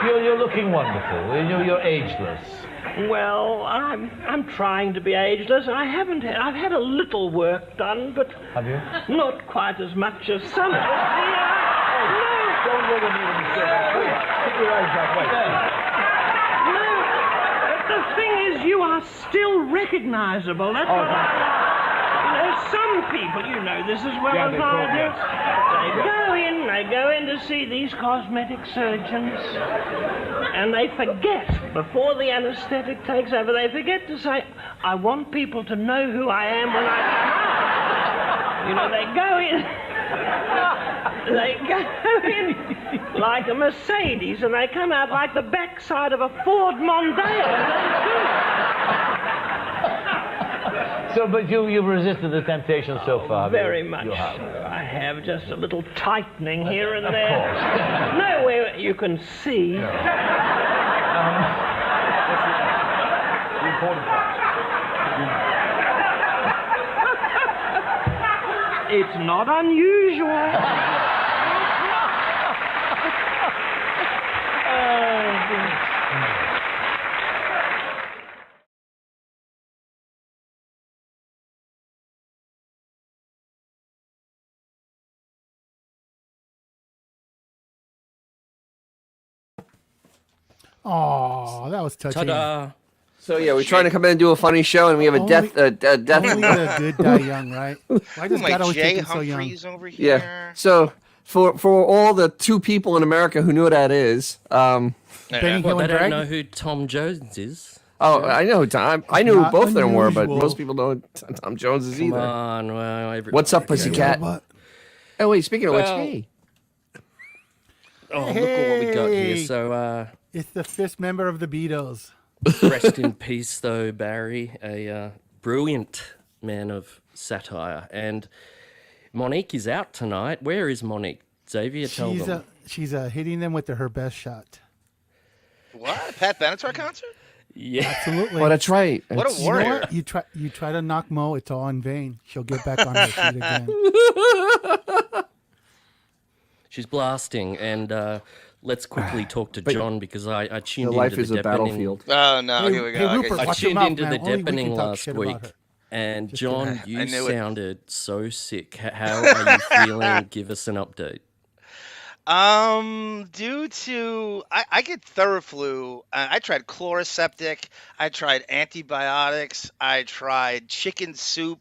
You're looking wonderful. You're ageless. Well, I'm trying to be ageless. I've had a little work done, but have you? Not quite as much as some. Don't look at me when you say that. Keep your eyes that way. No, but the thing is, you are still recognizable. That's what some people, you know this as well as I do. They go in to see these cosmetic surgeons, and they forget, before the anesthetic takes over, they forget to say, I want people to know who I am when I come out. They go in like a Mercedes, and they come out like the backside of a Ford Mondeo. So, but you've resisted the temptation so far. Very much. You have. I have just a little tightening here and there. Of course. Nowhere you can see. No. The important part. It's not unusual. Oh, that was touching. Ta-da! So yeah, we're trying to come in and do a funny show, and we have a death. Only the good die young, right? Why does God always Jay take him so young? Humphreys over here. Yeah. So for all the 2 people in America who know what that is, Benny Well, Hill they and don't Drag? know who Tom Jones is. oh, I know Tom. I knew who Not both of them were, but unusual. most people don't know Tom Jones is Come either. on, well, everybody What's up, knows. pussycat? What? Oh wait, speaking of which, Well- hey, Oh, look at what we got here. So, It's the 5th member of the Beatles. rest in peace, though, Barry, a brilliant man of satire. And Monique is out tonight. Where is Monique? Xavier, tell them. She's hitting them with her best shot. What? Pat Benatar concert? Yeah. Absolutely. oh that's right. What a That's- You know warrior. what? You try to knock Mo, it's all in vain. She'll get back on her feet again. She's blasting. And let's quickly talk to John because I tuned Your into life the is a Deppening. battlefield. Oh, no. Hey, Here we go. hey, Okay. Rupert, I watch your tuned mouth, into man. the Only we can Deppening talk last shit about week. her. And Just John, kidding. I you knew it. sounded so sick. How are you feeling? Give us an update. Due to I get Theraflu. I tried Chloraseptic. I tried antibiotics. I tried chicken soup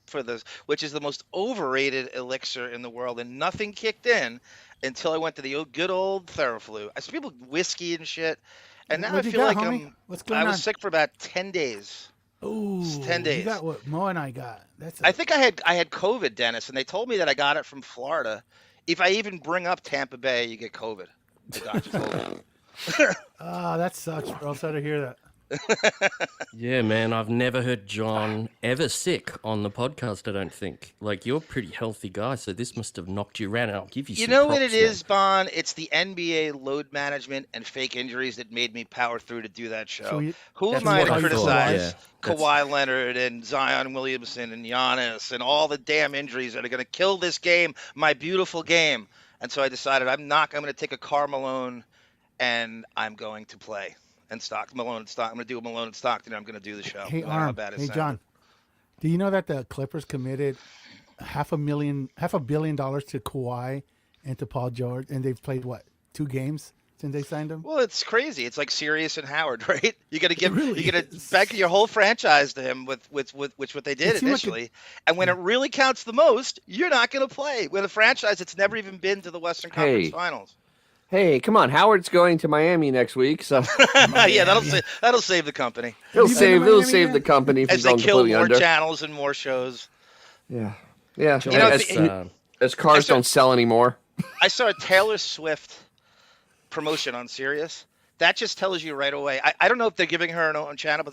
which is the most overrated elixir in the world, and nothing kicked in until I went to the good old Theraflu. I see people whiskey and shit, and now What I you feel got, like homie? What's going I was on? sick for about 10 days. Ooh, 10 days. You got what Mo and I got. I think I had COVID, Dennis, and they told me that I got it from Florida. If I even bring up Tampa Bay, you get COVID. The doctor told me. Oh, that sucks, bro. Sorry to hear that. Yeah, man, I've never heard John ever sick on the podcast, I don't think. Like, you're a pretty healthy guy, so this must have knocked you around, and I'll give you You some know what props, it is, man. Bon? It's the NBA load management and fake injuries that made me power through to do that show. So Who That's am I what to I thought, criticize yeah. Kawhi Leonard and Zion Williamson and Giannis and all the damn injuries that are going to kill this game, my beautiful game? And so I decided I'm going to take a Malone and I'm going to play. And Malone and Stockton. I'm going to do a Malone and Stockton. And I'm going to do the show. Hey, no matter how Arm. bad it Hey, sounded. John. Do you know that the Clippers committed $500 million to Kawhi and to Paul George, and they've played what, 2 games since they signed him? Well, it's crazy. It's like Sirius and Howard, right? You got to give, really you got to is. back your whole franchise to him with what they did It seemed like initially. And when it really counts the most, you're not going to play with a franchise that's never even been to the Western Conference Hey. Finals. Hey, come on, Howard's going to Miami next week, so Yeah, that'll save the company he'll you been to save Miami the yet? company from as they going kill completely more under. channels and more shows. Yeah. John, know, As cars saw- don't sell anymore. I saw a Taylor Swift promotion on Sirius. That just tells you right away. I don't know if they're giving her an own channel, but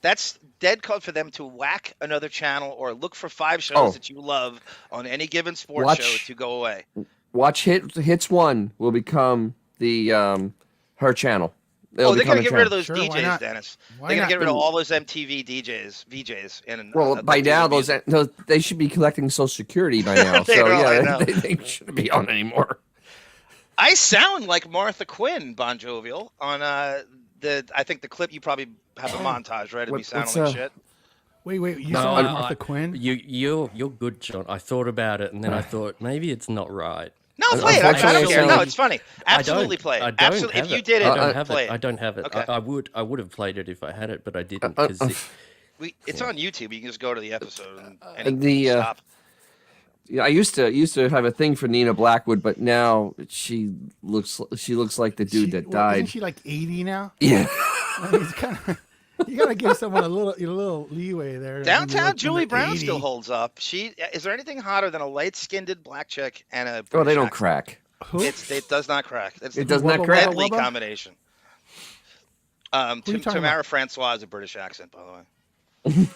that's dead code for them to whack another channel or look for 5 shows that you love on any given sports show to go away. Watch Hits 1 will become the her channel. It'll They're become gonna a get rid of channel. those Sure, why DJs, not? Dennis. Why They're gonna not? get rid of all those MTV VJs. And Well, by now those they should be collecting Social Security by now. They So know, I yeah, know. they shouldn't be on anymore. I sound like Martha Quinn, Bon Jovial, on I think the clip you probably have a montage, right? Of me sounding like shit. Wait, you sound like Martha Quinn? You're good, John. I thought about it, and then I thought maybe it's not right. No, play it. I don't care. No, it's funny. Absolutely play it. Absolutely. If you did it, play it. I don't have it. Okay. I would have played it if I had it, but I didn't. Because it's on YouTube. You can just go to the episode And stop. Yeah, I used to have a thing for Nina Blackwood, but now she looks like the dude that died. Isn't she like 80 now? Yeah. I mean, it's kind of, you gotta give someone a little leeway there. Downtown Julie Brown still holds up. Is there anything hotter than a light-skinned black chick and a? Oh, they don't crack. It does not crack. It does not crack. Deadly combination. Tamara Francois is a British accent, by the way.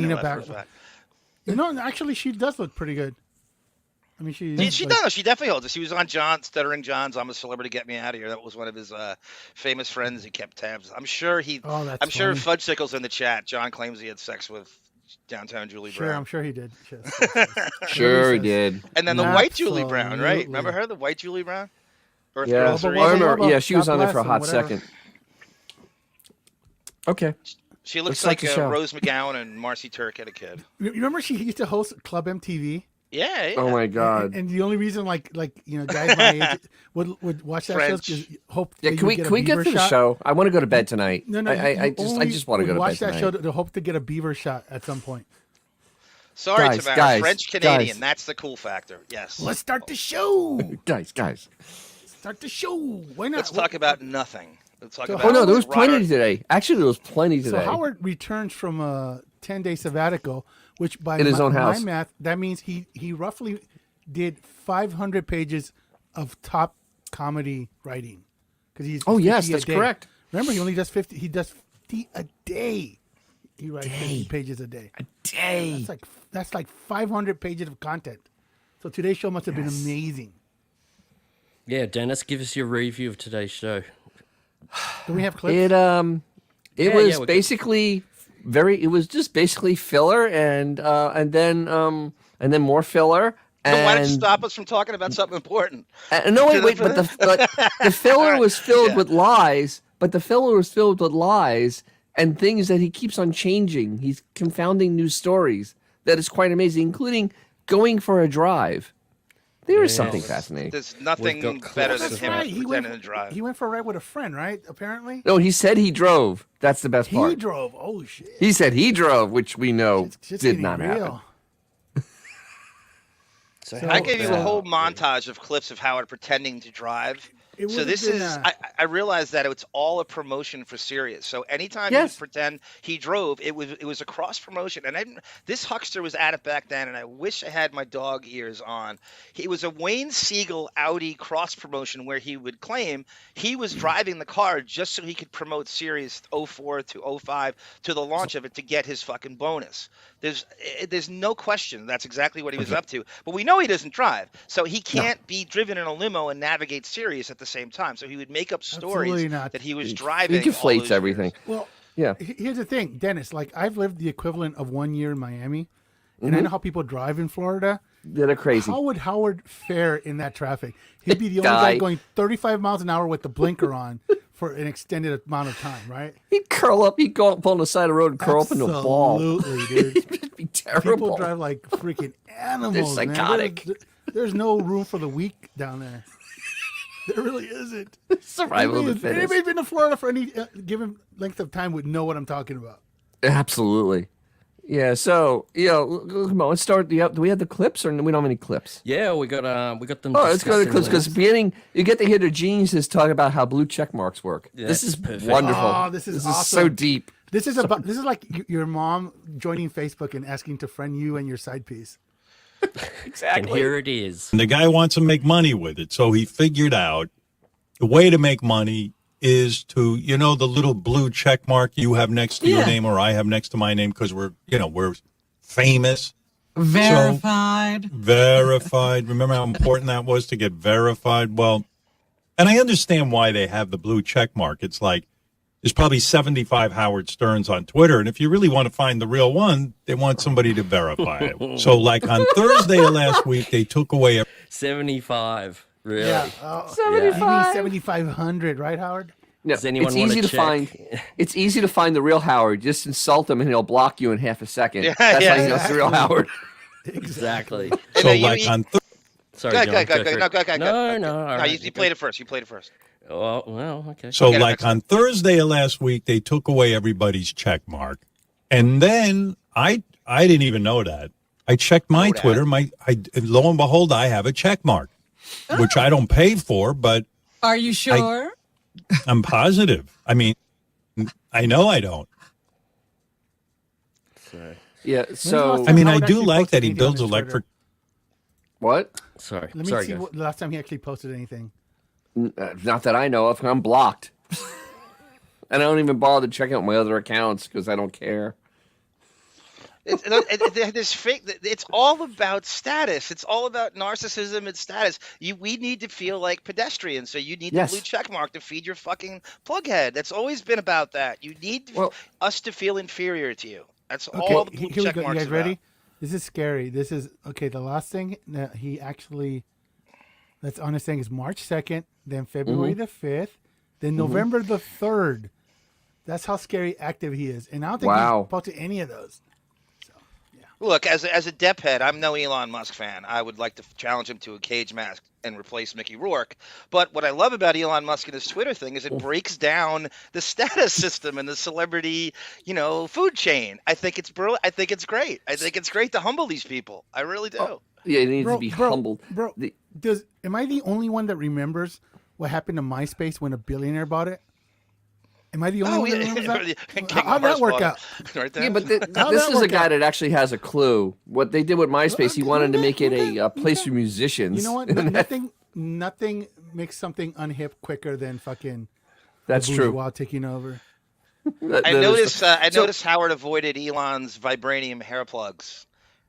Nina Blackwood. You know, actually, she does look pretty good. I mean, she definitely holds it. She was on Stuttering John's "I'm a Celebrity, Get Me Out of Here." That was one of his famous friends. He kept tabs. I'm sure sure Fudgesickle's in the chat. John claims he had sex with Downtown Julie Brown. Sure, I'm sure he did. Sure he did. And then the white Julie Brown, right? Remember her, the white Julie Brown? Yeah, I remember. Yeah, she was on there for a hot second. Okay. She looks like Rose McGowan and Marcy Turk had a kid. You remember she used to host Club MTV? Yeah. Oh my God. And the only reason, like guys my age would watch that show is hope. Yeah, can we get to the show? I want to go to bed tonight. No, I just want to go to bed watch that tonight. show to hope to get a beaver shot at some point. Sorry, Tamara. French Canadian. That's the cool factor. Yes. Let's start the show. Guys. Start the show. Why not? Let's talk about nothing. There was plenty today. Actually, there was plenty today. So Howard returns from a 10-day sabbatical, which by in his own house. my math, that means he roughly did 500 pages of top comedy writing. Because he's yes, that's correct. Remember, he only does 50. He does 50 a day. He writes 50 pages a day. A day. That's like 500 pages of content. So today's show must have been amazing. Yeah, Dennis, give us your review of today's show. Do we have clips? It was basically it was just basically filler and then more filler. So why did you stop us from talking about something important? No, wait, but the filler was filled with lies. But the filler was filled with lies and things that he keeps on changing. He's confounding new stories that is quite amazing, including going for a drive. There is something fascinating. There's nothing better than him pretending to drive. He went for a ride with a friend, right? Apparently. No, he said he drove. That's the best part. He drove. Oh shit. He said he drove, which we know did not happen. So I gave you a whole montage of clips of Howard pretending to drive. So this is, I realized that it's all a promotion for Sirius. So anytime you pretend he drove, it was a cross promotion. And this huckster was at it back then, and I wish I had my dog ears on. It was a Wayne Siegel Audi cross promotion where he would claim he was driving the car just so he could promote Sirius 04 to 05 to the launch of it to get his fucking bonus. There's no question that's exactly what he was up to. But we know he doesn't drive, so he can't be driven in a limo and navigate Sirius at the same time. So he would make up stories that he was driving. He deflates everything. Well, yeah. Here's the thing, Dennis. Like, I've lived the equivalent of 1 year in Miami, and I know how people drive in Florida. They're crazy. How would Howard fare in that traffic? He'd be the only guy going 35 miles an hour with the blinker on for an extended amount of time, right? He'd curl up. He'd go up on the side of the road and curl up into a ball. Absolutely, dude. It'd be terrible. People drive like freaking animals. They're psychotic. Man. There's no room for the weak down there. There really isn't. Survival of the fittest. Anybody been to Florida for any given length of time would know what I'm talking about. Absolutely. Yeah, so, come on, let's start. Do we have the clips, or we don't have any clips? Yeah, we got them. Oh, let's go to the clips, because beginning, you get to hear the geniuses talk about how blue check marks work. Yeah, this is perfect. wonderful. Oh, this is awesome. So deep. This is like your mom joining Facebook and asking to friend you and your side piece. Exactly. And here it is. And the guy wants to make money with it, so he figured out the way to make money is to, the little blue check mark you have next to your name or I have next to my name because we're famous. Verified. Verified. Remember how important that was to get verified? Well, and I understand why they have the blue check mark. It's like There's probably 75 Howard Sterns on Twitter. And if you really want to find the real one, they want somebody to verify it. So like on Thursday of last week, they took away 75. Really? Yeah. 75. You mean 7,500, right, Howard? No, Does anyone it's want easy to check? find. It's easy to find the real Howard. Just insult him and he'll block you in half a second. Yeah, That's yeah, how you know it's the real Howard. Exactly. So like on Thursday. Sorry, Go John. ahead. No. No, All right. you played it first. You played it first. Oh, well, okay. So like on Thursday of last week, they took away everybody's check mark. And then I didn't even know that. I checked my Twitter. Lo and behold, I have a check mark, which I don't pay for, but Are you sure? I'm positive. I mean, I know I don't. Yeah, so I mean, I do like that he builds electric. What? Sorry. Let me see what, last time he actually posted anything. Not that I know of. I'm blocked. And I don't even bother to check out my other accounts because I don't care. This fake. It's all about status. It's all about narcissism and status. We need to feel like pedestrians. So you need the blue check mark to feed your fucking plug head. That's always been about that. You need us to feel inferior to you. That's all the blue check marks. You guys ready? This is scary. This is okay. The last thing that he actually, that's on his thing, is March 2nd, then February the 5th, then November the 3rd. That's how scary active he is. And I don't think he's posted any of those. Look, as a Depp head, I'm no Elon Musk fan. I would like to challenge him to a cage match and replace Mickey Rourke. But what I love about Elon Musk and his Twitter thing is it breaks down the status system and the celebrity, food chain. I think it's brilliant. I think it's great. I think it's great to humble these people. I really do. Yeah, it needs to be humbled. Bro, am I the only one that remembers what happened to MySpace when a billionaire bought it? Am I the only one that remembers that? How'd that work out? Right there. Yeah, but this is a guy that actually has a clue. What they did with MySpace, he wanted to make it a place for musicians. You know what? Nothing makes something unhip quicker than fucking. That's true. While taking over. I noticed Howard avoided Elon's vibranium hair plugs.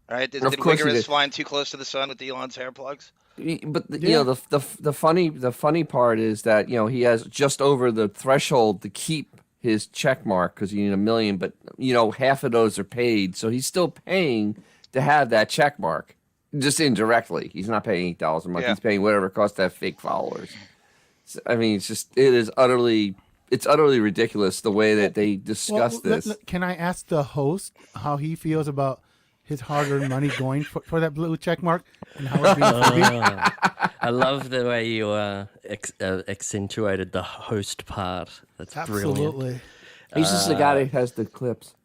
Right? Did Wiggerus flying too close to the sun with Elon's hair plugs? But the funny part is that he has just over the threshold to keep his check mark because you need $1 million, but half of those are paid, so he's still paying to have that check mark, just indirectly. He's not paying $8 a month. He's paying whatever it costs to have fake followers. So, I mean, it's utterly ridiculous the way that they discuss this. Can I ask the host how he feels about his hard-earned money going for that blue check mark and how it's being I love the way you accentuated the host part. That's brilliant. Absolutely. He's just the guy that has the clips.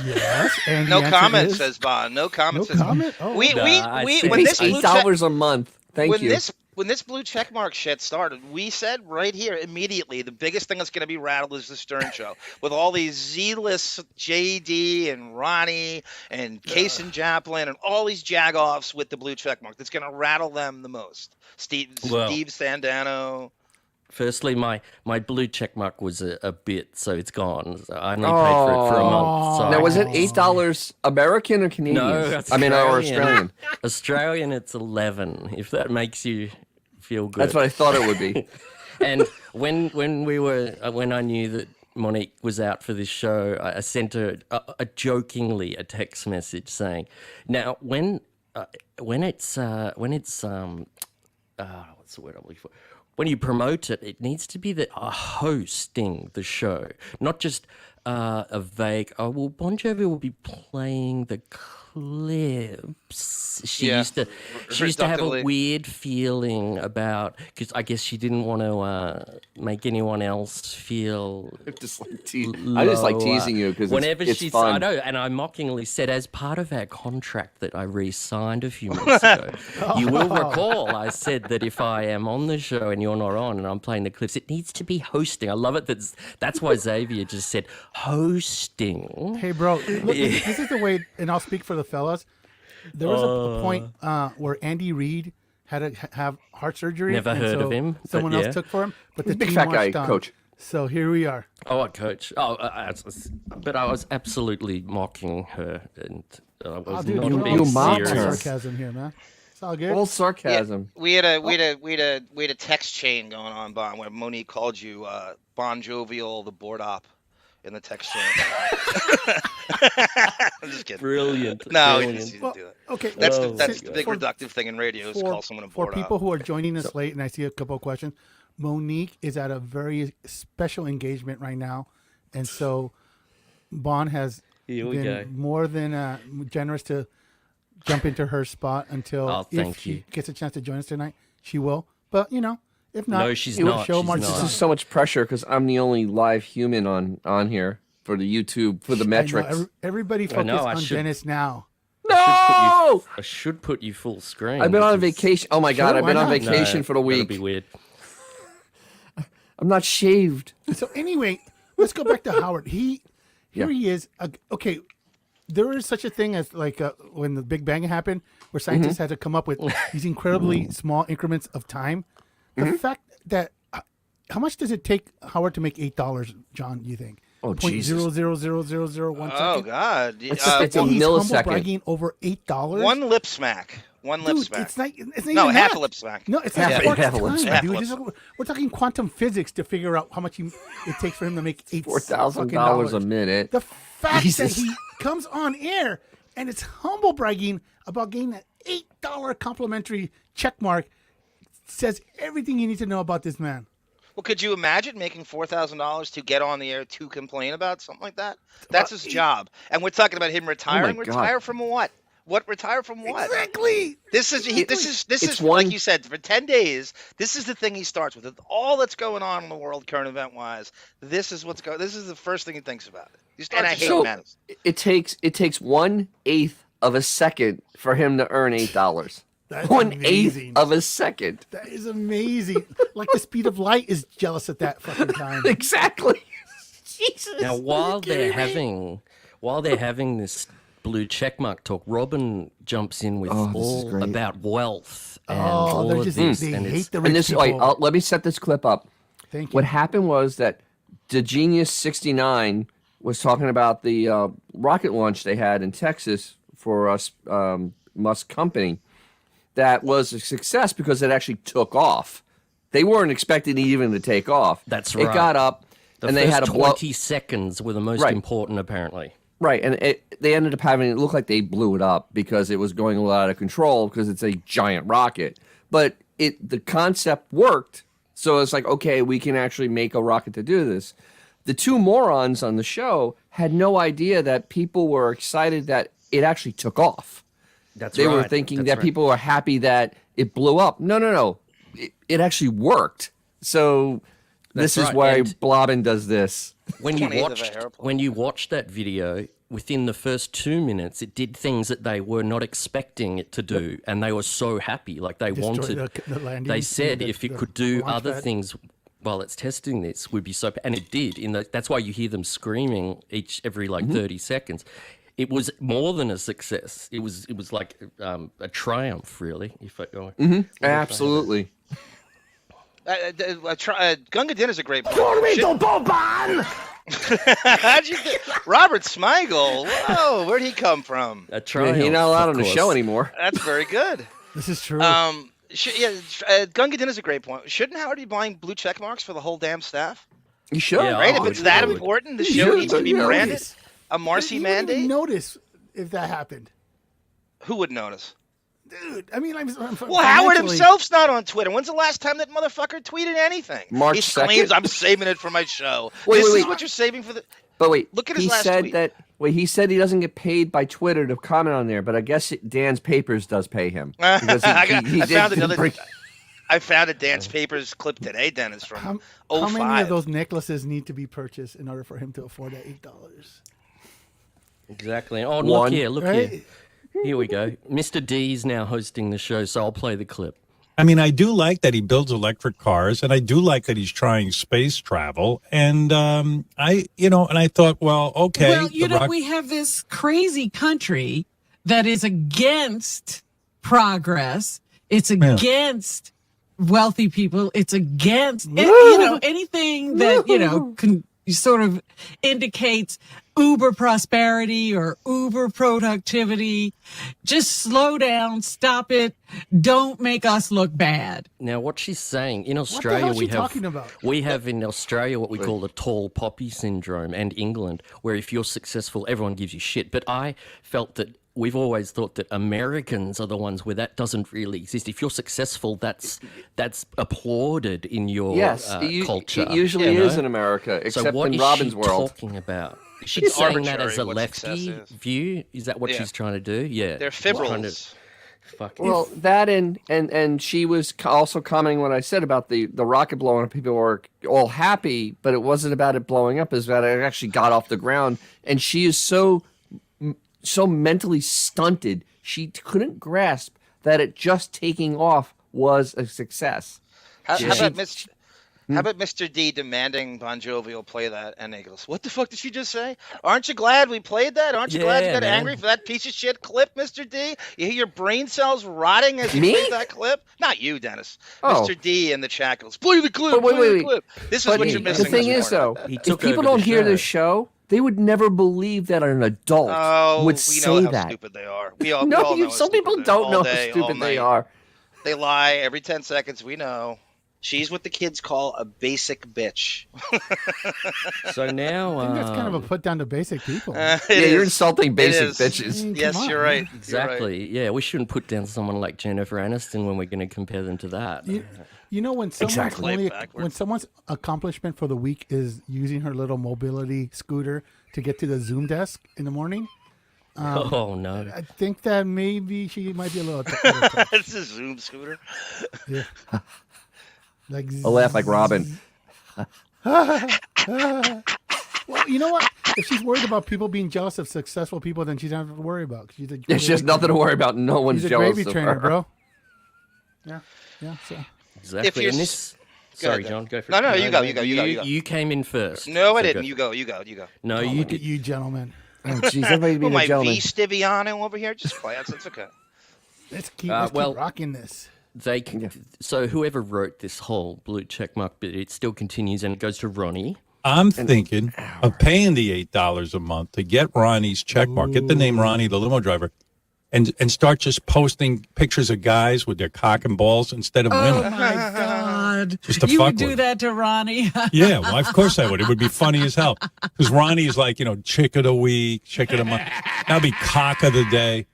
Yes. And no comment, says Bond. No comment. No comment. Oh, when this $8 a month. Thank you. When this blue checkmark shit started, we said right here immediately the biggest thing that's going to be rattled is the Stern Show with all these Z-list JD and Ronnie and Case and Joplin and all these jagoffs with the blue checkmark. That's going to rattle them the most. Steve Sandano. Firstly, my blue checkmark was a bit, so it's gone. So I only paid for it for a month. So now, was it $8 American or Canadian? No, or Australian. Australian, it's 11. If that makes you feel good. That's what I thought it would be. And when I knew that Monique was out for this show, I sent her jokingly a text message saying, "Now when it's what's the word I'm looking for? When you promote it, it needs to be hosting the show, not just a vague, Bon Jovi will be playing the clips. She used to have a weird feeling about, because I guess she didn't want to make anyone else feel I just like teasing you because it's fun. I know, and I mockingly said, as part of our contract that I re-signed a few months ago, you will recall I said that if I am on the show and you're not on and I'm playing the clips, it needs to be hosting. I love it. That's why Xavier just said hosting. Hey, bro, look, this is the way, and I'll speak for the fellas. There was a point where Andy Reid had to have heart surgery. Never heard of him. Someone else took for him. But the big team fat guy, marched on. Coach. So here we are. Oh, Coach. But I was absolutely mocking her, and I was not being you mocked serious. sarcasm here, man. It's all good. All sarcasm. Yeah, we had a text chain going on, Bon, where Monique called you Bon Jovial, the board op, in the text chain. I'm just kidding. Brilliant. No, Brilliant. he just didn't do it. Okay, That's Oh, the big for- reductive thing in radio is call someone a board for people op. who are joining us late, and I see a couple of questions. Monique is at a very special engagement right now, and so Bon has Here we been go. more than generous to jump into her spot until Oh, if thank she you. gets a chance to join us tonight, she will. But if not, No, she's the not. Show She's marches not. on. This is so much pressure because I'm the only live human on here for the YouTube for the I know, metrics. everybody I focus know, I on should- Dennis now. No, I should put you full screen. I've been on because- vacation. Oh my god, Sure, I've been why on not? vacation No, for the that'd week. be weird. I'm not shaved. So anyway, let's go back to Howard. Here he is. Okay, there is such a thing as when the Big Bang happened, where scientists had to come up with these incredibly small increments of time. The fact that how much does it take Howard to make $8, John? Do you think? Oh, Point Jesus. 0.00001 Oh second. God! It's He's humble millisecond. bragging over $8. One lip smack. One lip Dude, smack. it's not No, even half that. a lip smack. No, it's Half not a- fourth half a lip time, smack. dude. Half a We're talking quantum physics to figure out how much it takes for him to make $4,000 a minute. The fact Jesus. that he comes on air and it's humble bragging about getting that $8 complimentary check mark says everything you need to know about this man. Well, could you imagine making $4,000 to get on the air to complain about something like that? That's his job. And we're talking about him retiring. God. Retire from what? What retire from what? Exactly. This is It's like you said, for 10 days. This is the thing he starts with. All that's going on in the world, current event wise. This is what's going. This is the first thing he thinks about. And I hate So madness. it takes 1/8 of a second for him to earn $8. That's 1/8 amazing. of a second. That is amazing. Like the speed of light is jealous at that fucking time. Exactly. Jesus. Now, while they're kidding me? having this blue checkmark talk, Robin jumps in with Oh, this is all great. about wealth and Oh, all they're of just this, they and hate it's the rich And this, people. wait, let me set this clip up. Thank you. What happened was that the Genius 69 was talking about the rocket launch they had in Texas for us Musk company. That was a success because it actually took off. They weren't expecting it even to take off. That's It right. got up, the and first they had to blow. 20 seconds were the most Right. important, apparently. Right, and they ended up having it look like they blew it up because it was going a lot out of control because it's a giant rocket. But the concept worked, so it's like, okay, we can actually make a rocket to do this. The two morons on the show had no idea that people were excited that it actually took off. They were thinking that people were happy that it blew up. No. It actually worked. So this That's is right, why and- Blobbin does this. When you 20th of a hairplane. watched that video, within the first 2 minutes, it did things that they were not expecting it to do, and they were so happy. Like they Destroy wanted. the landing, They said the- if it the could do launch other pad. things while it's testing this, would be so. And it did. That's why you hear them screaming every 30 seconds. It was more than a success. It was like a triumph, really. If I, Absolutely. Gunga Dinner's a great point. How'd you Robert Smigel. Whoa, where'd he come from? a triumph. He's not allowed of on the course. show anymore. That's very good. This is true. Gunga Dinner's a great point. Shouldn't Howard be buying blue check marks for the whole damn staff? You should. Yeah, Right? Oh, If it's that would. important, the You show should, needs to be yeah. branded. A Marcy You wouldn't even mandate? notice if that happened. Who would notice? Dude, I mean, I'm Well, Howard financially- himself's not on Twitter. When's the last time that motherfucker tweeted anything? March he claims 2nd? I'm saving it for my show. Wait, This wait, is wait. what you're saving for the. But wait, Look at his he last said tweet. that. Wait, he said he doesn't get paid by Twitter to comment on there, but I guess Dan's Papers does pay him because I he found did another. bring- I found a Dance Papers clip today, Dennis, from How 05. many of those necklaces need to be purchased in order for him to afford that $8? Exactly. Oh, look One. here, look Right? here. Here we go. Mr. D's now hosting the show, so I'll play the clip. I mean, I do like that he builds electric cars, and I do like that he's trying space travel. And I thought, well, okay. Well, we have this crazy country that is against progress. It's against wealthy people. It's against anything that sort of indicates uber prosperity or uber productivity. Just slow down, stop it. Don't make us look bad. Now, what she's saying, in What Australia, the hell is she talking about? we have in Australia what we call the tall poppy syndrome, and England, where if you're successful, everyone gives you shit. But I felt that we've always thought that Americans are the ones where that doesn't really exist. If you're successful, that's applauded in your culture. It usually is in America, except so what in Robin's she world. Talking about? Is she saying that as a lefty view? Is that what Yeah. she's trying to do? Yeah, They're fibrils. Well, that and she was also commenting what I said about the rocket blowing up. People were all happy, but it wasn't about it blowing up. It's about it actually got off the ground. And she is so mentally stunted, she couldn't grasp that it just taking off was a success. How about Mr. D demanding Bon Jovi will play that, and he goes, "What the fuck did she just say? Aren't you glad we played that? Aren't you glad you got angry for that piece of shit clip, Mr. D? You hear your brain cells rotting as you played that clip? Not you, Dennis. Mr. D in the chat goes, play the clip, play the clip. This is what you're missing. The thing is, though, if people don't hear this show, they would never believe that an adult would say know how that. Stupid they are. We all know some people don't know how stupid they are. They lie every 10 seconds. We know. She's what the kids call a basic bitch. So now... I think that's kind of a put down to basic people. You're insulting basic bitches. I mean, Yes, you're right. Exactly. You're right. Yeah, we shouldn't put down someone like Jennifer Aniston when we're going to compare them to that. You know, when when someone's accomplishment for the week is using her little mobility scooter to get to the Zoom desk in the morning. Oh no! I think that maybe she might be a little. It's a Zoom scooter. Yeah. Like I'll laugh like Robin. Well, you know what? If she's worried about people being jealous of successful people, then she doesn't have to worry about. It's just nothing to worry about. No one's she's a jealous gravy of trainer, her. bro. Yeah. So. Exactly. And this. Sorry, John. Go for it. No, you go. You go. You came in first. No, I didn't. You go. No, you Look did. at you, gentlemen. Oh, jeez, everybody being my a gentleman. V Stiviano over here. Just quiet. It's okay. Let's keep rocking this. So whoever wrote this whole blue check mark bit, it still continues and it goes to Ronnie. I'm thinking of paying the $8 a month to get Ronnie's check mark, get the name Ronnie, the limo driver, and start just posting pictures of guys with their cock and balls instead of women. Oh my God! Just to you fuck would do with. that to Ronnie? Yeah, well, of course I would. It would be funny as hell. Because Ronnie is like, chick of the week, chick of the month. That'd be cock of the day.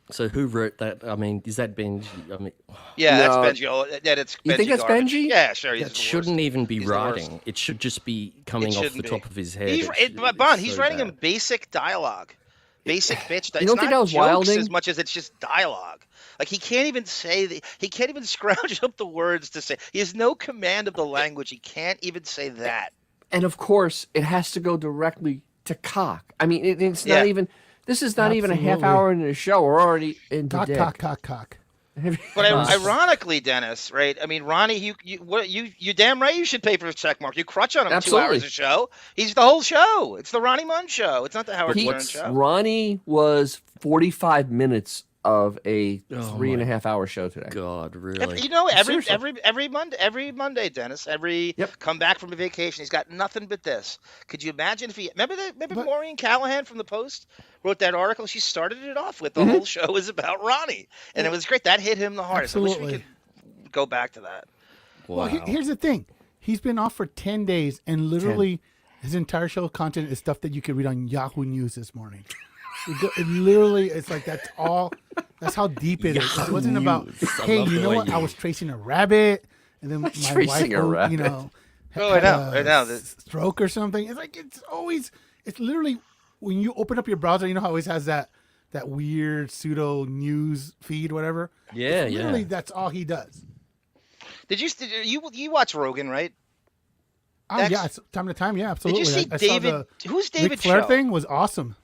So who wrote that? I mean, is that Benji? I mean, that's Benji. It's you think that's garbage. Benji? Yeah, sure. It shouldn't even be writing. It should just be coming off the top of his head. He's writing in basic dialogue. Basic bitch. You don't think that was wilding? As much as it's just dialogue. Like he can't even he can't even scrounge up the words to say. He has no command of the language. He can't even say that. And of course, it has to go directly to cock. I mean, it's not even. This is not even a half hour into the show. We're already into dick. Cock. But ironically, Dennis, right? I mean, Ronnie, you damn right you should pay for a check mark. You crutch on him Absolutely. 2 hours a show. He's the whole show. It's the Ronnie Munn show. It's not the Howard Stern show. Ronnie was 45 minutes of a 3.5 hour show today. God, really? Every Monday, Dennis, come back from a vacation, he's got nothing but this. Could you imagine if he remember Maureen Callahan from the Post wrote that article? She started it off with the whole show is about Ronnie, and it was great. That hit him the hardest. Absolutely. I wish we could go back to that. Wow. Well, here's the thing. He's been off for 10 days, and literally his entire show content is stuff that you could read on Yahoo News this morning. It's like that's all. That's how deep it is. It wasn't about, hey, you know what? I was tracing a rabbit, and then my wife, I know. Stroke or something. It's like it's literally when you open up your browser, you know how it always has that weird pseudo news feed, whatever. Yeah, literally, that's all he does. Did you watch Rogan, right? Yeah, time to time. Yeah, absolutely. Did you see David? Who's David Ric Flair Cho? thing was awesome.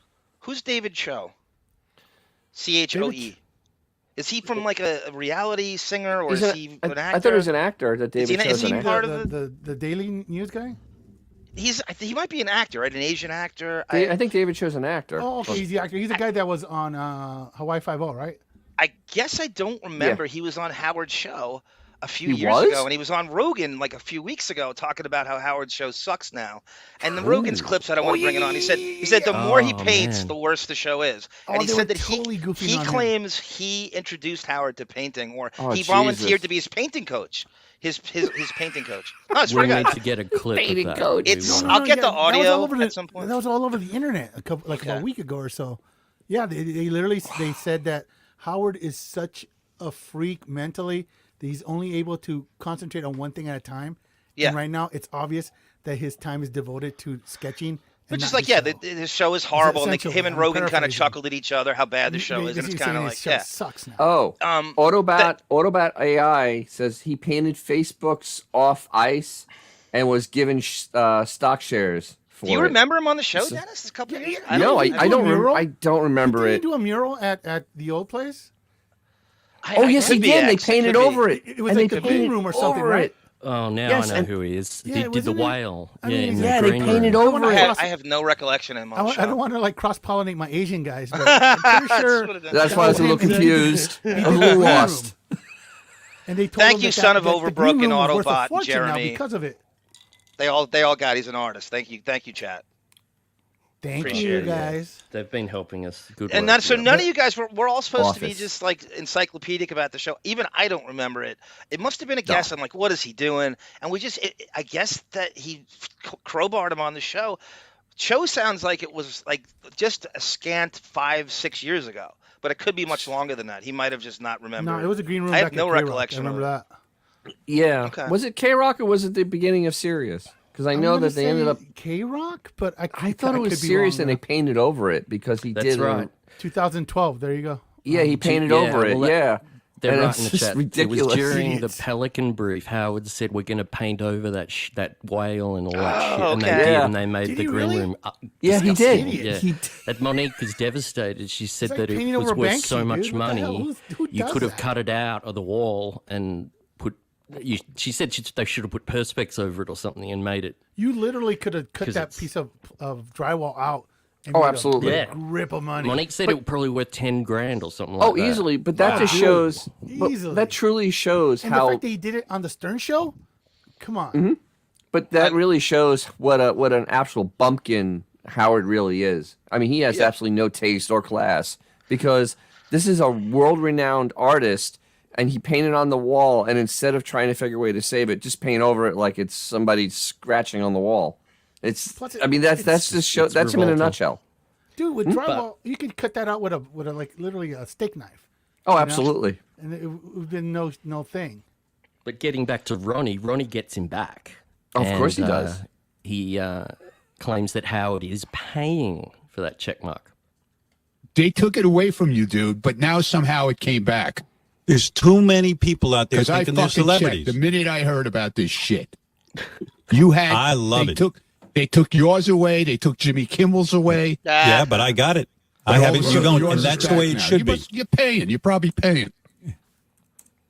Who's David Cho? CHOE. Is he from like a reality singer, or is he an actor? I thought he was an actor. That David Cho's an actor. Part of the Daily News guy? He might be an actor, right? An Asian actor. I think David Cho's an actor. Oh, okay, he's the actor. He's the guy that was on Hawaii Five-0, right? I guess I don't remember he was on Howard's show. a few years ago, and he was on Rogan like a few weeks ago talking about how Howard's show sucks now. And the Rogan's clips, I don't want to bring it on. He said the more he paints, the worse the show is. And he said that totally he claims he introduced Howard to painting, or he Jesus. volunteered to be his painting coach. His painting coach. No, it's We pretty need good. to get a clip Painting of that. coach. I'll get the audio at some point. That was all over the internet a week ago or so. Yeah, they literally said that Howard is such a freak mentally that he's only able to concentrate on one thing at a time. Yeah. And right now, it's obvious that his time is devoted to sketching. Which is like, his show is horrible. And him and Rogan kind of paraphrasing. chuckled at each other how bad the show is. And it's kind of like, yeah. Sucks now. Oh, Autobot AI says he painted Facebook's off ice and was given stock shares for Do you it. remember him on the show, Dennis, a couple of years ago? No, I don't. I don't remember Did it. he do a mural at the old place? Oh yes, he did. They painted over it. It was and like they the green room or something, over right? it. Oh, now Yes, I know and- who he is. Yeah, He did the wasn't it? whale. I mean, in the Yeah, they green painted room. over it. I have no recollection of him on the show. I don't want to like cross pollinate my Asian guys, but I'm pretty sure. That's why I was a little confused. He I did was a the little green lost. room. And they told Thank him you, that son of the green Overbrook room and was worth a Autobot and fortune now Jeremy. because of it. They all got. He's an artist. Thank you, chat. Thank Appreciate you, it. guys. They've been helping us. Good And work, so yeah. none of you guys we're all supposed to be Office. just like encyclopedic about the show. Even I don't remember it. It must have been a guess. I'm like, what is he doing? And we just, I guess that he crowbarred him on the show. Show sounds like it was like just a scant 5-6 years ago, but it could be much longer than that. He might have just not remembered. No, it was a green room. I have back no at K-Rock. recollection I of remember it. that. Yeah. Okay. Was it K-Rock or was it the beginning of Sirius? Because I know that they ended up. K-Rock, but I thought it was Sirius and they painted over it because he That's did. right. 2012. There you go. Yeah, he painted over it. well, Yeah. They're And right it's in the just chat. ridiculous. It was during Idiots. the Pelican brief. Howard said we're going to paint over that whale and all that shit, and okay. they did, Yeah. and they made Did the he green really? room. Yeah, he disgusting. did. Yeah, He did. that Monique was devastated. She said like that it painting was over worth Banksy, so much dude. What the hell? money. Who You does could have that? cut it out of the wall and put. She said they should have put perspex over it or something and made it. You literally could have cut 'Cause that it's- piece of drywall out. And Oh, made a absolutely. Yeah. grip of money. Monique said it was probably worth 10 grand or something like Oh, that. easily. But that just Dude, shows. But easily. that truly shows And how. the fact that he did it on the Stern Show, come on. Mm-hmm. But that really shows what an actual bumpkin Howard really is. I mean, he has absolutely no taste or class because this is a world-renowned artist, and he painted on the wall, and instead of trying to figure a way to save it, just paint over it like it's somebody scratching on the wall. It's. Plus I mean, that's just show. it's That's him in a revolting. nutshell. Dude, with drywall, you could cut that out with a like literally a steak knife, Oh, absolutely. and it would have been no thing. But getting back to Ronnie gets him back. Of course he And, does. He claims that Howard is paying for that check mark. They took it away from you, dude, but now somehow it came back. There's too many people out there Because I thinking they're fucking celebrities. checked the minute I heard about this shit. You had. I love it. They took yours away. They took Jimmy Kimmel's away. Yeah, but I got it. I But all have of it. a You sudden don't, yours and is that's the back way it now. should be. You're paying. You're probably paying.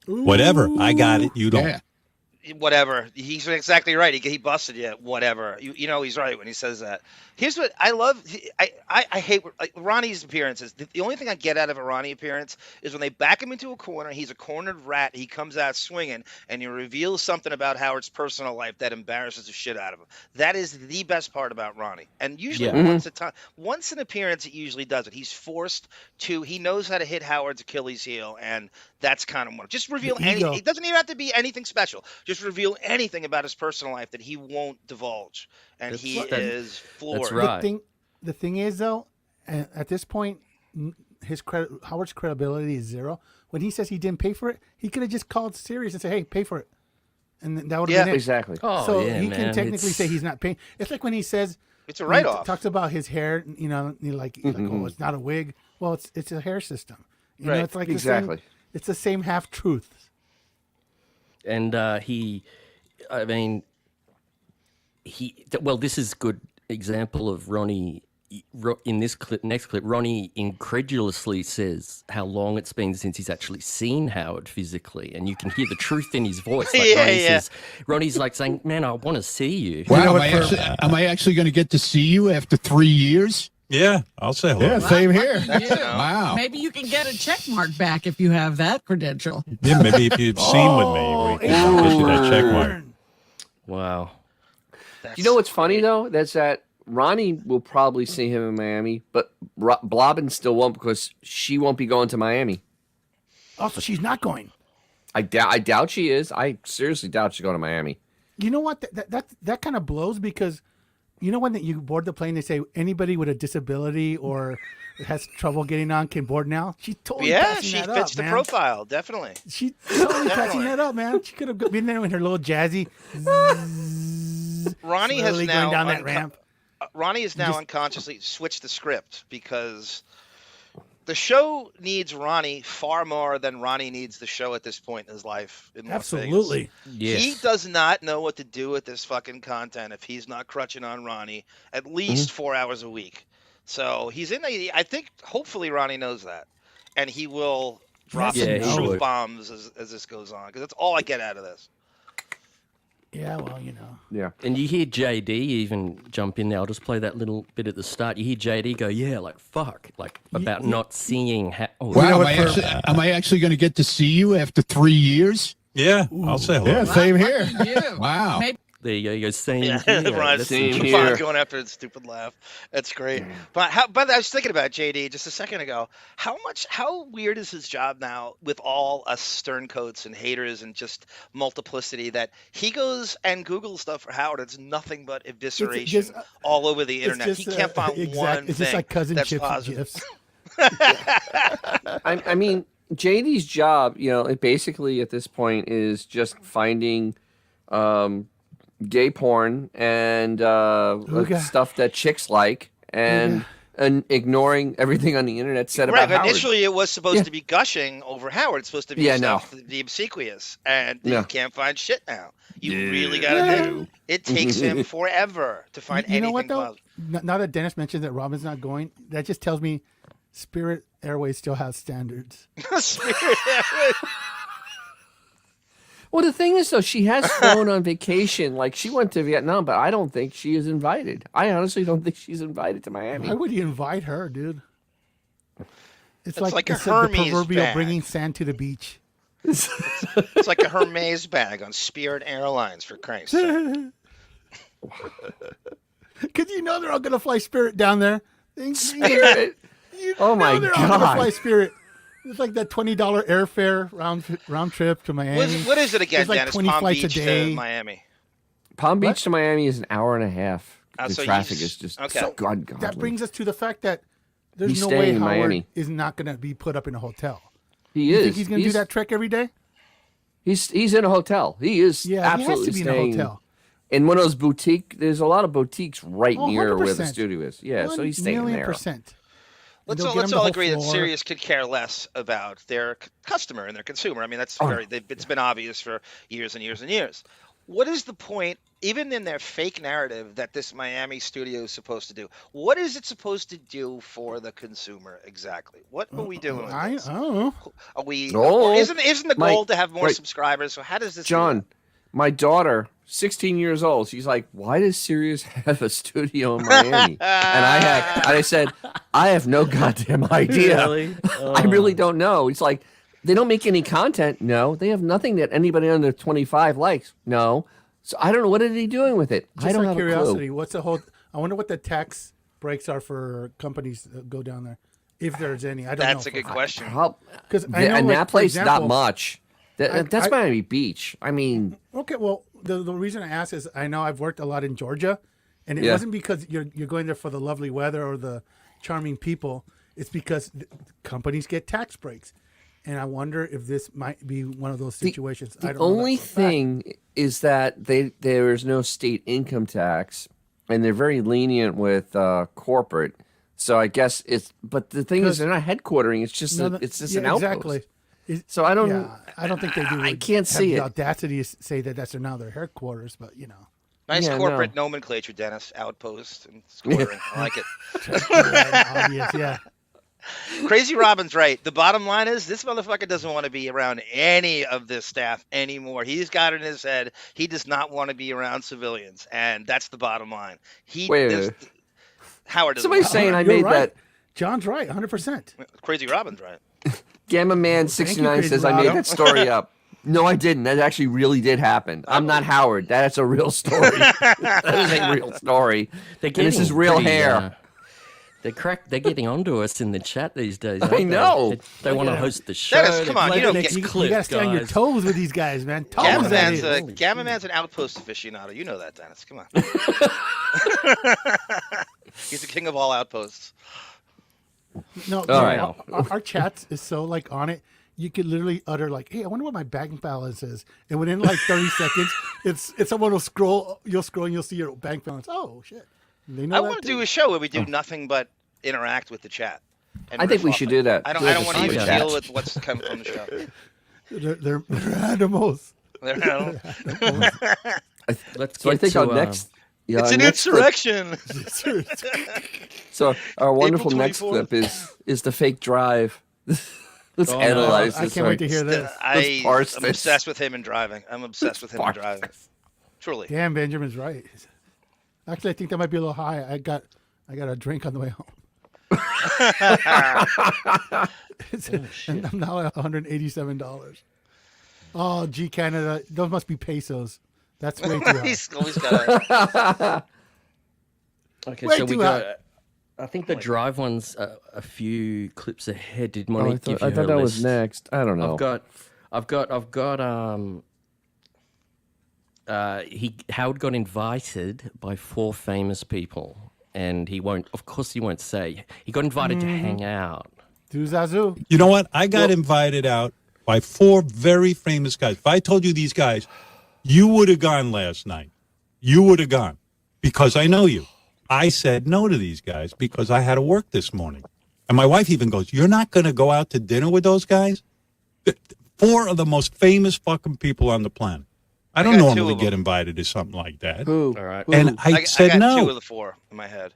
Whatever. I got it. You don't. Yeah. Whatever. He's exactly right. He busted you. Whatever. You know he's right when he says that. Here's what I love. I hate like Ronnie's appearances. The only thing I get out of a Ronnie appearance is when they back him into a corner. He's a cornered rat. He comes out swinging, and he reveals something about Howard's personal life that embarrasses the shit out of him. That is the best part about Ronnie. And usually once an appearance, it usually does it. He's forced to. He knows how to hit Howard's Achilles heel, and that's kind of one. Just reveal anything. It doesn't even have to be anything special. Just reveal anything about his personal life that he won't divulge, and he is floored. That's right. The thing is though, at this point, Howard's credibility is zero. When he says he didn't pay for it, he could have just called Sirius and said, "Hey, pay for it," and that would have been it. Exactly. Oh, So yeah, he man. can technically say he's not paying. It's like when he says It's a write-off. Talks about his hair, like oh, it's not a wig. Well, it's a hair system. You know, it's like Exactly. It's the same half truths. And this is good example of Ronnie. In this next clip, Ronnie incredulously says how long it's been since he's actually seen Howard physically, and you can hear the truth in his voice. Like Ronnie's like saying, "Man, I want to see you." Wow, am I actually going to get to see you after 3 years? Yeah, I'll say hello. Yeah, same here. Lucky you. Wow. Maybe you can get a check mark back if you have that credential. Yeah, maybe if you've seen with me, we can get you that check mark. Wow. You know what's funny though? That's that Ronnie will probably see him in Miami, but Blobbin still won't because she won't be going to Miami. Also, she's not going. I doubt she is. I seriously doubt she's going to Miami. You know what? That kind of blows because, you know, when you board the plane, they say anybody with a disability or has trouble getting on can board now. She totally she that fits up, the man. profile, definitely. She totally passing that up, man. She could have been there with her little jazzy. Ronnie has slowly now going down that ramp. Ronnie has now unconsciously switched the script because the show needs Ronnie far more than Ronnie needs the show at this point in his life. In Las Absolutely. Vegas. Yes. He does not know what to do with this fucking content if he's not crutching on Ronnie at least 4 hours a week. So he's in I think hopefully Ronnie knows that. And he will drop Yeah, he truth would. bombs as this goes on because that's all I get out of this. Yeah, well, you know. Yeah. And you hear JD even jump in there. I'll just play that little bit at the start. You hear JD go, yeah, like, fuck, like, about not seeing how... Oh, Wow, am I actually going to get to see you after 3 years? Yeah, I'll say hello. Yeah, same here. You. Wow. Maybe there you go. You go, same Yeah, here. Ron, That's same keep here. on going after the stupid laugh. That's great. But I was thinking about JD just a second ago. How weird is his job now with all us sterncoats and haters and just multiplicity that he goes and Googles stuff for Howard. It's nothing but evisceration just, all over the internet. Just, He can't find one It's thing just like cousin that's chips and positive. gifs. I mean, JD's job, you know, it basically at this point is just finding gay porn and stuff that chicks like and ignoring everything on the internet said Right, about but Howard. initially it was supposed to be gushing over Howard. It's supposed to be stuff to be obsequious, and you can't find shit now. You really got to think. It takes him forever to find You know anything what, though? positive. Now that Dennis mentioned that Robin's not going, that just tells me Spirit Airways still has standards. Well, the thing is, though, she has flown on vacation. Like, she went to Vietnam, but I don't think she is invited. I honestly don't think she's invited to Miami. Why would you invite her, dude? It's like a the Hermes proverbial bag. bringing sand to the beach. It's like a Hermes bag on Spirit Airlines, for Christ's sake. Because you know they're all going to fly Spirit down there. Spirit? Oh, my they're all going to God. fly Spirit. It's like that $20 airfare round trip to Miami. What is it again, It's like Dennis? 20 Palm flights Beach a day. to Miami. Palm Beach What? to Miami is an hour and a half. The so traffic he's- is just okay. so godly. That brings us to the fact that there's He's no staying way in Howard Miami. is not going to be put up in a hotel. He You is. think he's going to do that trek every day? He's in a hotel. He is Yeah, absolutely he has to be in a staying hotel. in one of those boutique. There's a lot of boutiques right Oh, near where the 100%. studio is. Yeah, so he's staying there. 1,000,000%. Let's they'll all, get let's him the all whole agree that floor. Sirius could care less about their customer and their consumer. I mean, that's it's been obvious for years and years and years. What is the point, even in their fake narrative, that this Miami studio is supposed to do? What is it supposed to do for the consumer exactly? What are we doing? With I this? don't know. Are we? Oh, or isn't the goal Mike, to have more wait. subscribers? So how does this? do John, my daughter, 16 years old, she's like, "Why does Sirius have a studio in Miami?" and I said, "I have no goddamn idea. Really? I really don't know." It's like, they don't make any content. No, they have nothing that anybody under 25 likes. No, so I don't know, what are they doing with it. Just I don't out have of a curiosity, clue. what's the whole? I wonder what the tax breaks are for companies that go down there, if there's any. I don't know. That's a good question. Because I know, and like, that for place, example, not much. That's Miami Beach. I mean, Okay, well, the reason I ask is I know I've worked a lot in Georgia, and it Yeah. wasn't because you're going there for the lovely weather or the charming people. It's because companies get tax breaks, and I wonder if this might be one of those situations. I the don't know only that for a fact. thing is that there is no state income tax, and they're very lenient with corporate. So I guess it's. But the thing is, they're not headquartering. It's just No, no, it's just yeah, an outpost. exactly. So I don't. Yeah, I don't think they do. I can't have see the it. audacity to say that that's now their headquarters, but you know. Nice Yeah, corporate no. nomenclature, Dennis. Outpost and squaring. I like it. Obvious, yeah. Crazy Robin's right. The bottom line is this motherfucker doesn't want to be around any of this staff anymore. He's got it in his head. He does not want to be around civilians, and that's the bottom line. Wait. Howard. Somebody's saying I You're made right. that. John's right, 100%. Crazy Robin's right. Gamma Man 69 says I made that story up. No, I didn't. That actually really did happen. I'm not Howard. That's a real story. That is a real story. And this is real hair. They're getting onto us in the chat these days. I know. They want to host the show. Dennis, come on, Play you the don't next get- clip, You gotta stay on your guys. toes with these guys, man. Gamma Toes. Gamma Man's an outpost aficionado. You know that, Dennis. Come on. He's the king of all outposts. No, All right. our chats is so like on it. You could literally utter like, "Hey, I wonder what my bank balance is," and within like 30 seconds, it's someone will scroll. You'll scroll and you'll see your bank balance. Oh shit! They know I that want to too. do a show where we do nothing but interact with the chat. and I think riff we off should it. do that. I don't Do want a to even chat. deal with what's coming from the show. They're animals. They're animals. Let's So I get think to, our next. Yeah, It's our an next clip- insurrection. So our wonderful next 24th. clip is the fake drive. Let's Oh, analyze I this. can't wait to hear this. I'm parse this. obsessed with him in driving. I'm obsessed with him in parse driving. Truly. Damn, Benjamin's right. Actually, I think that might be a little high. I got a drink on the way home. And I'm now at $187. Oh, gee, Canada, those must be pesos. That's way too high. He's always got Okay, Way so we too got. high. I think the drive one's a few clips ahead. Did Oh, Monique give you I her thought that was list? next. I don't know. Howard got invited by 4 famous people, and he won't. Of course, he won't say. He got invited to hang out. Do Zazu. You know what? I got invited out by 4 very famous guys. If I told you these guys, you would have gone last night. You would have gone because I know you. I said no to these guys because I had to work this morning. And my wife even goes, "You're not going to go out to dinner with those guys?" 4 of the most famous fucking people on the planet. I don't got 2 normally of get them. invited to something like that. Who? All right, And I said got no. 2 of the 4 in my head.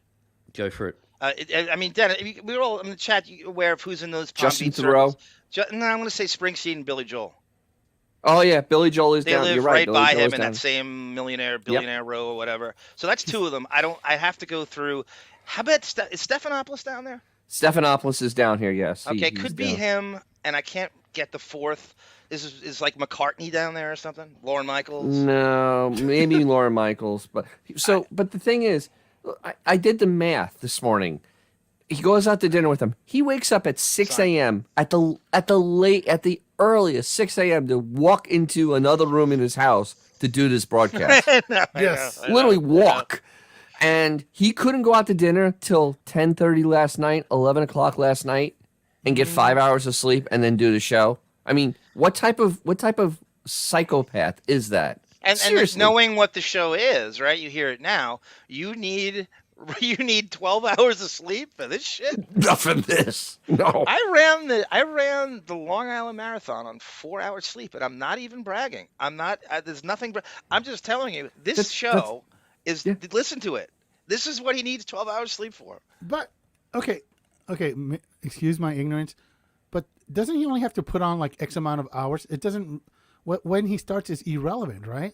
go for it. I mean, Dennis, we were all in the chat. You aware of who's in those Palm Justin Beach Thoreau. circles? No, I'm going to say Springsteen and Billy Joel. Oh yeah, Billy Joel is They down. live You're right right. Billy by Joel him is in down. that same billionaire row or whatever. So that's 2 of them. I have to go through. How about is Stephanopoulos down there? Stephanopoulos is down here. Yes. Okay, he's could be down. him, and I can't get the 4th. Is like McCartney down there or something? Lauren Michaels? No, maybe Lauren Michaels, but but the thing is, I did the math this morning. He goes out to dinner with him. He wakes up at 6 a.m. at the earliest 6 a.m. to walk into another room in his house to do this broadcast. Yes. Literally walk. And he couldn't go out to dinner till 10:30 last night, 11 o'clock last night, and get 5 hours of sleep and then do the show. I mean, what type of psychopath is that? And Seriously. knowing what the show is, right? You hear it now. You need 12 hours of sleep for this shit. Nothing this. No. I ran the Long Island Marathon on 4 hours sleep, and I'm not even bragging. I'm not. There's nothing. I'm just telling you, this show is. Yeah. Listen to it. This is what he needs 12 hours sleep for. But okay, excuse my ignorance, but doesn't he only have to put on like X amount of hours? It doesn't. When he starts is irrelevant, right?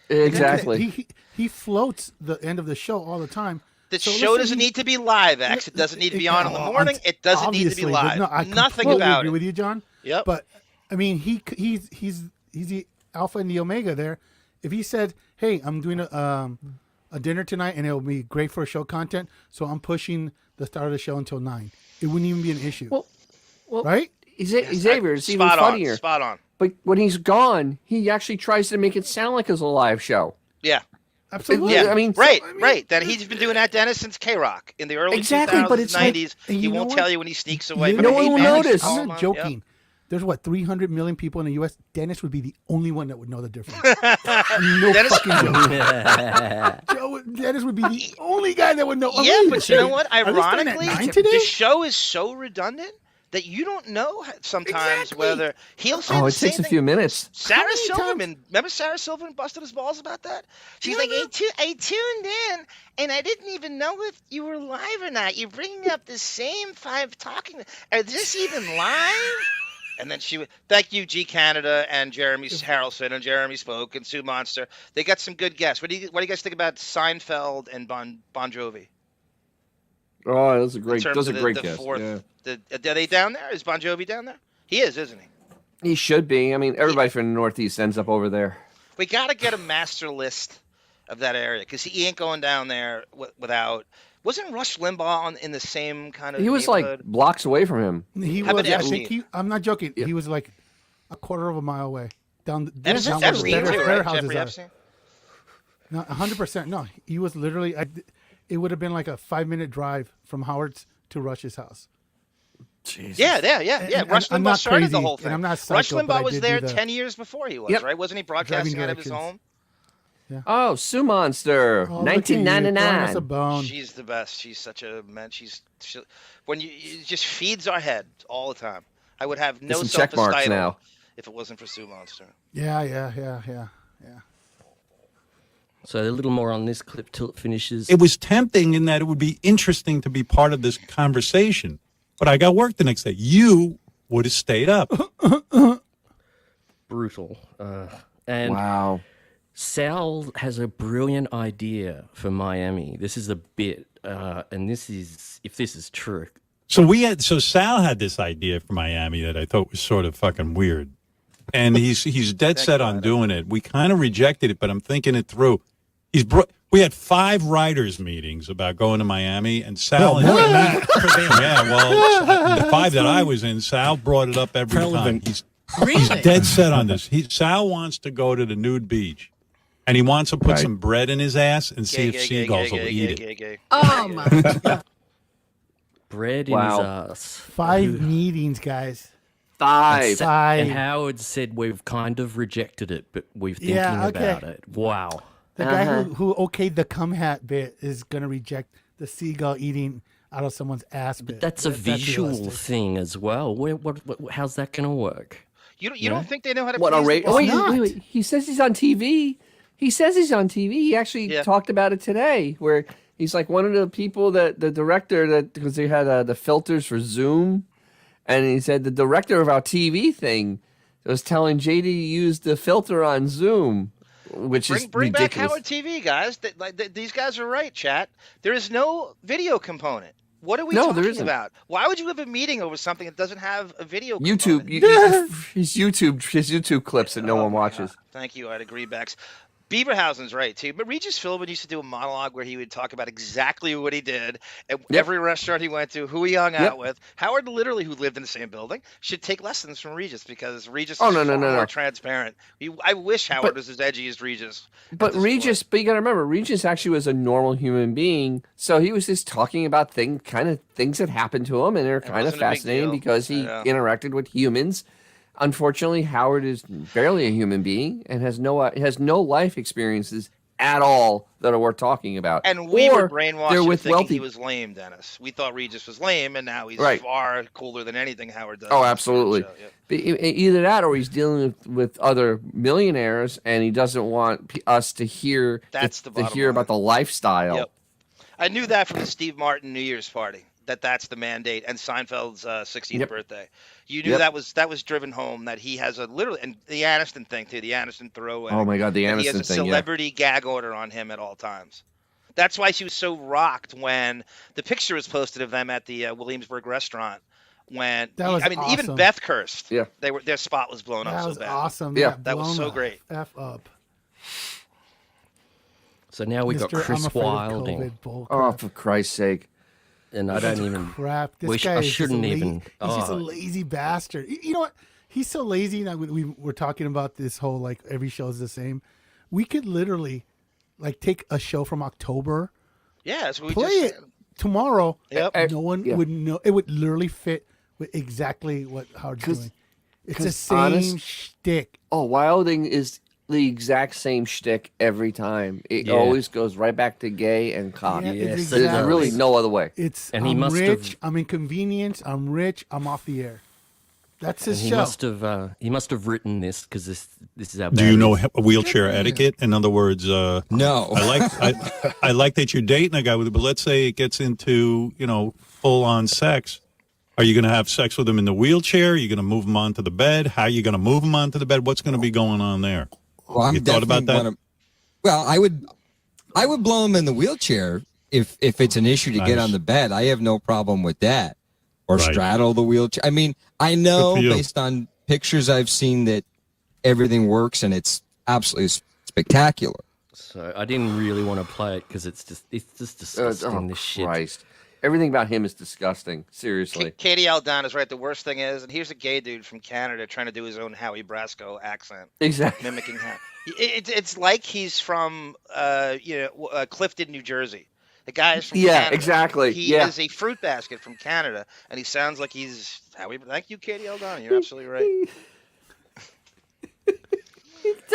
Exactly. He floats the end of the show all the time. The So show let's doesn't say need to be live, X. It doesn't need to be on in the morning. It doesn't need to be obviously, live. but no, I Nothing completely about agree it. with you, John. Yep. But I mean, he's the alpha and the omega there. If he said, "Hey, I'm doing a dinner tonight, and it'll be great for show content, so I'm pushing the start of the show until 9," it wouldn't even be an issue. Well, right? Xavier, it's even Spot funnier. on. Spot on. But when he's gone, he actually tries to make it sound like it's a live show. Yeah. Absolutely. Yeah, I mean, right. That he's been doing that, Dennis, since K-Rock in the early Exactly, 2000s, but it's like- 90s. and He you know won't what? tell you when he sneaks away. You from no the one eight will man notice. I'm call not him. joking. There's 300 million people in the U.S. Dennis would be the only one that would know the difference. No Dennis- fucking joke. Dennis would be the only guy that would know. Yeah, Oh, but you know what? are they starting at Ironically, 9 today? the show is so redundant that you don't know sometimes Exactly. whether he'll say Oh, the it same takes a thing. few minutes. Sarah many Silverman, remember Sarah Silverman busted his balls about that? She's like, I tuned in, and I didn't even know if you were live or not. You're bringing up the same 5 talking. Are this even live? And then she would, thank you, G Canada and Jeremy Harrelson and Jeremy Spoke and Sue Monster. They got some good guests. What do you guys think about Seinfeld and Bon Jovi? Oh, those are great. In terms Those of are great the guests. fourth. Yeah. Are they down there? Is Bon Jovi down there? He is, isn't he? He should be. I mean, everybody from the Northeast ends up over there. We got to get a master list of that area because he ain't going down there without. Wasn't Rush Limbaugh in the same kind of? He was like blocks away from him. He How was. about I think Epstein? I'm not joking. He was like a quarter of a mile away down. Epstein, down Epstein where too, their right? houses Jeffrey are. Epstein. No, 100%. No, he was literally. It would have been like a 5-minute drive from Howard's to Rush's house. Jesus. Yeah. And Rush I'm Limbaugh not started the crazy, whole and thing. I'm not Rush psycho, but Limbaugh I was did there do the 10 years before he was, Yep. right? Wasn't he broadcasting Driving out of his directions. home? Oh, Sue Monster, Oh, look at you, throwing us a 1999. bone. She's the best. She's such a man. When it just feeds our head all the time. I would have no Some check marks self-esteem now. if it wasn't for Sue Monster. Yeah. So a little more on this clip till it finishes. It was tempting in that it would be interesting to be part of this conversation, but I got work the next day. You would have stayed up. Brutal. And Wow. Sal has a brilliant idea for Miami. This is a bit, and this is, if this is true. So Sal had this idea for Miami that I thought was sort of fucking weird. And he's dead set on doing it. We kind of rejected it, but I'm thinking it through. We had 5 writers meetings about going to Miami, and Sal and yeah, well, the 5 that I was in, Sal brought it up every time. He's dead set on this. Sal wants to go to the nude beach, and he wants to put some bread in his ass and see if seagulls will eat it. Oh my God. Bread in his ass. 5 meetings, guys. 5. And Howard said we've kind of rejected it, but we're thinking about it. Wow. The guy who okayed the cum hat bit is going to reject the seagull eating out of someone's ass bit. But that's a visual thing as well. How's that going to work? You don't think they know how to What please the wait. He says he's on TV. He actually talked about it today, where he's like one of the people that the director that because they had the filters for Zoom, and he said the director of our TV thing was telling JD to use the filter on Zoom. Which is bring back ridiculous. Howard TV, guys. These guys are right, chat. There is no video component. What are we talking about? Why would you have a meeting over something that doesn't have a video component? His YouTube clips that no one watches. God. Thank you. I'd agree, Bex. Beaverhausen's right, too. But Regis Philbin used to do a monologue where he would talk about exactly what he did at every restaurant he went to, who he hung out with. Howard, literally, who lived in the same building, should take lessons from Regis because Regis is more transparent. I wish Howard was as edgy as Regis. But Regis, but you got to remember, Regis actually was a normal human being, so he was just talking about things that happened to him, and they're kind of fascinating because he interacted with humans. Unfortunately, Howard is barely a human being and has no life experiences at all that are worth talking about. And we were brainwashed into thinking he was lame, Dennis. We thought Regis was lame, and now he's far cooler than anything Howard does. Oh, absolutely. Either that, or he's dealing with other millionaires, and he doesn't want us to hear about the lifestyle. Yep. I knew that from the Steve Martin New Year's party. That's the mandate, and Seinfeld's 60th birthday. You knew that was driven home, that he has and the Aniston thing too, the Aniston throwaway. Oh my God, the Aniston thing. He has a celebrity gag order on him at all times. That's why she was so rocked when the picture was posted of them at the Williamsburg restaurant. When awesome. Even Beth cursed. Yeah, their spot was blown up. That was so bad. awesome. Yeah, that was so great. F up. So now we got Chris Wilding. Oh, for Christ's sake! And I don't even. Crap. This guy I shouldn't even. He's just a lazy bastard. You know what? He's so lazy. Now we were talking about this whole like every show is the same. We could literally like take a show from October. Yeah, so we play it tomorrow. Yep. No one would know. It would literally fit with exactly what Howard's doing. It's the same shtick. Oh, Wilding is the exact same shtick every time. It always goes right back to gay and cock. Yes, There's really no other way. I'm rich, I'm inconvenienced, I'm rich, I'm off the air. That's his show. He must have written this because this is how. Do you know wheelchair etiquette? In other words, no. I like that you're dating a guy with it, but let's say it gets into full on sex. Are you going to have sex with him in the wheelchair? Are you going to move him onto the bed? How are you going to move him onto the bed? What's going to be going on there? Well, you thought about that? I would blow him in the wheelchair, if it's an issue to get Nice. on the bed, I have no problem with that. Or Right. straddle the wheelchair. I mean, I know Good for you. based on pictures I've seen that everything works and it's absolutely spectacular. So I didn't really want to play it because it's just disgusting. This shit. Christ. Everything about him is disgusting. Seriously. Katie Aldon is right. The worst thing is, and here's a gay dude from Canada trying to do his own Howie Brasco accent, Exactly. mimicking him. It's like he's from Clifton, New Jersey. The guy is from Canada. Exactly. He is a fruit basket from Canada, and he sounds like he's Howie. Thank you, Katie Aldon. You're absolutely right.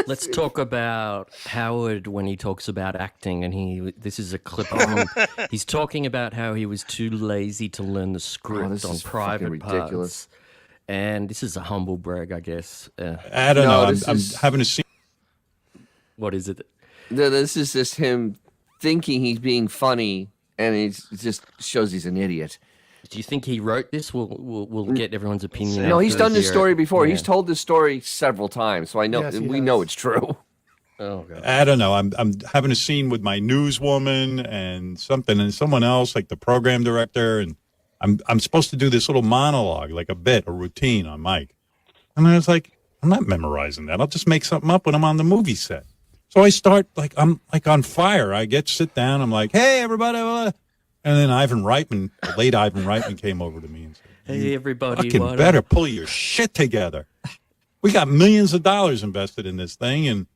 Let's talk about Howard when he talks about acting, and this is a clip of him. He's talking about how he was too lazy to learn the script this on is private fucking ridiculous. parts. And this is a humble brag, I guess. I don't know. I'm having a scene. What is it? This is just him thinking he's being funny, and it just shows he's an idiot. Do you think he wrote this? We'll get everyone's opinion. No, he's done this story before. Yeah. He's told this story several times, so I know we know it's true. Oh God. I don't know. I'm having a scene with my newswoman and someone else, like the program director, and I'm supposed to do this little monologue, like a bit, a routine on mic. And I was like, I'm not memorizing that. I'll just make something up when I'm on the movie set. So I start I'm like on fire. I sit down. I'm like, hey everybody. And then the late Ivan Reitman came over to me and said, "Hey everybody, fucking better pull your shit together. We got millions of dollars invested in this thing, and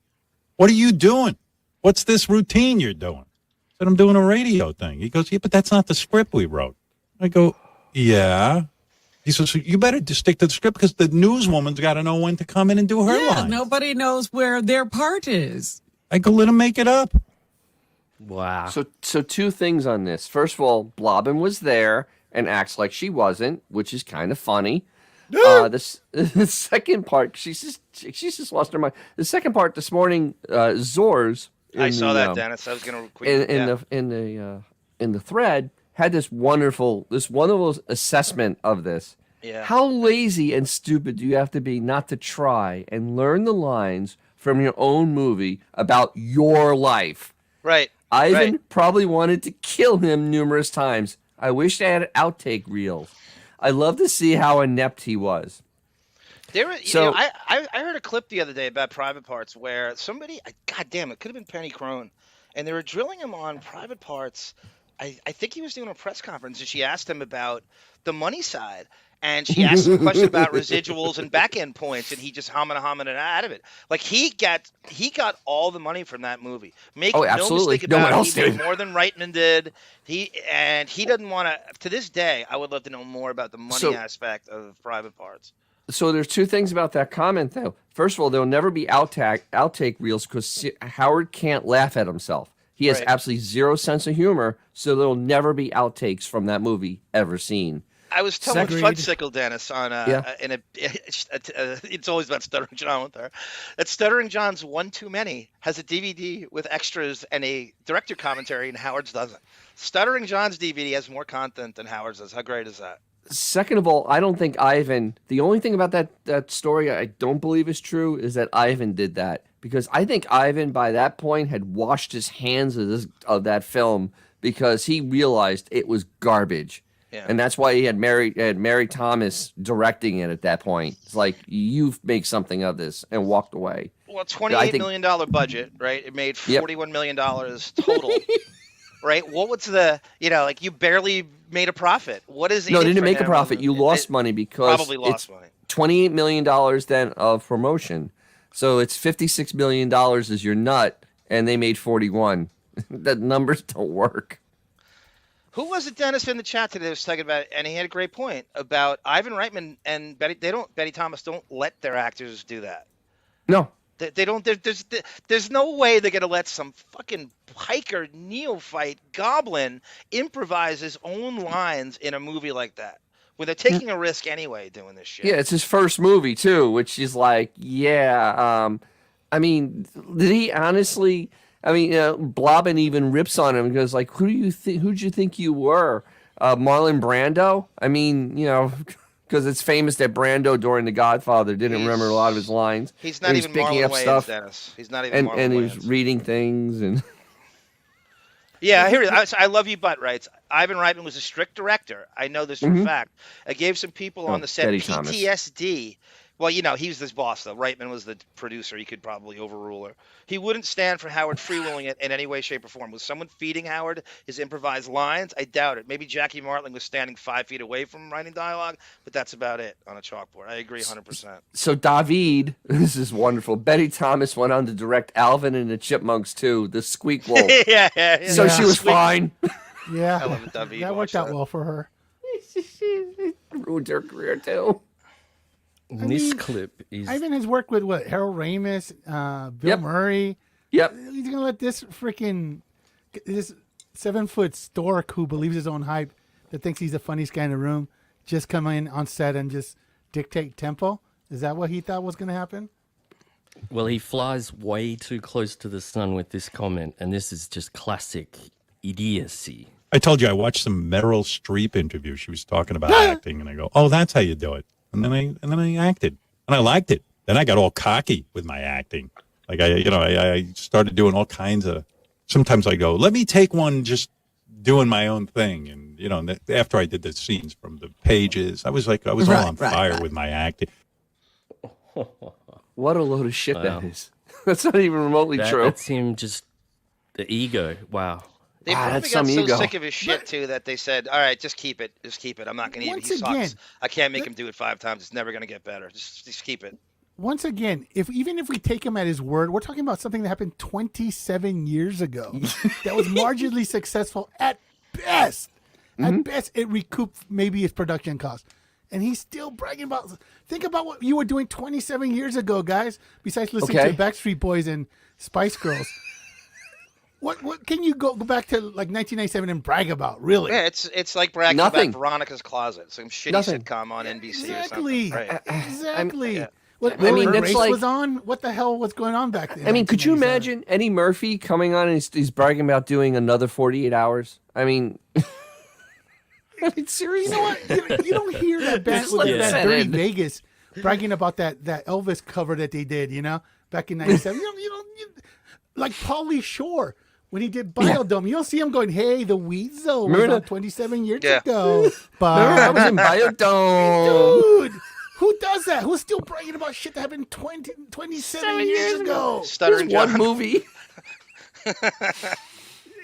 what are you doing? What's this routine you're doing?" I said, "I'm doing a radio thing." He goes, "Yeah, but that's not the script we wrote." I go, "Yeah." He says, "So you better just stick to the script because the newswoman's got to know when to come in and do her lines." Nobody knows where their part is. I go, "Let him make it up." Wow. So two things on this. First of all, Blobbin was there and acts like she wasn't, which is kind of funny. The second part, she's just lost her mind. The second part this morning, Zors. I saw that, Dennis. I was going to in the thread had this wonderful assessment of this. Yeah. How lazy and stupid do you have to be not to try and learn the lines from your own movie about your life? Right. Ivan probably wanted to kill him numerous times. I wish I had outtake reels. I love to see how inept he was. I heard a clip the other day about private parts where somebody, God damn, it could have been Penny Crone, and they were drilling him on private parts. I think he was doing a press conference, and she asked him about the money side. And she asked him a question about residuals and back-end points, and he just humming it out of it. Like he got all the money from that movie. Make no mistake about it, he made more than Reitman did. He doesn't want to. To this day, I would love to know more about the money aspect of private parts. So there's two things about that comment, though. First of all, there'll never be outtake reels because Howard can't laugh at himself. He has absolutely zero sense of humor, so there'll never be outtakes from that movie ever seen. I was telling Fudsicle Dennis on it's always about Stuttering John with her. That Stuttering John's One Too Many has a DVD with extras and a director commentary, and Howard's doesn't. Stuttering John's DVD has more content than Howard's does. How great is that? Second of all, I don't think Ivan. The only thing about that story I don't believe is true is that Ivan did that, because I think Ivan by that point had washed his hands of that film because he realized it was garbage. Yeah. And that's why he had Mary Thomas directing it at that point. It's like, you make something of this, and walked away. Well, $28 million budget, right? It made $41 million total, right? What was you barely made a profit. What is it? No, didn't make a profit. You lost money because probably lost money. $28 million then of promotion. So it's $56 million is your nut, and they made 41. The numbers don't work. Who was it, Dennis, in the chat today that was talking about it? And he had a great point about Ivan Reitman and Betty Thomas don't let their actors do that. No. They don't. There's no way they're gonna let some fucking hiker neophyte goblin improvise his own lines in a movie like that when they're taking a risk anyway doing this shit. Yeah, it's his first movie too, which is like, I mean, did he honestly? I mean, Blobbin even rips on him and goes like, who'd you think you were? Marlon Brando? I mean, because it's famous that Brando during The Godfather didn't remember a lot of his lines. He's not even Marlon Wayans, Dennis. He's not even Marlon Wayans. And he was reading things and... Yeah, here it is. I love you, butt writes. Ivan Reitman was a strict director. I know this for a fact. I gave some people on the set Betty Thomas. PTSD. Well, he was this boss, though. Reitman was the producer. He could probably overrule her. He wouldn't stand for Howard freewheeling it in any way, shape, or form. Was someone feeding Howard his improvised lines? I doubt it. Maybe Jackie Martling was standing 5 feet away from him writing dialogue, but that's about it on a chalkboard. I agree 100%. So David, this is wonderful. Betty Thomas went on to direct Alvin and the Chipmunks too, the Squeak Wolf. yeah. So she was fine. Yeah, I love it, David. that worked out well for her. She ruined her career too. This clip is. Ivan has worked with Harold Ramis, Bill Murray. Yep. He's gonna let this 7-foot stork who believes his own hype, that thinks he's the funniest guy in the room, just come in on set and just dictate tempo? Is that what he thought was gonna happen? Well, he flies way too close to the sun with this comment, and this is just classic idiocy. I told you I watched some Meryl Streep interview. She was talking about acting, and I go, "Oh, that's how you do it." And then I acted, and I liked it. Then I got all cocky with my acting. Like I started doing all kinds of. Sometimes I go, "Let me take one, just doing my own thing." And after I did the scenes from the pages, I was all on fire with my acting. What a load of shit that is. That's not even remotely true. That's him, just the ego. Wow. They probably that's got some so ego. sick of his shit too that they said, "All right, just keep it. I'm not going to eat it. He sucks. I can't make him do it 5 times. It's never going to get better. Just keep it." Once again, even if we take him at his word, we're talking about something that happened 27 years ago that was marginally successful at best. At best, it recouped maybe its production cost. And he's still bragging about. Think about what you were doing 27 years ago, guys. Besides listening to Backstreet Boys and Spice Girls, what can you go back to like 1997 and brag about? Really? Yeah, it's like bragging about Veronica's Closet, some shitty sitcom on NBC exactly. or something. Right. Exactly. What race was on? What the hell was going on back then? I mean, could you imagine Eddie Murphy coming on and he's bragging about doing another 48 hours? I mean. Seriously, you know what? You don't hear that band with that Dirty Vegas bragging about that Elvis cover that they did, back in '97. You like Pauly Shore when he did Biodome. You don't see him going, "Hey, the Weasel was on 27 years ago." But I was in Biodome, dude. Who does that? Who's still bragging about shit that happened 27 years ago? Stuttering John. One movie.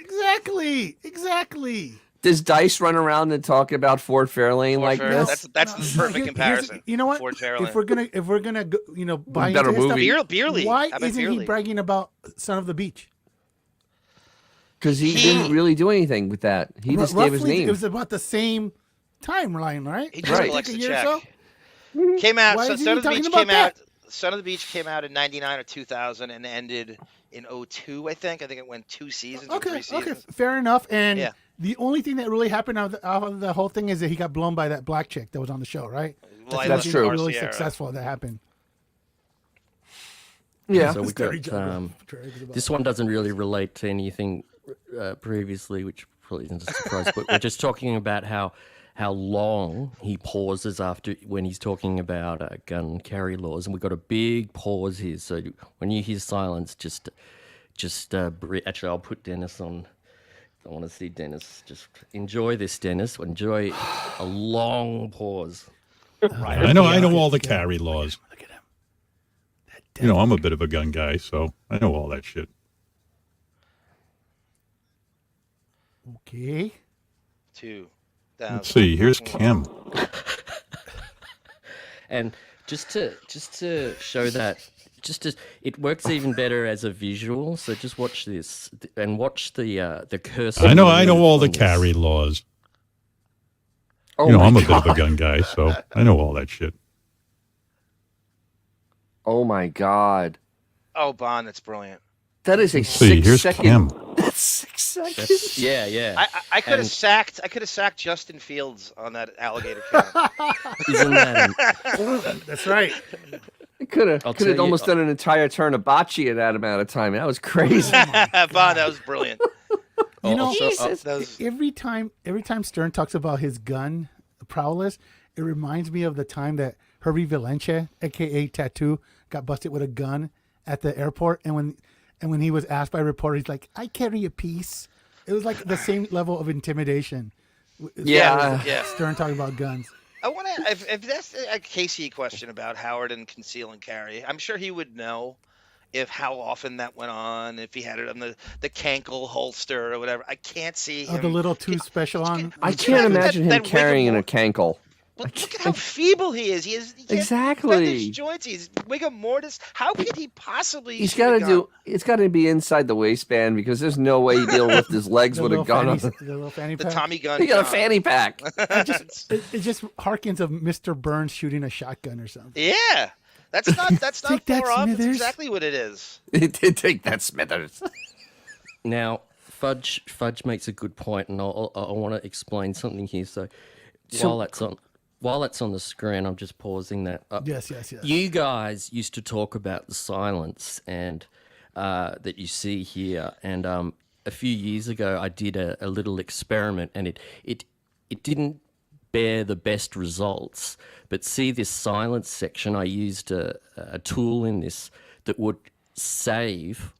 Exactly. Does Dice run around and talk about Ford Fairlane like this? That's the perfect comparison. You know what? Ford Fairlane. If we're gonna buy better into movie. Stuff, Beerly. Why isn't he bragging about Son of the Beach? Because he didn't really do anything with that. He just gave his name. It was about the same timeline, right? He just collects the check. So? Came out. Why Son of the talking Beach about came that? out. Son of the Beach came out in '99 or 2000 and ended in 2002. I think it went 2 seasons. Or 3 seasons. Fair enough. And the only thing that really happened out of the whole thing is that he got blown by that black chick that was on the show, right? That's true. Really successful that happened. Yeah. So we got this one doesn't really relate to anything previously, which probably isn't a surprise. But we're just talking about how long he pauses after when he's talking about gun carry laws, and we've got a big pause here. So when you hear silence, just actually, I'll put Dennis on. I want to see Dennis. Just enjoy this, Dennis. Enjoy a long pause. I know all the carry laws. Look at him. I'm a bit of a gun guy, so I know all that shit. Okay. 2. Let's see. Here's Kim. And just to show that, it works even better as a visual. So just watch this and watch the cursor. I know all the carry laws. I'm a bit of a gun guy, so I know all that shit. Oh my God. Oh, Bond, that's brilliant. That is a here's 6-second. Kim. That's 6 seconds. Yeah. I could have sacked Justin Fields on that alligator count. Isn't that? That's right. It could have almost done an entire turn of bocce in that amount of time. That was crazy. Bond, that was brilliant. Every time Stern talks about his gun prowess, it reminds me of the time that Herbie Valencia, aka Tattoo, got busted with a gun at the airport, and when he was asked by a reporter, he's like, "I carry a piece." It was like the same level of intimidation. Yeah. Stern talking about guns. I want to. If that's a Casey question about Howard and conceal and carry, I'm sure he would know if how often that went on, if he had it on the Cankle holster or whatever. I can't see him. The little too special on. I can't imagine him carrying a cankle. Look at how feeble he is. He can't Exactly. bend his joints. He's rigor mortis. How could he possibly? He's got to do. It's got to be inside the waistband because there's no way he'd be able to lift his legs with a gun on. The little fanny pack. The Tommy gun. He got a fanny pack. It just harkens of Mr. Burns shooting a shotgun or something. Yeah, that's not Take that, far off. That's Smithers. exactly what it is. It did take that, Smithers. Now, Fudge makes a good point, and I want to explain something here. So while that's on the screen, I'm just pausing that. Yes. You guys used to talk about the silence and that you see here, and a few years ago, I did a little experiment, and it didn't bear the best results. But see this silence section, I used a tool in this that would save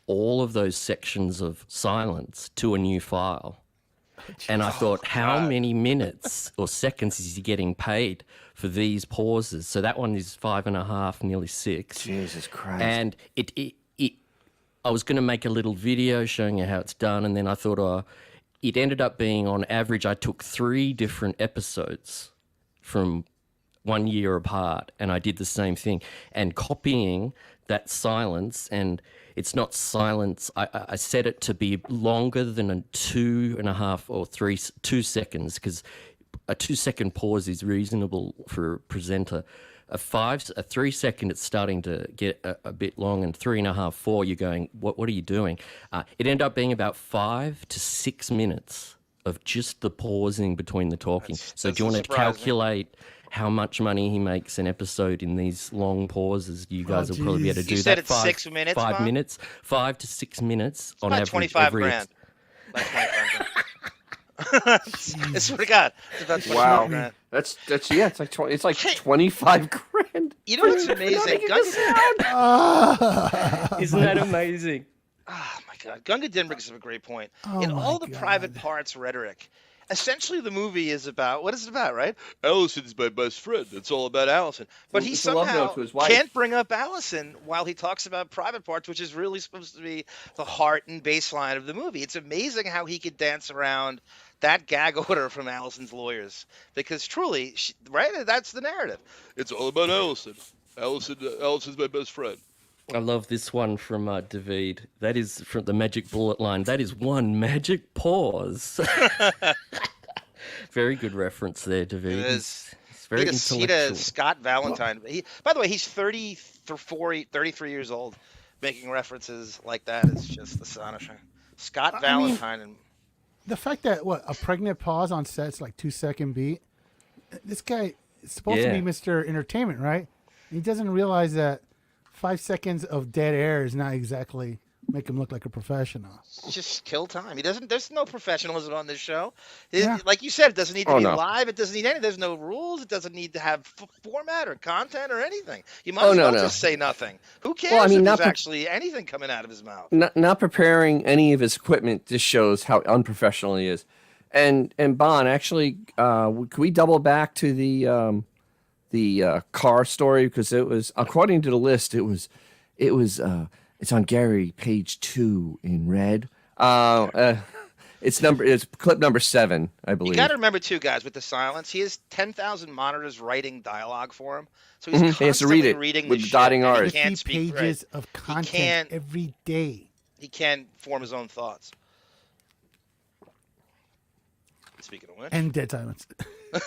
all of those sections of silence to a new file. And I thought, how many minutes or seconds is he getting paid for these pauses? So that one is 5.5, nearly 6. Jesus Christ. And I was going to make a little video showing you how it's done, and then I thought, it ended up being, on average, I took 3 different episodes from 1 year apart, and I did the same thing. And copying that silence, and it's not silence, I set it to be longer than a 2.5 or 2 seconds, because a 2-second pause is reasonable for a presenter. A 3 second, it's starting to get a bit long, and 3.5, 4, you're going, what are you doing? It ended up being about 5 to 6 minutes of just the pausing between the talking. So do you want to calculate how much money he makes an episode in these long pauses? You guys will probably be able to do you that. Said it's 6 minutes. 5 minutes, 5 to 6 minutes on average. 25 grand. Like 25 grand. I swear to God, it's about 25 grand. That's yeah. It's like 20. It's like 25 grand. You know what's amazing? Isn't that amazing? Oh my God, Gunga Din brings up a great point. In all the private parts rhetoric, essentially the movie is about, what is it about, right? Allison's my best friend. It's all about Allison. But he somehow can't bring up Allison while he talks about private parts, which is really supposed to be the heart and baseline of the movie. It's amazing how he could dance around that gag order from Allison's lawyers, because truly, right? That's the narrative. It's all about Allison. Allison's my best friend. I love this one from David. That is from the Magic Bullet line. That is one magic pause. Very good reference there, David. It is. It's very intellectual. Scott Valentine. By the way, he's 33 years old. Making references like that is just astonishing. Scott Valentine. And the fact that a pregnant pause on set's like 2-second beat. This guy is supposed to be Mr. Entertainment, right? He doesn't realize that 5 seconds of dead air is not exactly make him look like a professional. Just kill time. He doesn't. There's no professionalism on this show. Like you said, it doesn't need to be live. It doesn't need any. There's no rules. It doesn't need to have format or content or anything. You might as well just say nothing. Who cares if there's actually anything coming out of his mouth? Not preparing any of his equipment just shows how unprofessional he is. And Bon, actually, can we double back to the car story, because it was, according to the list, it's on Gary, page 2 in red. It's clip number 7, I believe. You got to remember too, guys, with the silence, he has 10,000 monitors writing dialogue for him, so he's constantly he has to read it reading with dotting R's. He can't speak pages of content every day. He can't form his own thoughts. Speaking of which, and dead silence.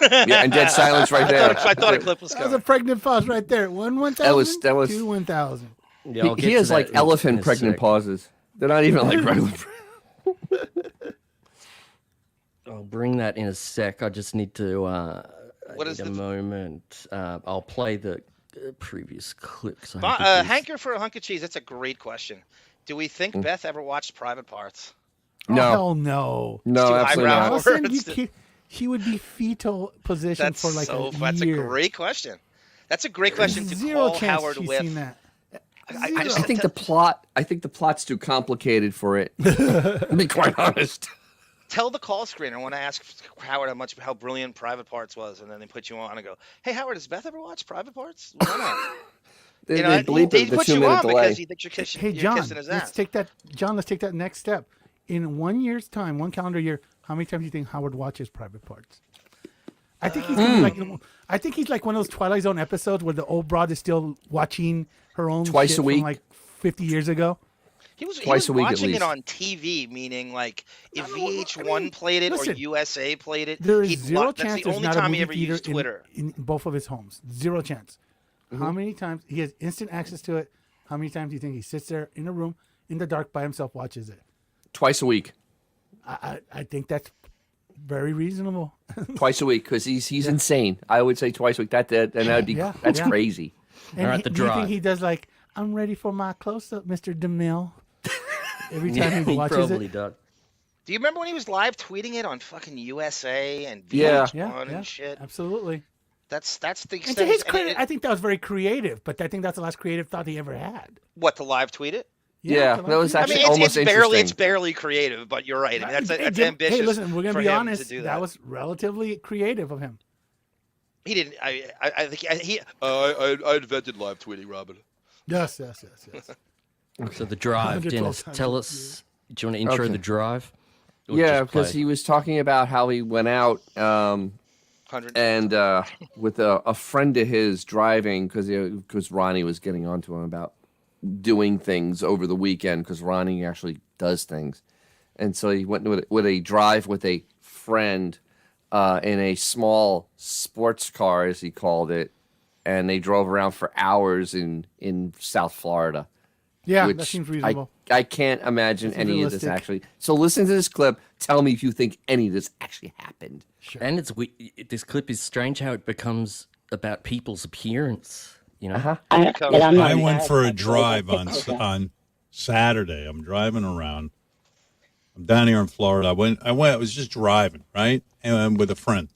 And dead silence right there. I thought a clip was coming. That was a pregnant pause right there. 1,000. That was 2 1,000. Yeah, he has like elephant pregnant pauses. They're not even like regular. I'll bring that in a sec. I just need to. What is a moment? I'll play the previous clip. Hanker for a hunk of cheese. That's a great question. Do we think Beth ever watched Private Parts? No. Oh, hell no. No, absolutely not. Allison, she would be fetal position for like a year. That's a great question. That's a great question to Zero call chance Howard she's with. seen that. I think the plot's too complicated for it. To be quite honest. Tell the call screener. I want to ask Howard how brilliant Private Parts was, and then they put you on and go, "Hey, Howard, has Beth ever watched Private Parts?" Why not? They put you on because he thinks you're kissing, Hey, John, kissing his ass. let's take that next step. In 1 year's time, 1 calendar year, how many times do you think Howard watches Private Parts? I think he's like one of those Twilight Zone episodes where the old broad is still watching her own twice shit a week, from like 50 years ago. He was twice a week at watching least. it on TV, meaning like if VH1 played it or USA played it, There is he'd zero chance that's the there's only not a time he movie ever theater used Twitter. in both of his homes. Zero chance. How many times he has instant access to it? How many times do you think he sits there in a room in the dark by himself, watches it? Twice a week. I think that's very reasonable. Twice a week because he's insane. I would say twice a week. That's crazy. And do you think he does like, I'm ready for my close up, Mr. DeMille? Every time he watches probably it. does. Do you remember when he was live tweeting it on fucking USA and Yeah. VH1 and shit? Absolutely. That's the And extent. to his credit, I think that was very creative, but I think that's the last creative thought he ever had. What, to live tweet it? Yeah, that was actually almost it's interesting. barely creative, but you're right. I mean, that's ambitious. Hey, listen, we're gonna for be him honest. to do That was relatively creative of him. He didn't. I think he. I invented live tweeting, Robin. Yes. So the drive, Dennis, tell us. Do you want to intro the drive? Or Yeah, just play? because he was talking about how he went out and with a friend of his driving because Ronnie was getting onto him about doing things over the weekend because Ronnie actually does things. And so he went with a drive with a friend in a small sports car, as he called it, and they drove around for hours in South Florida. Yeah, which that seems reasonable. I can't imagine any realistic. of this actually. So listen to this clip. Tell me if you think any of this actually happened. Sure. And this clip is strange how it becomes about people's appearance. You know, I went for a drive on Saturday. I'm driving around. I'm down here in Florida. I was just driving, right, and with a friend.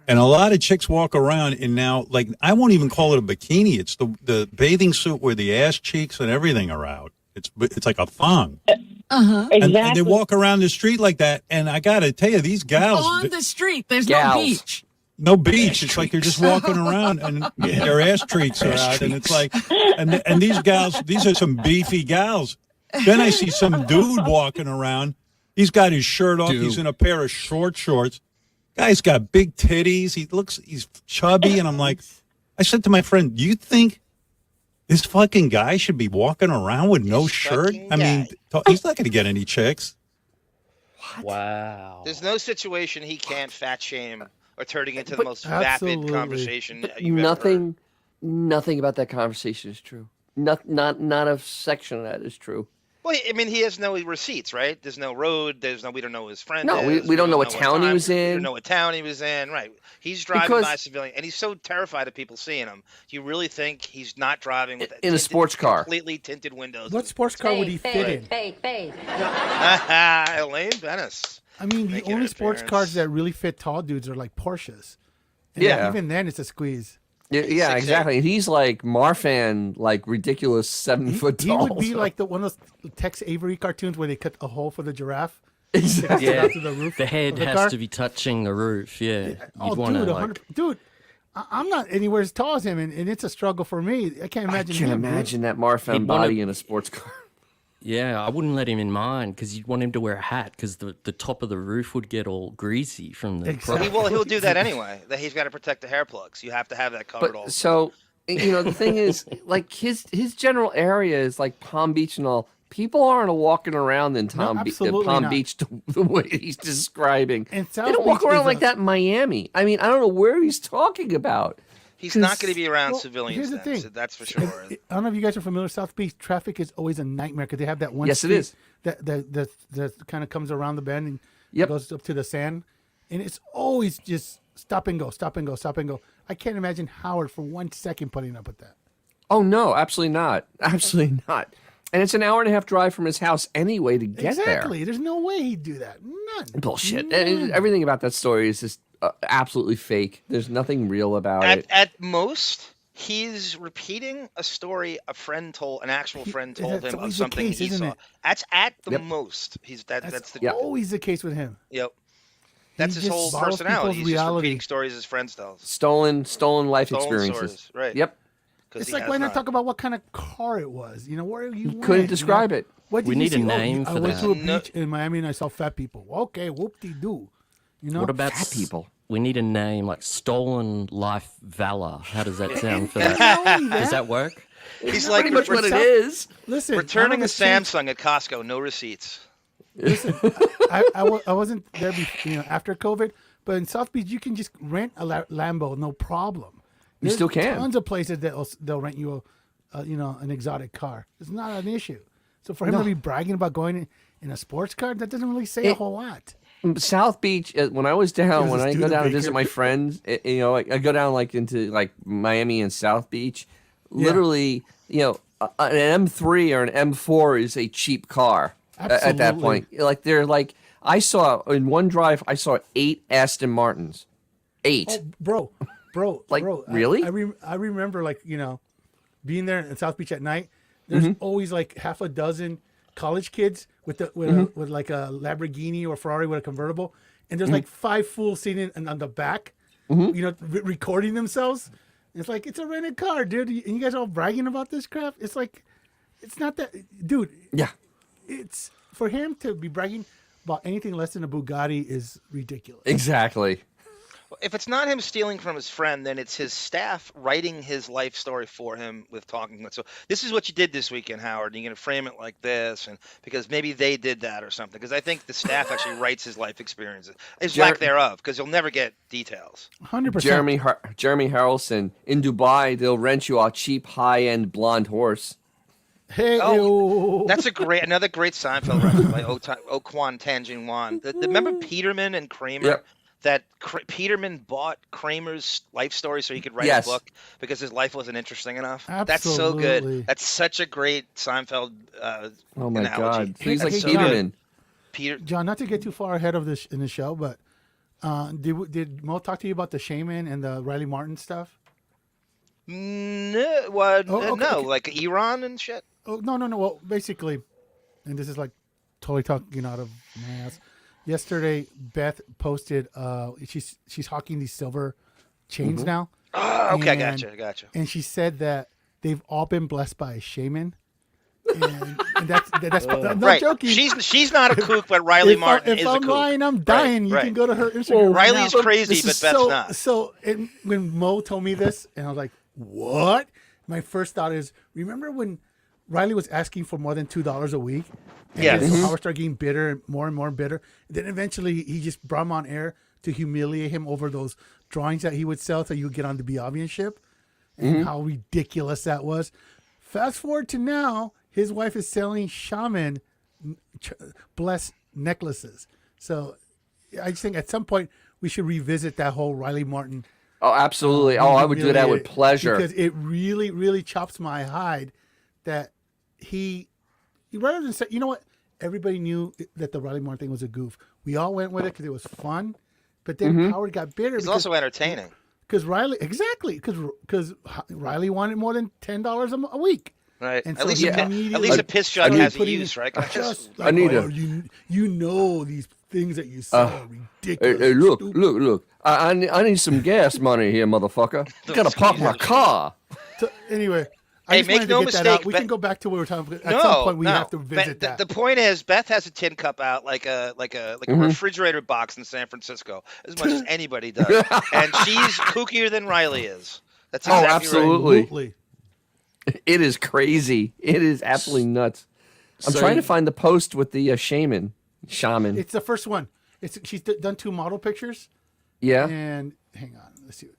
And a lot of chicks walk around and now, like, I won't even call it a bikini. It's the bathing suit where the ass cheeks and everything are out. It's like a thong. Exactly. And they walk around the street like that. And I got to tell you, these gals. On the street, there's Gals. no beach. No beach. It's like they're just walking around and their ass treats are out. And it's like, and these gals, these are some beefy gals. Then I see some dude walking around. He's got his shirt off. He's in a pair of short shorts. Guy's got big titties. He's chubby. And I'm like, I said to my friend, do you think this fucking guy should be walking around with no shirt? I mean, he's not going to get any chicks. wow. There's no situation he can't fat shame or turning into the most vapid conversation you've Nothing about that conversation is true. Not a section of that is true. Well, I mean, he has no receipts, right? There's no road. We don't know who his friend No, is. we don't know what town he was We in. don't know what town he was in, right? He's driving by a civilian, and he's so terrified of people seeing him. Do you really think he's not driving with in a sports car? Completely tinted windows. What sports car would he fit in? Elaine Bennis. I mean, the Making only an sports appearance. cars that really fit tall dudes are like Porsches. And Yeah. even then, it's a squeeze. Yeah, exactly. And he's like Marfan, like ridiculous 7 foot He tall. would be so- like one of those Tex Avery cartoons where they cut a hole for the giraffe. Exactly. Stick it out to the roof. The head of the has car. to be touching the roof. Yeah. Oh, You'd want to dude, like. dude, I'm not anywhere as tall as him, and it's a struggle for me. I can't imagine. I can him, dude. imagine that Marfan He'd wanna- body in a sports car. Yeah, I wouldn't let him in mine because you'd want him to wear a hat because the top of the roof would get all greasy from the. Exactly. He'll do that anyway. That he's got to protect the hair plugs. You have to have that covered. But so the thing is, like his general area is like Palm Beach and all. People aren't walking around in Palm not. Beach the way he's describing. And They South don't walk Beach around is like that in Miami. I mean, I don't know where he's talking about. He's not going to be around civilians. Here's the then, thing. so that's for sure. I don't know if you guys are familiar with South Beach. Traffic is always a nightmare because they have that one. Yes, it street is. That kind of comes around the bend and Yep. goes up to the sand, and it's always just stop and go, stop and go, stop and go. I can't imagine Howard for 1 second putting up with that. Oh no, absolutely not. Absolutely not. And it's an hour and a half drive from his house anyway to get Exactly. There's no way he'd do that. None. there. Bullshit. None. Everything about that story is just absolutely fake. There's nothing real about it. At most, He's repeating a story an actual friend told That's him of always the something case, he isn't saw. it? That's at the Yep. most. That's the always the case with him. Yep. That's his just whole borrows personality. people's He's just reality. repeating stories his friends tells. Stolen life Stolen experiences. stories, right. Yep. It's like, why not talk about what kind of car it was? You know, where you went, Couldn't describe it. What did We you need a see? name I for went that. to a beach in Miami and I saw fat people. Okay, whoop-de-doo. You know? What about Fat people? We need a name like Stolen Life Valor. How does that sound for And that? not only Does that work? He's not like Pretty much what it South- is. Listen, returning I a was saying- Samsung at Costco, no receipts. Listen, I wasn't there after COVID, but in South Beach you can just rent a Lambo, no problem. You still can. Tons of places they'll rent you an exotic car. It's not an issue. So for him to be bragging about going in a sports car, that doesn't really say a whole lot. South Beach, when I was down, when I go down to visit Studebaker. my friends, I go down into Miami and South Beach. Literally, an M3 or an M4 is a cheap car at that Absolutely. point. I saw in one drive, I saw 8 Aston Martins. 8. Oh, bro. Like, bro, really? I remember being there in South Beach at night. There's always like half a dozen college kids with like a Lamborghini or Ferrari with a convertible, and there's like 5 fools sitting on the back, recording themselves. It's like, it's a rented car, dude, and you guys are all bragging about this crap. It's like, it's not that, dude. Yeah. It's for him to be bragging about anything less than a Bugatti is ridiculous. Exactly. If it's not him stealing from his friend, then it's his staff writing his life story for him with talking. So this is what you did this weekend, Howard. And you're going to frame it like this, and because maybe they did that or something. Because I think the staff actually writes his life experiences, his lack thereof, because you'll never get details. 100%. Jeremy Harrelson in Dubai, they'll rent you a cheap high-end blonde horse. Hey, That's another great Seinfeld reference by Okwon Tanging Wan. Remember Peterman and Kramer? Yep. That Peterman bought Kramer's life story so he could write Yes. a book because his life wasn't interesting enough. Absolutely. That's so good. That's such a great Seinfeld Oh my analogy. God! So he's like Hey, Peterman. John, not to get too far ahead of this in the show, but did Mo talk to you about the Shaman and the Riley Martin stuff? No, like Iran and shit. Oh, no. Well, basically, and this is like totally talking out of my ass. Yesterday, Beth posted. She's hawking these silver chains now. Oh, okay, And- gotcha. And she said that they've all been blessed by a shaman. And that's I'm not Right. joking. She's not a kook, but Riley Martin if is a I'm kook. lying, I'm dying. You right. can go to her Instagram. right Riley's now. crazy, but Beth's not. So when Mo told me this, and I was like, "What?" My first thought is, remember when Riley was asking for more than $2 a week? And Yes. then Howard started getting bitter and more bitter. Then eventually he just brought him on air to humiliate him over those drawings that he would sell so you would get on the Biavian ship, and how ridiculous that was. Fast forward to now, his wife is selling Shaman blessed necklaces. So I just think at some point we should revisit that whole Riley Martin. Oh, absolutely. I would do that with pleasure. Because it really, really chops my hide that he rather than say, you know what, everybody knew that the Riley Martin thing was a goof. We all went with it because it was fun. But then Howard got bitter. He's also entertaining. Because Riley, exactly, because Riley wanted more than $10 a week. Right. And At so least, he at immediately least a piss jug has a putting- use, right? Just like, Anita. you know these things that you say are ridiculous. Hey, look, stupid. look. I need some gas money here, motherfucker. I gotta park my car. So, anyway, I Hey, just make wanted to no get that mistake, out. We Beth- can go back to what we were talking about. At No, some point, we no. have to visit that. The point is, Beth has a tin cup out like a refrigerator box in San Francisco, as much as anybody does, and she's kookier than Riley is. That's exactly right. absolutely. It is crazy. It is absolutely nuts. I'm trying to find the post with the shaman. It's the first one. She's done 2 model pictures. Yeah. And hang on, let's see.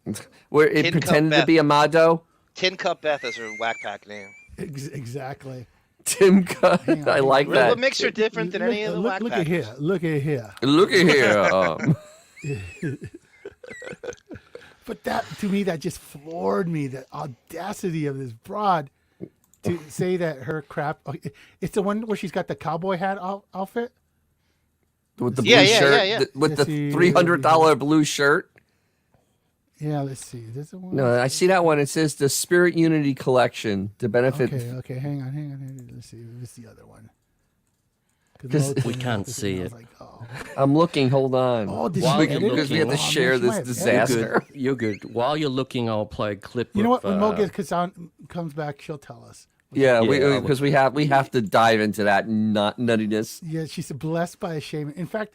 Where it Tin Cup pretended to Beth. be a Mado. Tin Cup Beth is her whack pack name. Exactly. Tim Cut. Hang on. I like What that. makes her different than any of the whack Look pack? at here. Look at here. Look at here. But that, to me, that just floored me. The audacity of this broad to say that her crap. Okay, it's the one where she's got the cowboy hat outfit. With the blue Yeah, shirt. yeah. With the Yes, $300 blue shirt. Yeah, let's see. There's a one. No, I see that one. It says the Spirit Unity Collection to benefit. Okay. Hang on. Let's see. What's the other one? We can't see it. I'm looking. Hold on. Oh, because we have to share this disaster. You're good. While you're looking, I'll play a clip. You know what? When Mo comes back, she'll tell us. Yeah, because we have to dive into that nuttiness. Yeah, she's blessed by a shaman. In fact,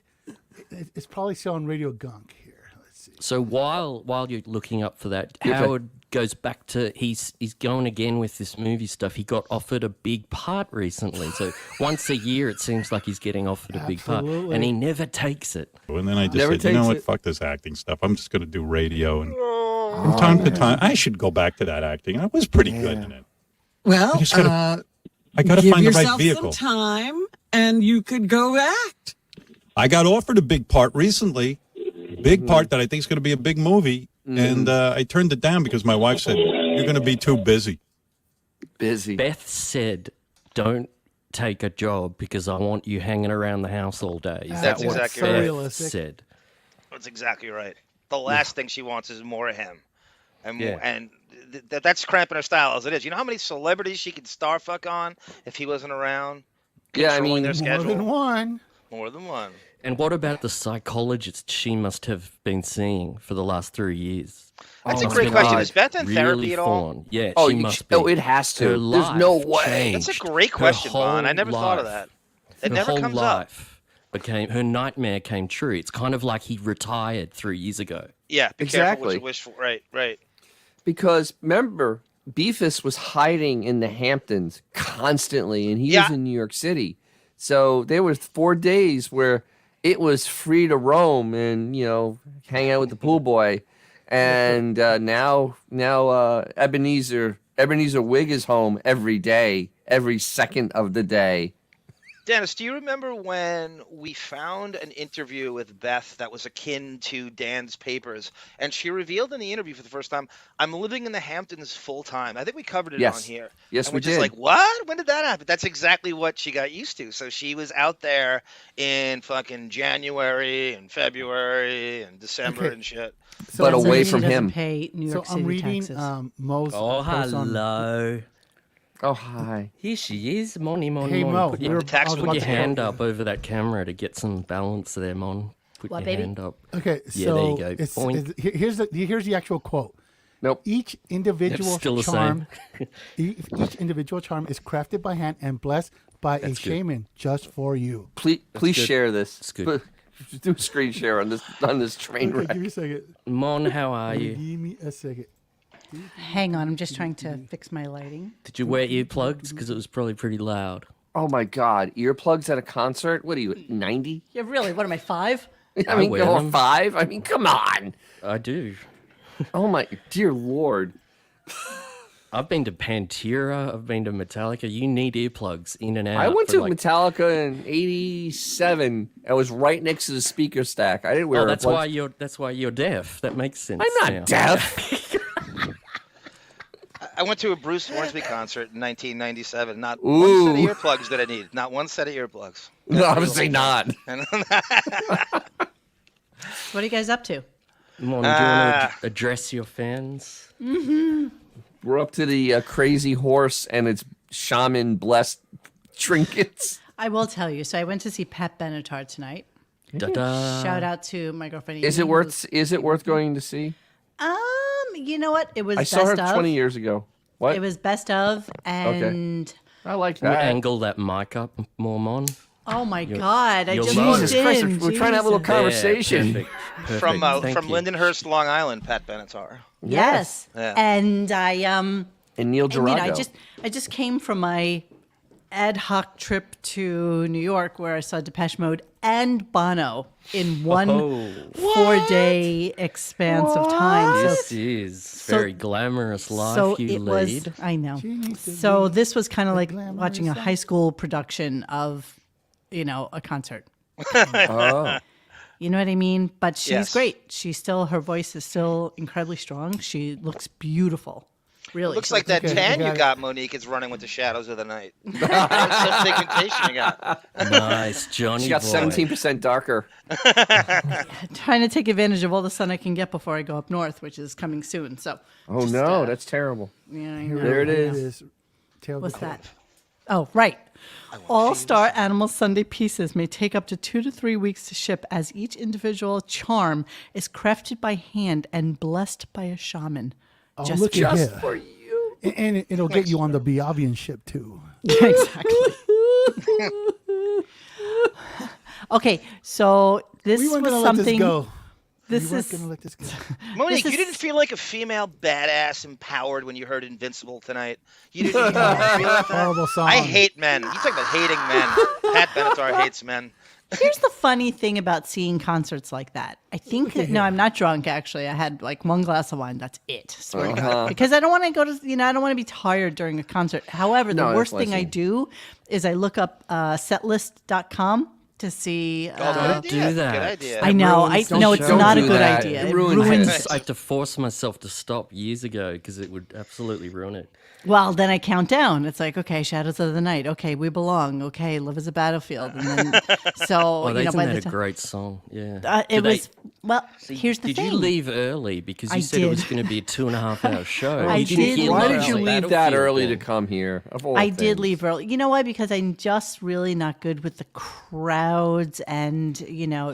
it's probably still on RadioGunk here. Let's see. So while you're looking up for that, Howard goes back to he's going again with this movie stuff. He got offered a big part recently. So once a year, it seems like he's getting offered a big part, and he never takes it. And then I just said, you know what? Fuck this acting stuff. I'm just going to do radio, and from time to time, I should go back to that acting. I was pretty good in it. Well, I gotta give find the right yourself vehicle. some time, and you could go act. I got offered a big part recently, part that I think is going to be a big movie, and I turned it down because my wife said, you're going to be too busy. Beth said, don't take a job because I want you hanging around the house all day. Is That's that what exactly Beth right. said? That's exactly right. The last thing she wants is more of him. And that's cramping her style as it is. You know how many celebrities she could star fuck on if he wasn't around? Controlling their schedule? More than one. And what about the psychologist she must have been seeing for the last 3 years? That's a great question. Is Beth in therapy at all? Yeah, she must be. Oh, it has to. There's no way. That's a great question, Vaughn. I never thought of that. It never comes up. Her nightmare came true. It's kind of like he retired 3 years ago. Yeah, be careful what you wish for. Right. Because remember, Beefus was hiding in the Hamptons constantly, and he was in New York City. So there was 4 days where it was free to roam and hang out with the pool boy. And now Ebenezer Wig is home every day, every second of the day. Dennis, do you remember when we found an interview with Beth that was akin to Dan's papers, and she revealed in the interview for the first time, I'm living in the Hamptons full time. I think we covered it on here. Yes, and we we're just did. like, what? When did that happen? That's exactly what she got used to. So she was out there in fucking January and February and December and shit. But away from him. Pay New York City I'm reading taxes. Mo's Oh, hello. Oh, hi. Here she is, Monty. Hey, Mo, Put we your, were- I was put about your to- hand up over that camera to get some balance there, Mon. Put What, your baby? hand up. Okay, Yeah, there you so go. Boink. here's the actual quote. Nope. Each individual It's still the charm, each individual charm is crafted by hand and blessed by a shaman just for you. Please good. share this. That's good. Do a screen share on this train Okay, wreck. give me a second. Mon, how are you? Give me a second. Hang on, I'm just trying to fix my lighting. Did you wear earplugs? Because it was probably pretty loud. Oh my God! Earplugs at a concert? What are you, 90? Yeah, really? What am I, 5? I mean, wear go them. 5? I mean, come on! I do. Oh my dear Lord! I've been to Pantera. I've been to Metallica. You need earplugs in and out. I went for to like- Metallica in '87. I was right next to the speaker stack. I didn't wear. Oh, that's earplugs. why you're deaf. That makes sense. I'm now. not deaf. I went to a Bruce Hornsby concert in 1997. Not Ooh. one set of earplugs that I needed. Not one set of earplugs. No, obviously not. What are you guys up to? Mon, do you want to address your fans? We're up to the crazy horse and its shaman blessed trinkets. I will tell you. So I went to see Pat Benatar tonight. Da-da. Shout out to my girlfriend. Is Amy, it worth going to see? You know what? It was I best saw her of. 20 years ago. What? It was best of, and I like Can you that. angle that mic up more, Mon? oh my God! I you're just low. walked Jesus Christ, in. we're trying to have a little Jesus. conversation. Perfect. From Thank you. Lindenhurst, Long Island, Pat Benatar. Yes, Yeah. and I And Neil Girago. I just came from my ad hoc trip to New York where I saw Depeche Mode and Bono in one 4-day expanse of time. This is very glamorous life So you it lead. was, I know. So this was kind of like watching a high school production of, a concert. Oh. You know what I mean? But she's Yes. great. Her voice is still incredibly strong. She looks beautiful. Really. Looks like that tan you got, Monique, is running with the shadows of the night. That's some pigmentation you got. Nice, Johnny. She got 17% darker. Trying to take advantage of all the sun I can get before I go up north, which is coming soon. So. Oh no, that's terrible. Yeah, there it is. What's that? Oh, right. All-Star Animal Sunday pieces may take up to 2 to 3 weeks to ship, as each individual charm is crafted by hand and blessed by a shaman. Oh, just look at just here. for you. And it'll get you on the Biavian ship too. Exactly. Okay, so this we weren't was gonna something. Let this go. This we is weren't gonna let this go. Monique, This you is- didn't feel like a female badass empowered when you heard Invincible tonight? You didn't feel like that? Horrible song. I hate men. You talk about hating men. Pat Benatar hates men. Here's the funny thing about seeing concerts like that. I think that, no, I'm not drunk actually. I had like one glass of wine. That's it. Swear to God. Because I don't want to go to, I don't want to be tired during a concert. However, the worst thing I do is I look up setlist.com to see. Don't do that. Good idea. I know. No, it's not a good that. idea. It It ruins ruins. it. I had to force myself to stop years ago because it would absolutely ruin it. Well, then I count down. It's like, okay, Shadows of the Night. Okay, We Belong. Okay, Love is a Battlefield. And then, so, Oh, you know, isn't by that the a time. great song? Yeah. It Did was, well, here's the Did thing. you leave early because you I said it was did. going to be a 2.5-hour show? I You didn't did. hear Why Love did is you a leave that Battlefield early then? to come here? Of all I did things? leave early. You know why? Because I'm just really not good with the crowds and,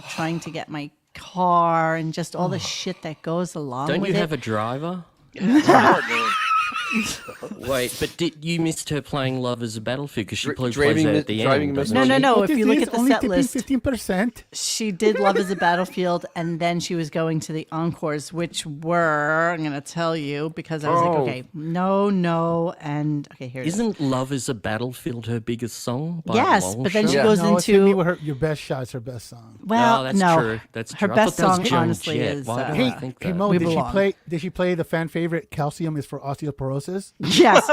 trying to get my car and just all the shit that goes along Don't with you it. have a driver? It's hard, man. Wait, but did you missed her playing Love is a Battlefield because she plays driving that the- at the driving end? the doesn't No, she? no, no. What If is you look this? at the Only set tipping list, 15%. she did Love is a Battlefield, and then she was going to the encores, which were, I'm going to tell you, because I was like, Oh. okay, no, and okay, here it is. Isn't Love is a Battlefield her biggest song? By a Yes, long but then she shot? goes No, it's Hit Me into, With Her, Your Best Shot's her best song. well, that's no, true. That's her true. I best thought that was song, Joan honestly, Jett. is Why did Hey, I think hey that? Mo, We did Belong. she play the fan favorite Calcium is for Osteoporosis? yes,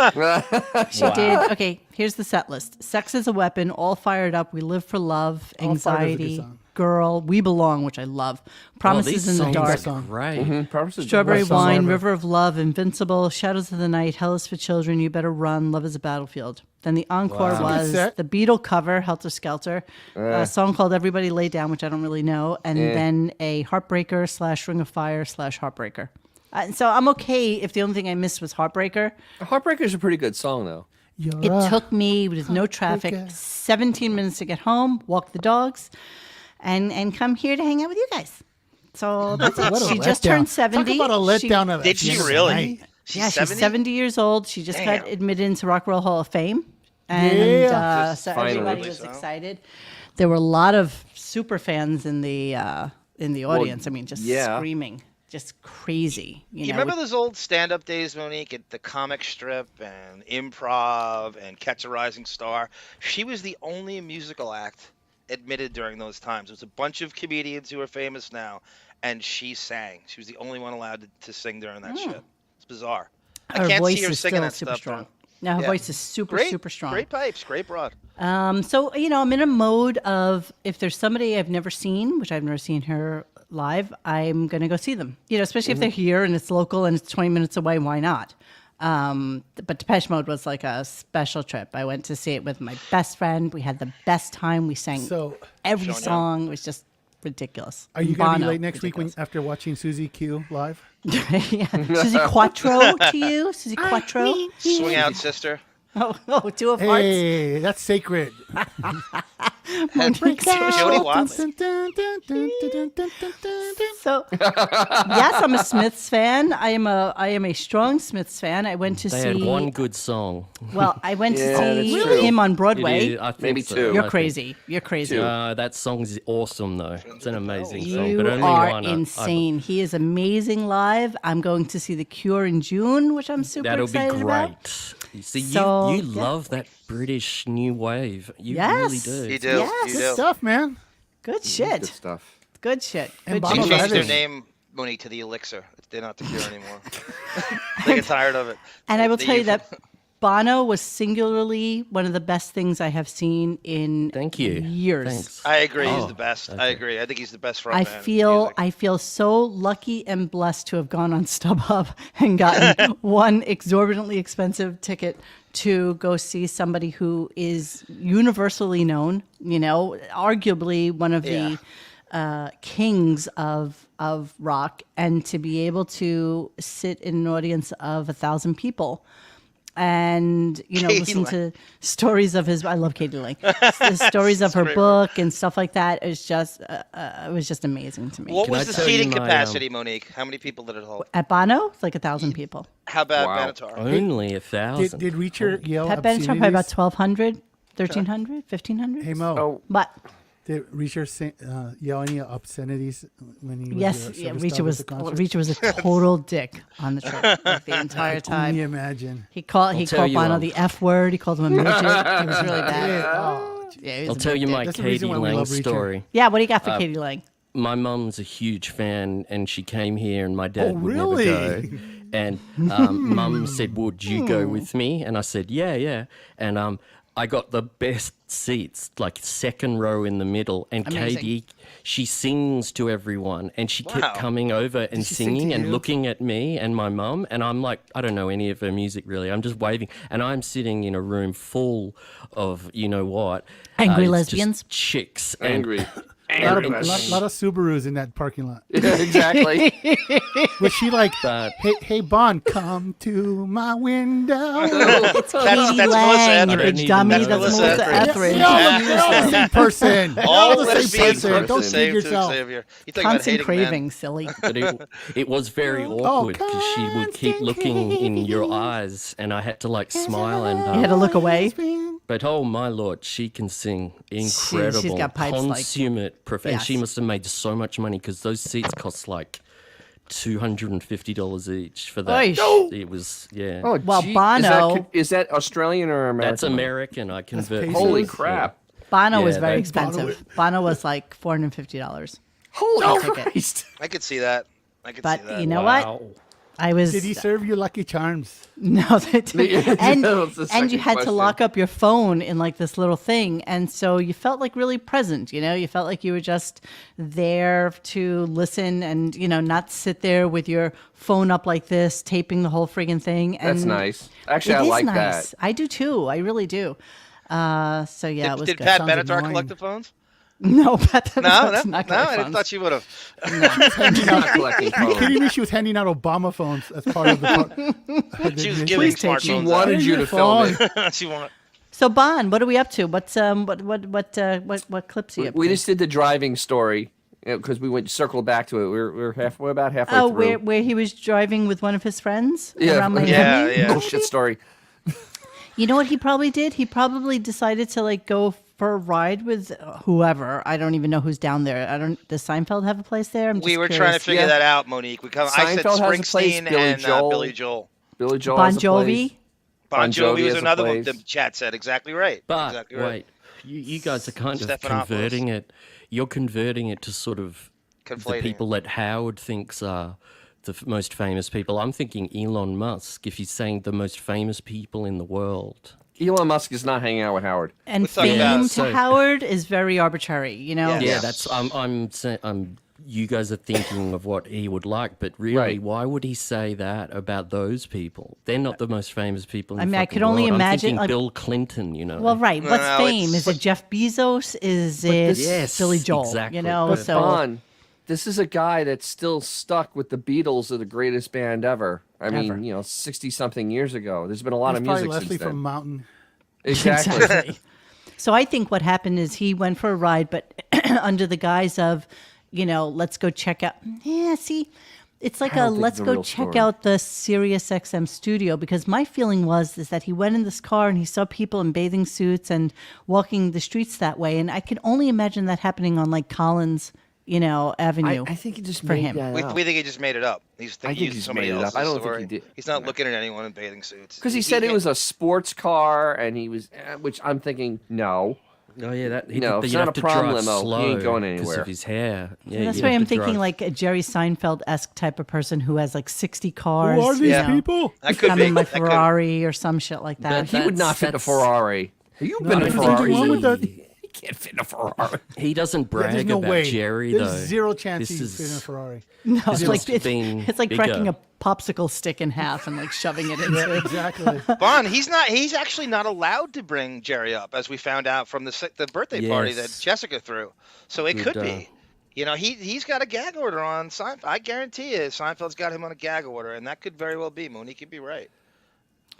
she did. Okay, here's the set list. Sex is a Weapon, All Fired Up, We Live for Love, All Fired Up is a good Anxiety, song. Girl, We Belong, which I love, Oh, Promises these in the songs Dark, are song. great. Strawberry Best song Wine, ever. River of Love, Invincible, Shadows of the Night, Hell is for Children, You Better Run, Love is a Battlefield. Then the encore Wow. was Good set. the Beatle cover, Helter Skelter, a song called Everybody Lay Down, which I don't really know, and then a Heartbreaker / Ring of Fire / Heartbreaker. So I'm okay if the only thing I missed was Heartbreaker. Heartbreaker's a pretty good song, though. It took me, with no traffic, Heartbreaker. 17 minutes to get home, walk the dogs, and come here to hang out with you guys. So that's it. What a She just letdown. turned 70. Talk about a letdown of Did she Yes, really? right. Yeah, she's 70 years old. She just got Damn. admitted into Rock and Roll Hall of Fame. And Yeah. so Finally. everybody was excited. There were a lot of super fans in the audience. I mean, just screaming. Just crazy. You remember those old stand-up days, Monique, at the comic strip and improv and Catch a Rising Star? She was the only musical act admitted during those times. There was a bunch of comedians who are famous now, and she sang. She was the only one allowed to sing during that shit. It's bizarre. I Her can't voice see her is singing still that super stuff. strong. though. Now her Yeah. voice is super strong. Great pipes, great broad. So, I'm in a mode of, if there's somebody I've never seen, which I've never seen her live, I'm going to go see them. Especially if they're here and it's local and it's 20 minutes away, why not? But Depeche Mode was like a special trip. I went to see it with my best friend. We had the best time. We sang every song. It was just ridiculous. Are you going to be Bono, late next week after watching Susie Q live? yeah. Susie Quattro to you? Susie Quattro? Swing out, sister. Oh, two of hearts. Hey, that's sacred. Monique's Jody Watley. So, yes, I'm a Smiths fan. I am a strong Smiths fan. I went to They see. had one good song. Well, I went to that's see true. him on Broadway. I think Maybe so. two. I You're think- crazy. You're crazy. That song's awesome, though. It's an amazing song. You But only are one. insane. He is amazing live. I'm going to see The Cure in June, which I'm super That'll be excited great. about. You see, So, you yeah. love that British new wave. You Yes. really do. You do. Yes. You Good do. stuff, man. Good shit. Good stuff. Good shit. And Good Bono They shit. changed their Levis. name, Monique, to the Elixir. They're not the Cure anymore. They get tired of it. And I will They tell you use that Bono was singularly one of the best things I have seen in years. Thanks. I agree. He's the best. I agree. I think he's the best frontman. I feel so lucky and blessed to have gone on StubHub and gotten one exorbitantly expensive ticket to go see somebody who is universally known, arguably one of the kings of rock, and to be able to sit in an audience of 1,000 people and listen to stories of his. I love Katie Lang. The stories of her book and stuff like that. It was just amazing to me. What was the seating capacity, Monique? How many people did it hold? At Bono, it's like 1,000 people. How about Benatar? Only 1,000. Did Reacher yell Pat Benatar obscenities? probably about 1,200, 1,300, 1,500. Hey Mo, What? did Reacher yell any obscenities when he was Yes, a yeah. service Reacher dog was at the concert? Reacher was a total dick on the trip like, the entire I can time. only imagine. He called Bono the F word. He called him a midget. It was really bad. Yeah, he was I'll a tell big you dick. my That's the reason Katie why we Lang love Reacher. story. Yeah, what do you got for Katie Lang? My mum's a huge fan, and she came here, and my dad would really? never go. And mum said, "Would you go with me?" And I said, "Yeah." And I got the best seats, like second row in the middle. And Amazing. Katie, she sings to everyone, and she Wow. kept coming over and she sing to singing and you? looking at me and my mum. And I'm like, I don't know any of her music really. I'm just waving, and I'm sitting in a room full of Angry it's just lesbians? chicks, Angry. A lot of Subarus in that parking lot. Yeah, exactly. Was she like, But- hey, Bond, come to my window? That's Melissa Lang, you Etheridge. big dummy. That's That's Melissa Melissa Etheridge. Etheridge. They're all the same person. They're All the lesbians same person. are Don't the same kid to yourself. Xavier. You talking about Constant hating craving, men. silly. But it was very awkward because she would keep looking in your eyes, and I had to like smile and. You had to look away. But oh my lord, she can sing incredible, she's got pipes like- consummate, and Yes. she must have made so much money because those seats cost like $250 each for that. Oish. It was yeah. Oh, Well, gee, Bono- is that Australian or American? That's American. I convert. pesos. Holy Yeah. crap! Bono was Yeah, very they- expensive. Bono was like $450. Holy ticket. Christ! I could see that. I could see But that. you know Wow. what? I was Did he serve you Lucky Charms? no, they didn't. and That was the and second you had to question. lock up your phone in like this little thing, and so you felt like really present. You felt like you were just there to listen, and not sit there with your phone up like this, taping the whole friggin' thing. And That's nice. Actually, It I is like nice. that. I do too. I really do. So yeah, it was Did good. Pat Sounds Benatar annoying. collect the phones? No, Pat No, Benatar's no, not no. I collecting didn't thought she would have. Not collecting Are you phones. kidding me? She was handing out Obama phones as part of the. She was the- giving Please take She smartphones. wanted you to film it. She wanted. So Bon, what are we up to? What's what clips are you up We to? just did the driving story because we circled back to it. We're about halfway Oh, through. where he was driving with one of his friends around Miami? Yeah. Bullshit story. You know what he probably did? He probably decided to like go for a ride with whoever. I don't even know who's down there. Does Seinfeld have a place there? I'm just We were curious. trying to figure Yeah. that out, Monique. I said Seinfeld has a place, Springsteen Billy and Joel. Billy Joel. Billy Joel Bon has a place. Jovi. Bon Jovi was has a another one. place. The chat said exactly right. But exactly right. wait, you guys are kind of Stephanopoulos. converting it. You're converting it to sort of the Conflating people that Howard thinks are the most famous people. I'm thinking Elon Musk. If he's saying the most famous people in the world. Elon Musk is not hanging out with Howard. And We're talking fame about- to so- Howard is very arbitrary. Yeah. Yeah, that's I'm. You guys are thinking of what he would like, but really, Right. why would he say that about those people? They're not the most famous people. In I the mean, I fucking could only world. I'm imagine, thinking like- Bill Clinton. Well, right. What's No, fame? it's- Is it Jeff Bezos? Is it Yes, Billy Joel? exactly. So But Bon, this is a guy that's still stuck with the Beatles are the greatest band ever. I mean, 60-something years ago. There's been a lot It's of probably music Leslie since then. from Mountain. Exactly. Exactly. So I think what happened is he went for a ride, but under the guise of, let's go check out. Yeah, see, it's like I don't think let's it's a go real check story. out the Sirius XM studio, because my feeling was that he went in this car and he saw people in bathing suits and walking the streets that way, and I could only imagine that happening on like Collins, Avenue. I think he just for made him. that up. We think he just made it up. I He think used he's somebody made it up. else's I don't think story. he did. He's not looking at anyone in bathing suits. Because he said it was a sports car, and he was, which I'm thinking, no. Oh yeah, that You know, if it's you not have a to prom drive limo, slow he ain't going 'cause anywhere. of his hair. Yeah, That's you why have I'm to thinking drive. like a Jerry Seinfeld esque type of person who has like 60 cars. Who are these people? That could I'm be. in my That could- Ferrari or some shit like that. He would not fit in a Ferrari. You've No, been in there's Ferrari. nothing wrong with that. He can't fit in a Ferrari. He doesn't brag there's no about way. Jerry There's though. zero chance This he is- fit in a Ferrari. No, This it's must like have been it's like bigger. cracking a popsicle stick in half and like shoving it into Yeah, exactly. Bon, he's actually not allowed to bring Jerry up, as we found out from the birthday party that Yes. Jessica threw. So it Good, could be. You know, he's got a gag order on Seinfeld. I guarantee you, Seinfeld's got him on a gag order, and that could very well be. Monique could be right.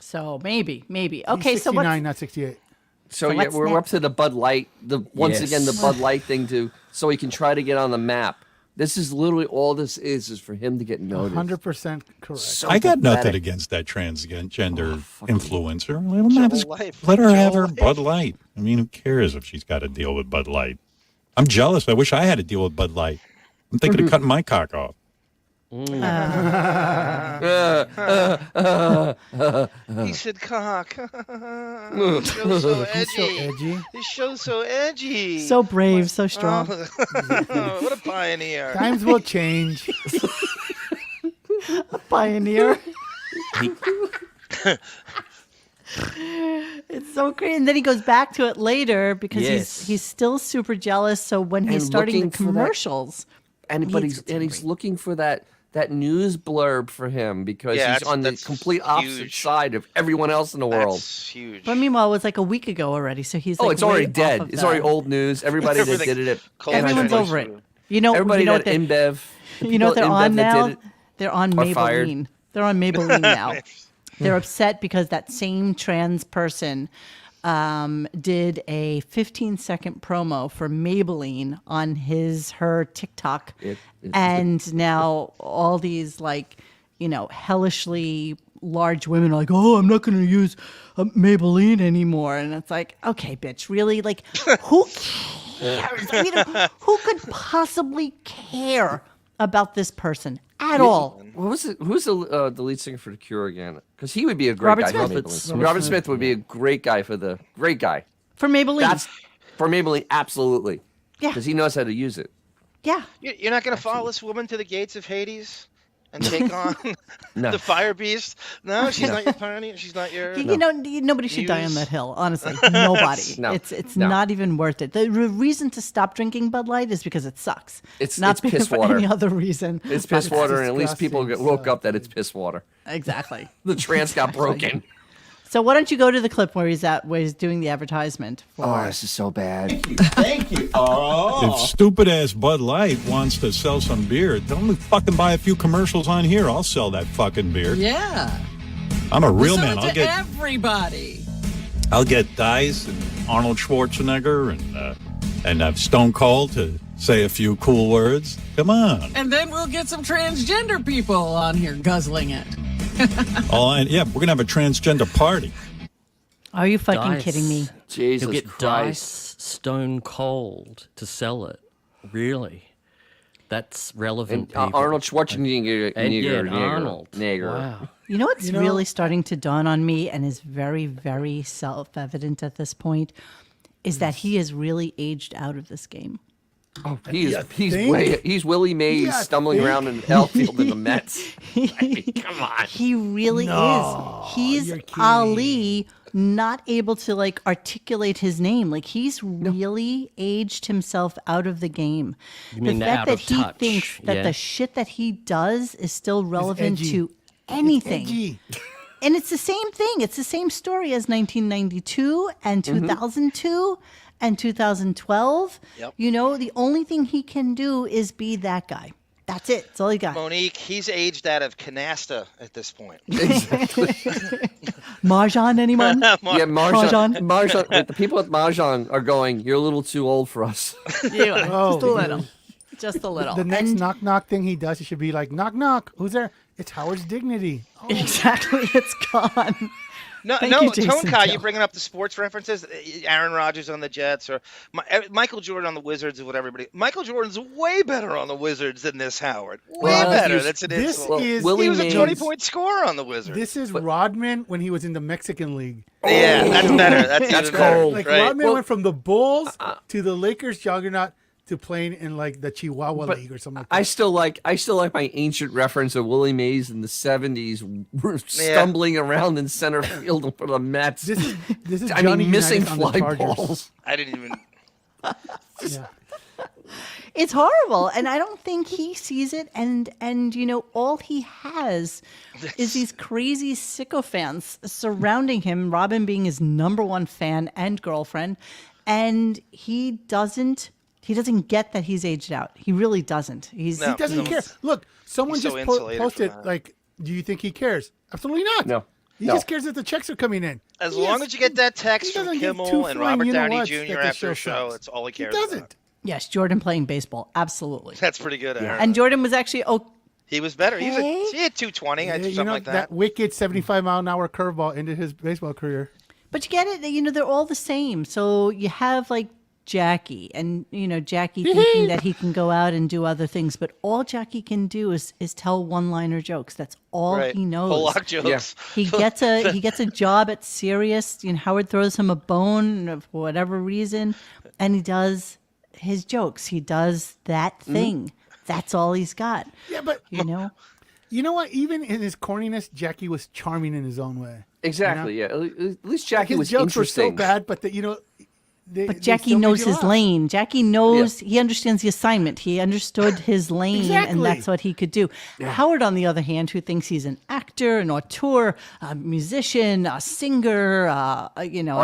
So maybe. He's Okay, so 69, what's not 68. So So yeah, what's we're up next? to the Bud Light. Once Yes. again, the Bud Light thing so he can try to get on the map. This is literally all this is for him to get noticed. 100% correct. So I got nothing pathetic. against that transgender fuck influencer. Let her have her Bud Light. I mean, who cares if she's got to deal with Bud Light? I'm jealous. I wish I had to deal with Bud Light. I'm thinking of cutting my cock off. He said cock. This show's so He's so edgy. edgy. This show's so edgy. so brave, so strong. What a pioneer. Times will change. Pioneer. It's so great. And then he goes back to it later because Yes. he's still super jealous. So when he's And starting the looking for that- commercials, But he's looking for that news blurb for him because Yeah, he's on the that's complete opposite huge. side of everyone else in the world. That's huge. but meanwhile, it was like a week ago already. So he's Oh, like it's already way off dead. of It's that. already old news. Everybody that Everything did it. cold Everyone's Anheuser-Busch. over it. You know, Everybody you know what that they, InBev. you know what they're people on InBev that now? did it They're on are fired. Maybelline. They're on Maybelline now. They're upset because that same trans person did a 15-second promo for Maybelline on her TikTok, and now all these hellishly large women are like, oh, I'm not going to use Maybelline anymore, and it's like, okay, bitch, really? Like, who cares? I mean, who could possibly care about this person at all? What was it? Who's the lead singer for The Cure again? Because he would be a great Robert guy. Smith. For Maybelline. Robert Smith would be a great guy for the great guy. For Maybelline. That's for Maybelline, absolutely. Yeah. Because he knows how to use it. Yeah. You're not going to follow this woman to the gates of Hades and take on No. the fire beast? No, she's not your pioneer. She's not your. Nobody should die on Muse. that hill. Honestly, nobody. No. It's No. not even worth it. The reason to stop drinking Bud Light is because it sucks. It's not piss for water. any other reason. It's piss water, and at least people disgusting woke stuff, up that it's piss water. Exactly. The trans got broken. So why don't you go to the clip where he's doing the advertisement for? Oh, this is so bad. Thank you. Oh. If stupid ass Bud Light wants to sell some beer, tell them to fucking buy a few commercials on here. I'll sell that fucking beer. Yeah. I'm a real Sell man. it to everybody. I'll get Dice and Arnold Schwarzenegger and Stone Cold to say a few cool words. Come on. And then we'll get some transgender people on here guzzling it. Yeah, we're gonna have a transgender party. Are you fucking Dice. kidding me? Jesus He'll get Christ. Dice Stone Cold to sell it. Really? That's relevant. And people. Arnold Schwarzenegger. And Arnold. Nigger. Wow. You know what's really starting to dawn on me and is very, very self-evident at this point is that he has really aged out of this game. Oh, he's think? he's Willie Mays Yeah, stumbling think? around in Elfield in the Mets. I mean, come on. He really is. He's you're kidding. Ali, not able to articulate his name. Like he's really aged himself out of the game. You mean the out fact that of he touch, thinks that yeah. the shit that he does is still relevant edgy. to anything. Edgy. And it's the same thing. It's the same story as 1992 and 2002 and 2012. Yep. You know, the only thing he can do is be that guy. That's it. That's all he got. Monique, he's aged out of canasta at this point. Mahjong, anyone? Yeah, Mahjong. Mahjong. The people at Mahjong are going, you're a little too old for us. Yeah, Oh, just a little. Just a little. The next And- knock knock thing he does, he should be like, knock knock. Who's there? It's Howard's Dignity. Oh. Exactly. It's gone. No, Thank no, you, Jason Tonka, Joe. you bringing up the sports references? Aaron Rodgers on the Jets or Michael Jordan on the Wizards or whatever. Michael Jordan's way better on the Wizards than this Howard. Way better. That's an This insult. is He was a Mays. 20-point scorer on the Wizards. This is Rodman when he was in the Mexican League. Yeah, that's better. That's even better. Like Right. Rodman went from the Bulls to the Lakers juggernaut to playing in like the Chihuahua But League or something like that. I still like my ancient reference of Willie Mays in the '70s, stumbling around in center field for the Mets. This is I Johnny mean, missing Unitas on the fly Chargers. balls. I didn't even. Yeah. It's horrible, and I don't think he sees it. And all he has is these crazy sycophants surrounding him. Robin being his number one fan and girlfriend, and he doesn't get that he's aged out. He really doesn't. He doesn't care. Look, someone He's so just insulated posted from that. like, do you think he cares? Absolutely not. No. He No. just cares that the checks are coming in. As long as you get that text he from doesn't give two Kimmel and flying Robert Downey you-know-whats Jr. that the after a show show, sucks. it's all he cares He about. doesn't. Yes, Jordan playing baseball, absolutely. That's pretty good, Aaron. And Jordan was actually He was better. He Okay. had 220, something like that. That wicked 75-mile-an-hour curveball ended his baseball career. But you get it, they're all the same. So you have like Jackie and Jackie thinking that he can go out and do other things, but all Jackie can do is tell one-liner jokes. That's all Right. he knows. Pollock jokes. He gets a job at Sirius. Howard throws him a bone for whatever reason, and he does his jokes. He does that thing. That's all he's got. Yeah, but you know what? Even in his corniness, Jackie was charming in his own way. Exactly. Yeah. At least Jackie His was jokes were so interesting. bad, but But Jackie knows his lane. Jackie knows, he understands the assignment. He understood his lane, Exactly. and that's what he could do. Howard, on the other hand, who thinks he's an actor, an auteur, a musician, a singer, a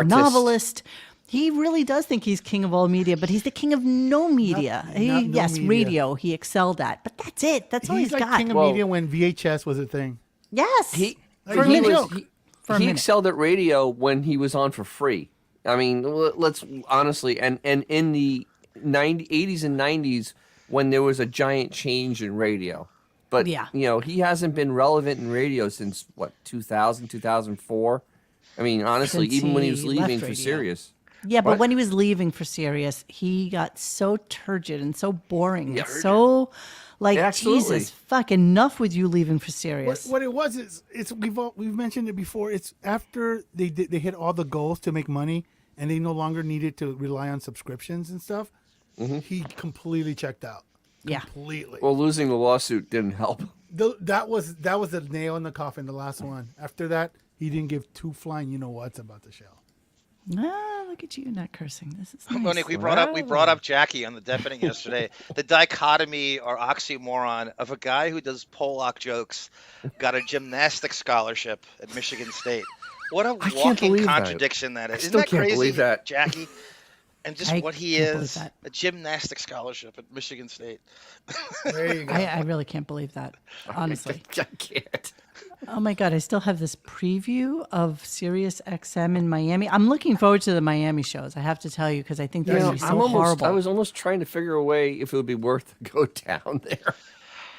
novelist, he really does think he's king of all media, but he's the king of no media. no media. Radio he excelled at, but that's it. That's all He's he's like got. king of media when VHS was a thing. Yes. He For a minute. he excelled at radio when he was on for free. I mean, let's honestly, and in the 80s and 90s when there was a giant change in radio. But, Yeah. He hasn't been relevant in radio since, 2000, 2004? I mean, honestly, Since even when he was he leaving left for radio. Sirius. Yeah, but What? when he was leaving for Sirius, he got so turgid and so boring. Yeah. So, like, Yeah, absolutely. Jesus, fuck, enough with you leaving for Sirius. What it was is we've mentioned it before. It's after they hit all the goals to make money and they no longer needed to rely on subscriptions and stuff. He completely checked out. Yeah. Completely. Well, losing the lawsuit didn't help. That was the nail in the coffin. The last one. After that, he didn't give two flying you-know-whats about the show. Ah, look at you not cursing. This is nice. Monique, we brought up Jackie on the Deppening yesterday. The dichotomy or oxymoron of a guy who does Pollock jokes got a gymnastics scholarship at Michigan State. What a can't walking believe that. contradiction that is. I Isn't still that can't crazy, believe that. Jackie? And just I what he can't believe is, that. a gymnastics scholarship at Michigan State. There you go. I really can't believe that, honestly. I can't. Oh my God, I still have this preview of Sirius XM in Miami. I'm looking forward to the Miami shows, I have to tell you, because I think they're going to be so horrible. I was almost trying to figure a way if it would be worth to go down there.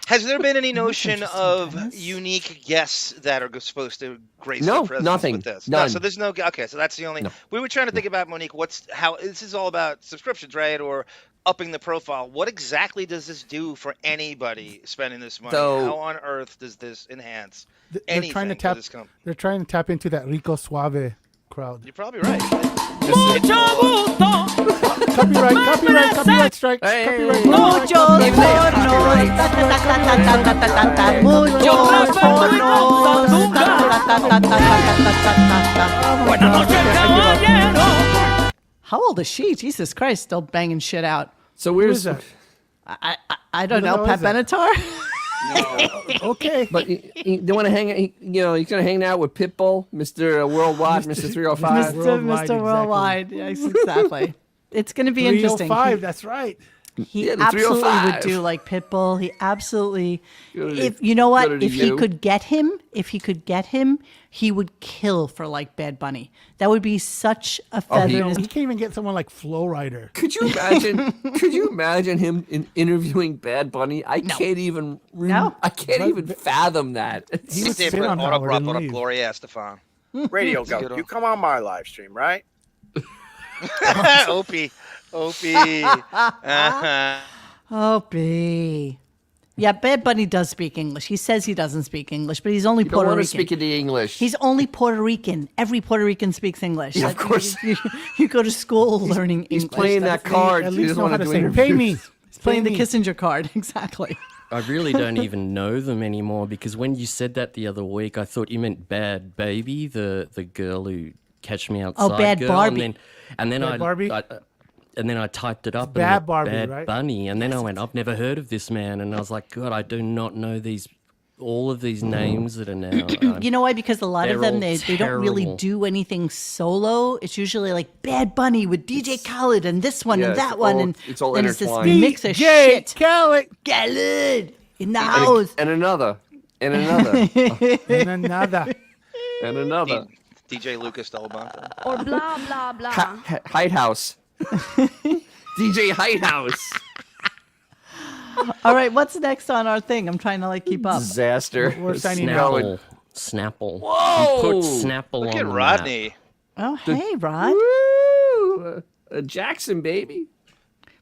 Has there been any notion of unique guests that are supposed to grace No, the presence nothing. with this? None. No, so there's no. Okay, so that's the only. No. We were trying to think about, Monique. How this is all about subscriptions, right? Or upping the profile. What exactly does this do for anybody spending this money? So- How on earth does this enhance They're anything trying to for tap. this company? They're trying to tap into that Rico Suave crowd. You're probably right. Copyright strike. Hey, Copyright. hey, Mucho Even they have porno, copyright. ta, ta, ta, ta, ta, ta, ta, ta, ta, mucho porno, ta, ta, ta, ta, ta, ta, ta, ta, ta. How old is she? Jesus Christ, still banging shit out. So Who where's is that? I don't Who the know, hell Pat is that? Benatar? Okay. But they want to hang. He's going to hang out with Pitbull, Mr. Worldwide, Mr. 305. Worldwide, Mr. Worldwide. Yes, exactly. It's going to be interesting. 305. That's right. He Yeah, the absolutely would 305. do like Pitbull. He absolutely, Go to the- if you know what, go to the if he U. could get him, he would kill for like Bad Bunny. That would be such a feather in his. He can't even get someone like Flow Rider. Could you imagine? Could you imagine him interviewing Bad Bunny? I can't even. I can't even fathom that. He would They sit put on Howard and autograph on leave. Gloria Estefan. RadioGunk, you come on my live stream, right? Opie. Uh-huh. Opie. Yeah, Bad Bunny does speak English. He says he doesn't speak English, but he's only You don't Puerto want to Rican. speak any English. He's only Puerto Rican. Every Puerto Rican speaks English. Yeah, of course. You go to school learning He's English. playing that card. At He least doesn't know want how to to do say, interviews. pay me. He's playing the me. Kissinger card. Exactly. I really don't even know them anymore because when you said that the other week, I thought you meant Bad Baby, the girl who Catch Me Outside. Bad girl, Barbie. And then Bad Barbie? and then I typed it up. Bad and Barbie, Bad right? Bunny, and then I went, I've never heard of this man, and I was like, God, I do not know all of these names that are now. You know why? Because a lot of they're them, all they don't really terrible. do anything solo. It's usually like Bad Bunny with DJ Khaled and this one Yeah, and that it's one. all- And it's all then it's this intertwined. mix of DJ shit. Khaled. Khaled in the house. And another. And another. And another. And another. DJ Lucas Delabonte. Or blah, blah, blah. Height House. DJ Height House. All right, what's next on our thing? I'm trying to like keep up. Disaster. We're signing out. Snapple. Whoa! You put Snapple Look on at the Rodney. map. Oh, hey, Rod. Woo! Jackson, baby.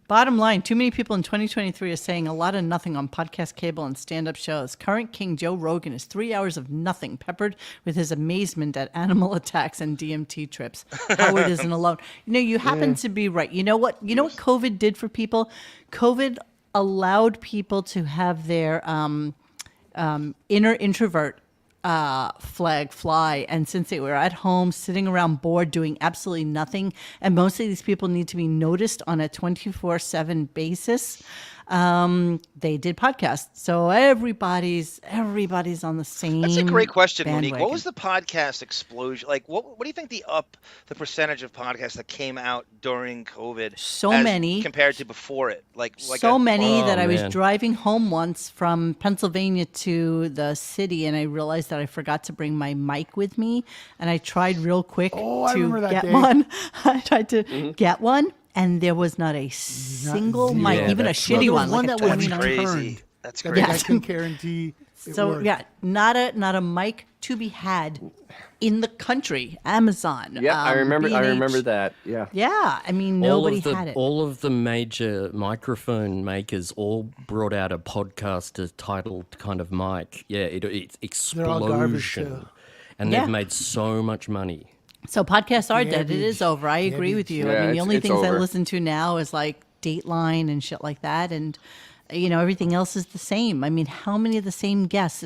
Bottom line, too many people in 2023 are saying a lot of nothing on podcast cable and stand-up shows. Current king Joe Rogan is 3 hours of nothing, peppered with his amazement at animal attacks and DMT trips. Howard isn't alone. You know, you happen to be right. You know what COVID did for people? COVID allowed people to have their inner introvert flag fly, and since they were at home sitting around bored doing absolutely nothing, and most of these people need to be noticed on a 24/7 basis, they did podcasts. So everybody's on the same. That's a great question, Monique. bandwagon. What was the podcast explosion? Like, what do you think the percentage of podcasts that came out during COVID? So as many. compared to before it. So many that I was man. driving home once from Pennsylvania to the city, and I realized that I forgot to bring my mic with me, and I tried real quick I to remember that get day. one. I tried to get one, and there was not a single mic, Yeah, even a that's shitty Well, one. there was like one a that was 29. crazy. turned. That's That crazy. I can guarantee. It So worked. yeah, not a mic to be had in the country. Amazon. Yeah, I remember. I B&H. remember that. Yeah. Yeah, I mean nobody had it. All of the major microphone makers all brought out a podcast titled kind of mic. Yeah, it's They're all garbage, explosion. too. And Yeah. they've made so much money. So podcasts are dead. It Garbage. is over. I agree with you. Yeah, I mean, the only it's things I over. listen to now is like Dateline and shit like that, and everything else is the same. I mean, how many of the same guests?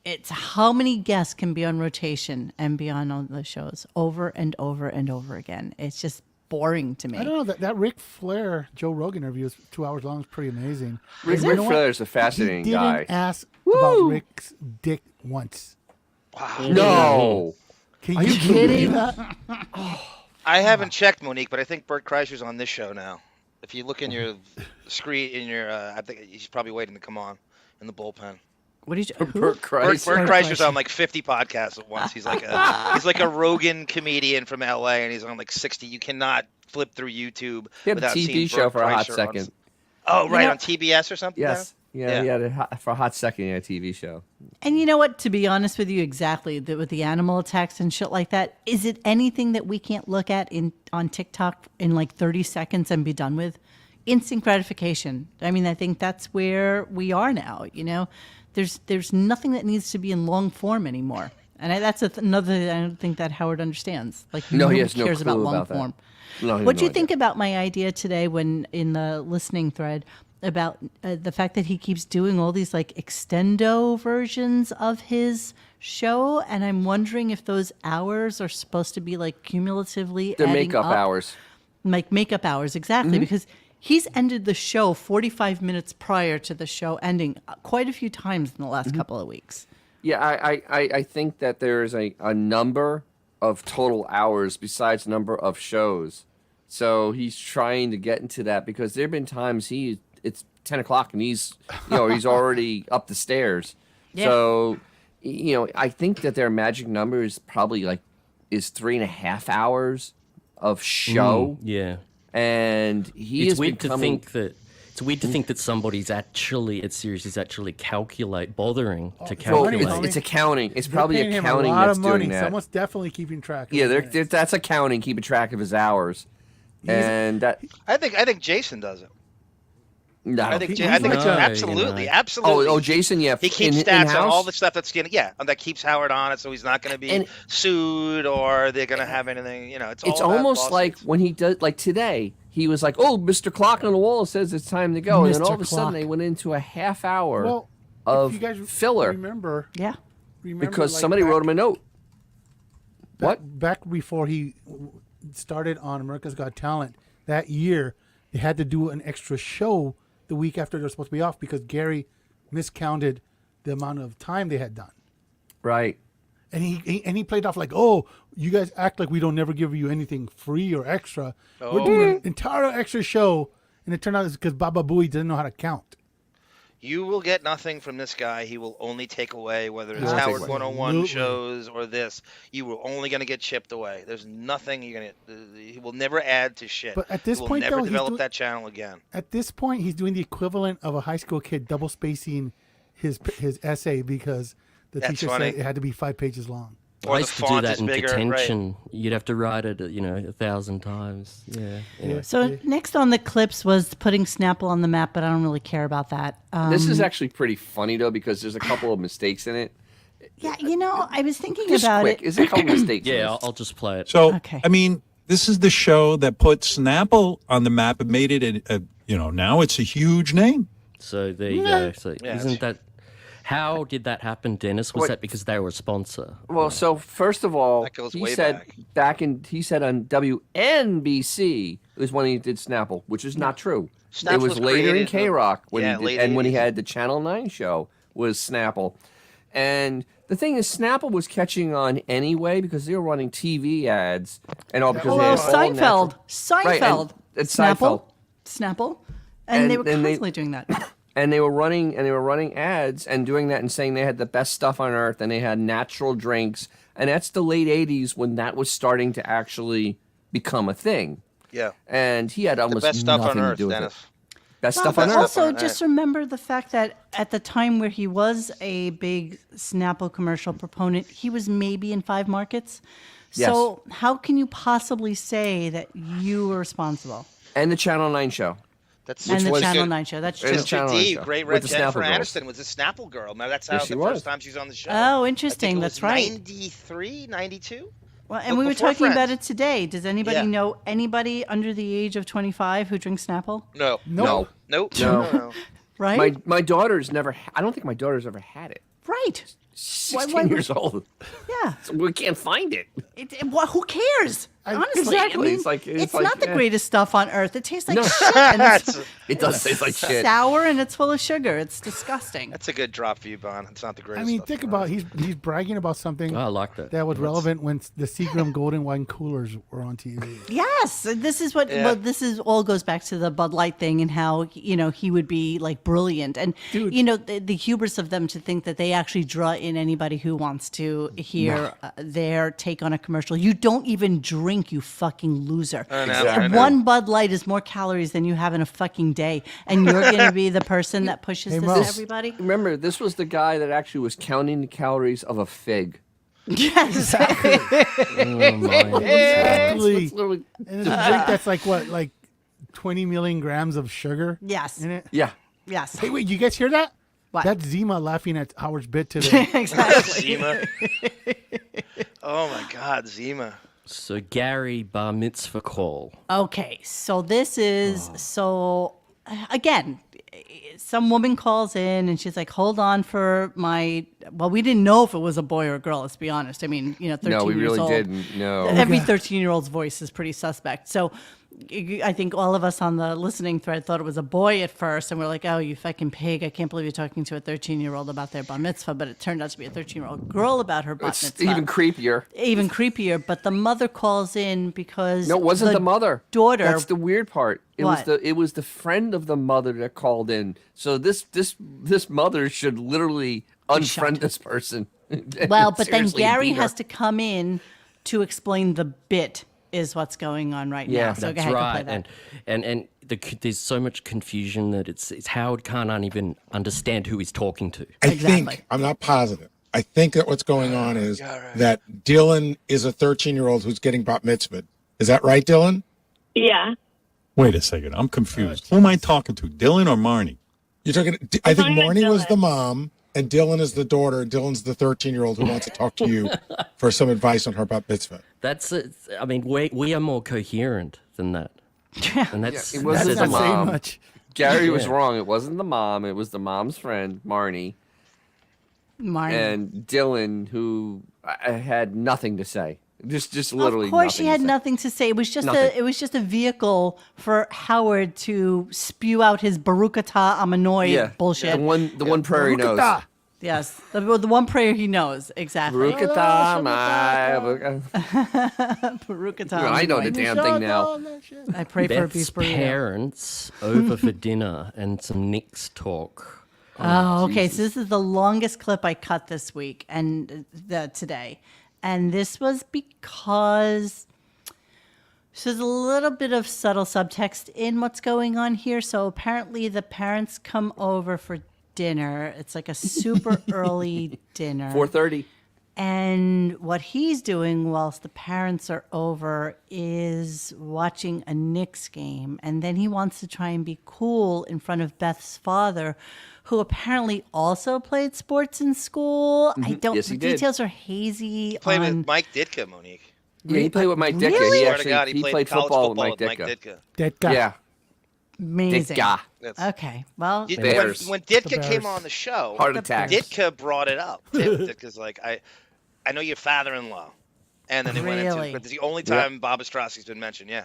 It's how many guests can be on rotation and be on the shows over and over and over again. It's just boring to me. I don't know that Ric Flair Joe Rogan interview is 2 hours long. Is pretty amazing. Ric You know what? Flair is a fascinating he didn't guy. ask about Rick's dick once. No. Can Are you believe kidding? that? I haven't checked, Monique, but I think Bert Kreischer's on this show now. If you look in your screen, I think he's probably waiting to come on in the bullpen. What did you? Who? Bert Kreischer. Bert Kreischer's on like 50 podcasts at once. He's like a Rogan comedian from LA, and he's on like 60. You cannot flip through YouTube He had a without seeing TV show Bert for a hot Kreischer second. Oh, right, know- on TBS or something. Yes. Yeah, Yeah. he had for a hot second he had a TV show. And you know what? To be honest with you, exactly with the animal attacks and shit like that, is it anything that we can't look at on TikTok in like 30 seconds and be done with? Instant gratification. I mean, I think that's where we are now. There's nothing that needs to be in long form anymore, and that's another thing I don't think that Howard understands. Like No, nobody he has no cares about clue long about that. form. No, he has What do no you think about my idea today when in the listening thread about the fact that he keeps doing all these like extendo versions of his show, and I'm wondering if those hours are supposed to be like cumulatively They're adding makeup up. hours. Like makeup hours, exactly, Mm-hmm. because he's ended the show 45 minutes prior to the show ending quite a few times in the last Mm-hmm. couple of weeks. Yeah, I think that there is a number of total hours besides number of shows So he's trying to get into that because there have been times it's 10 o'clock and he's already up the stairs. Yeah. So, I think that their magic number is probably is 3.5 hours of show. Yeah. And It's weird to think that somebody's actually at Sirius is actually bothering to calculate. It's accounting. It's probably paying him accounting a lot that's of money. doing that. Someone's definitely keeping track. Yeah, that's accounting, keeping track of his hours. And that, I think Jason does it. no, I think he's it's like absolutely. Oh, Jason, yeah. He keeps stats on in-house? all the stuff that's getting, and that keeps Howard on it, so he's not going to be sued or they're going to have anything. It's all almost like when he does, like today, he was like, "Oh, Mr. Clock on the wall says it's time to go," and then all of a sudden they went into a half hour of if you guys filler. Remember, because somebody wrote him a note. Back before he started on America's Got Talent that year, they had to do an extra show the week after they're supposed to be off because Gary miscounted the amount of time they had done. Right. And he played off like, "Oh, you guys act like we don't never give you anything free or extra. We're doing an entire extra show," and it turned out it's because Baba Booey doesn't know how to count. You will get nothing from this guy. He will only take away, whether it's Yeah. Howard 101 shows or this. You were only going to get chipped away. There's nothing you're going to. He will never add to shit. But at this he will point, never though, develop that channel again. At this point, he's doing the equivalent of a high school kid double spacing his essay because the That's teacher funny. said it had to be 5 pages long. Or I the used to do font that is in bigger, detention. You'd have to write it, 1,000 times. Yeah. Anyway. So next on the clips was putting Snapple on the map, but I don't really care about that. This is actually pretty funny though because there's a couple of mistakes in it. Yeah, I was thinking Just about quick, it. is a couple mistakes. in Yeah, this. I'll just play it. So, Okay. I mean, this is the show that put Snapple on the map and made it, now it's a huge name. So there you go. So isn't that... How did that happen, Dennis? Was that because they were a sponsor? Well, so first of all, That goes he way said he said on WNBC it was when he did Snapple, which is not true. Snapple it was was later in created K Rock when he late did, and when he 80s. had the Channel 9 show was Snapple. And the thing is, Snapple was catching on anyway because they were running TV ads and all because they had all Seinfeld. natural- Seinfeld. Right, and Snapple. Seinfeld. Snapple. And they were constantly doing that. And they were running ads and doing that and saying they had the best stuff on earth and they had natural drinks. And that's the late 80s when that was starting to actually become a thing. Yeah. And he had almost The best stuff on nothing to earth, do with Dennis. it. Best Well, stuff on but earth. also, just remember the fact that at the time where he was a big Snapple commercial proponent, he was maybe in 5 markets. So how can you possibly say that you were responsible? And the Channel 9 show. And the Channel 9 show. That's true. And the Channel 9 D, show. great With rep. the Jennifer Snapple girls. Aniston was a Snapple girl. Now that's how Yes, she the was. first time she's on the show. Oh, I interesting. think it That's was right. 93, 92? Well, and we were Before talking about Friends. it today. Does anybody Yeah. know anybody under the age of 25 who drinks Snapple? No. No. Nope. No. Right? My daughter's never. I don't think my daughter's ever had it. Right. 16 years old. Yeah. So we can't find it. Who cares? Honestly, Exactly. I mean, It's like- not the greatest stuff on earth. It tastes like No. shit. And it's It does taste like shit. sour and it's full of sugar. It's disgusting. That's a good drop for you, Bon. It's not the I greatest mean, stuff. think about he's bragging about something I like that. that was relevant when the Seagram Golden Wine coolers were on TV. Yes, this is what. Yeah. Well, this is all goes back to the Bud Light thing and how he would be like brilliant, and the hubris of them to think that they actually draw in anybody who wants to hear their take on a commercial. You don't even drink, you fucking loser. I know, I know. One Bud Light is more calories than you have in a fucking day, and you're going to be the person that pushes this to everybody. Remember, this was the guy that actually was counting the calories of a fig. Yes, Exactly. It's literally- And it's a drink that's like 20 million grams of sugar Yes. in it. Yeah. Yes. Hey, wait, you guys hear that? What? That's Zima laughing at Howard's bit today. Exactly. Zima. Oh my God, Zima. So Gary Bar Mitzvah call. Okay, so this is again, some woman calls in and she's like, "Hold on for my." Well, we didn't know if it was a boy or a girl. Let's be honest. I mean, 13 No, we years really old. didn't. No. Every 13-year-old's voice is pretty suspect. So I think all of us on the listening thread thought it was a boy at first, and we're like, "Oh, you fucking pig! I can't believe you're talking to a 13-year-old about their bar mitzvah." But it turned out to be a 13-year-old girl about her bar mitzvah. Even creepier. Even creepier. But the mother calls in because No, it wasn't the mother. Daughter. That's the weird part. It What? was the friend of the mother that called in. So this mother should literally unfriend this person. Well, but then Seriously, Gary beat her. has to come in to explain the bit is what's going on right now. So go that's ahead, go right. play that. And there's so much confusion that it's Howard can't even understand who he's talking to. I think, I'm not positive. I think that what's going on is that Dylan is a 13-year-old who's getting bat mitzvah. Is that right, Dylan? Yeah. Wait a second. I'm confused. Who am I talking to, Dylan or Marnie? You're talking. I think Marnie was the mom, and Dylan is the daughter. And Dylan's the 13-year-old who wants to talk to you for some advice on her bat mitzvah. I mean, we are more coherent than that. And that's it wasn't the mom. Gary was Yeah. wrong. It wasn't the mom. It was the mom's friend, Marnie. And Dylan, who I had nothing to say. Just literally. Of course, nothing she had to say. nothing to say. It was just Nothing. a vehicle for Howard to spew out his Baruch atah Amanoy bullshit. The one prayer he knows. Yes, the one prayer he knows exactly. Baruch atah, my Baruch atah. I know the damn thing now. I pray for a Beth's beef burrito. parents over for dinner and some Knicks talk. Oh, okay. So this is the longest clip I cut this week and today. And this was because there's a little bit of subtle subtext in what's going on here. So apparently the parents come over for dinner. It's like a super early dinner. 4:30. And what he's doing whilst the parents are over is watching a Knicks game. And then he wants to try and be cool in front of Beth's father, who apparently also played sports in school. I don't, Yes, he the did. details are hazy. Played on, with Mike Ditka, Monique. Yeah, he played with Mike Ditka. Really? He Swear to actually God, he played college football with Mike with Ditka. Ditka. Yeah. Amazing. Ditka. Okay. Well, When Ditka came on the show, Heart attack. Ditka brought it up. Ditka's like, I know your father-in-law. And then they went Really? into, but it's the only time Bob Ostrowski's been mentioned, yeah.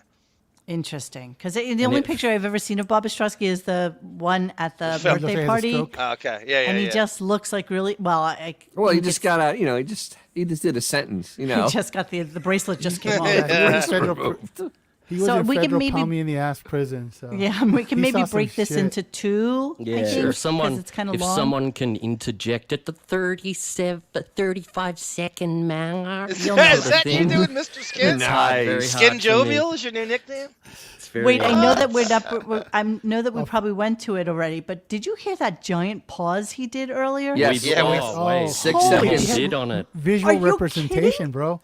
interesting. Because the only picture I've ever seen of Bob Ostrowski is the one at the Phil. birthday party. Oh, okay, yeah, And he just looks like really, well, Well, he just got out. He just did a sentence. he just got the bracelet just came off. He was So in we can federal maybe- palm me in the ass prison. So Yeah, we can he maybe saw some break this shit. into two. I think, Sure. 'cause it's kind of If long. someone can interject at the 35-second mark, you'll know Is the that you thing. doing, Mr. Skin? It's hard, very Skin hard for Jovial me. is your new nickname? It's very Wait, I hard. know that I know that we probably went to it already, but did you hear that giant pause he did earlier? Yes. We- Yeah, oh, wait. 6 Holy seconds. Did on it. Visual Are you representation, bro.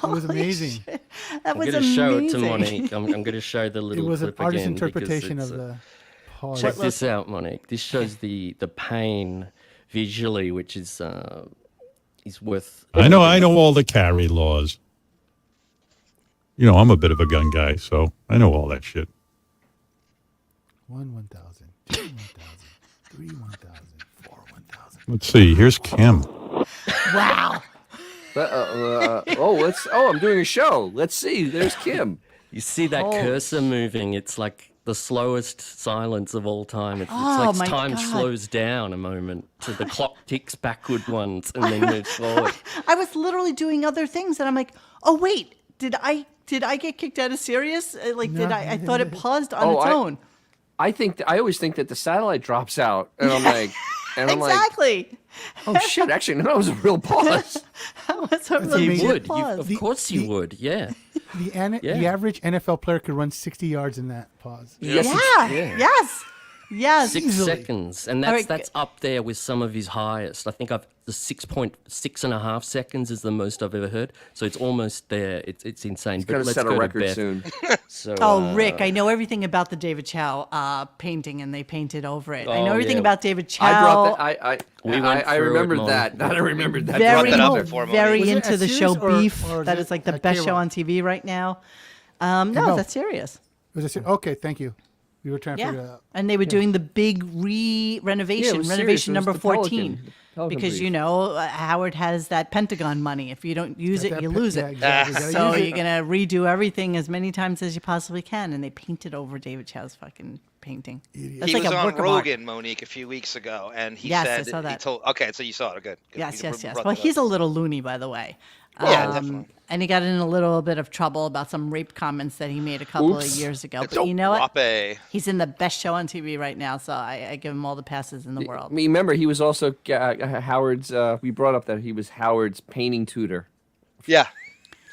It was amazing. That I'm was going to show it to amazing. Monique. I'm going to show the It little was an clip artist's again because interpretation it's of the pause. Check this out, Monique. This shows the pain visually, which is worth. I know all the carry laws. I'm a bit of a gun guy, so I know all that shit. 1, 1,000, 2, 1,000, 3, 1,000, 4, 1,000. Let's see. Here's Kim. Wow. I'm doing a show. Let's see. There's Kim. You see that Holy cursor moving? It's like the slowest silence of all time. It's Oh, like my time God. slows down a moment, so the clock ticks backward once and then moves forward. I was literally doing other things, and I'm like, oh wait, did I get kicked out of Sirius? I thought it paused on its own. I always think that the satellite drops out, and I'm like, Exactly. oh shit! Actually, no, that was a real pause. That was a That's really amazing. good Would. pause. Of course you would, yeah. The average NFL player could run 60 yards in that pause. Yes. Yes. 6 seconds, and All that's right, that's up there with some of his highest. I think the 6.5 seconds is the most I've ever heard. So it's almost there. It's insane. He's gonna set a record soon. So, Rick, I know everything about the David Chow painting, and they painted over it. I know Oh, everything yeah. about David Chow. I brought that. We went I through it, remembered Mom. that. I remembered that. Very, that up before, Monique. very Was it into at the Sirius show or Beef. is That it is like the at best K-Rock? show on TV right now. No, No. that's serious. Was it okay? Thank you. We were trying to figure it Yeah, out. and they were doing the big renovation, Yeah, it was renovation serious. It was number the 14. Pelican. Because, Howard has that Pentagon money. If you don't use it, you lose it. Exactly. So you're going to redo everything as many times as you possibly can. And they painted over David Chow's fucking painting. That's He like was a on work of art. Rogan, Monique, a few weeks ago, and he Yes, said I saw that. Okay, so you saw it. Good. Yes. You Well, brought he's that a up. little loony, by the way. Yeah, definitely. And he got in a little bit of trouble about some rape comments that he made a couple of years ago. It's But you know what? Rape. He's in the best show on TV right now, so I give him all the passes in the world. Remember, he was also Howard's. We brought up that he was Howard's painting tutor. Yeah.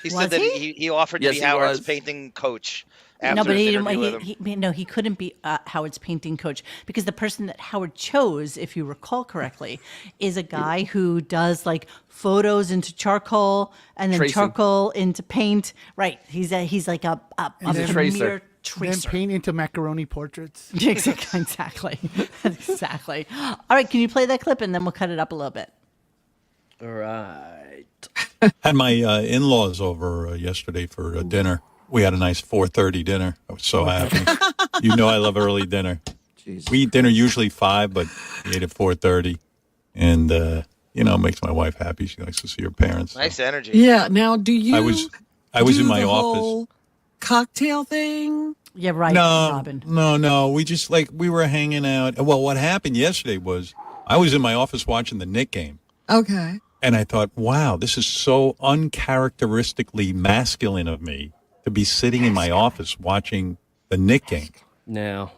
He Was said that he? he offered Yes, to he be Howard's was. painting coach. No, After but his he interview with didn't. him. He couldn't be Howard's painting coach because the person that Howard chose, if you recall correctly, is a guy who does like photos into charcoal and then Tracing. charcoal into paint. Right. He's like a then premier Then tracer. paint into macaroni portraits. Exactly. Exactly. All right. Can you play that clip and then we'll cut it up a little bit. All right. Had my in-laws over yesterday for dinner. We had a nice 4:30 dinner. I was so happy. I love early dinner. Jeez. We eat dinner usually 5, but we ate at 4:30, and it makes my wife happy. She likes to see her parents. Nice energy. Yeah. Now, do you? I was do in my the office. whole cocktail thing. Yeah, right, No, Robin. no. We just we were hanging out. Well, what happened yesterday was I was in my office watching the Knick game. Okay. And I thought, wow, this is so uncharacteristically masculine of me to be sitting in my office watching the Knick game. Now,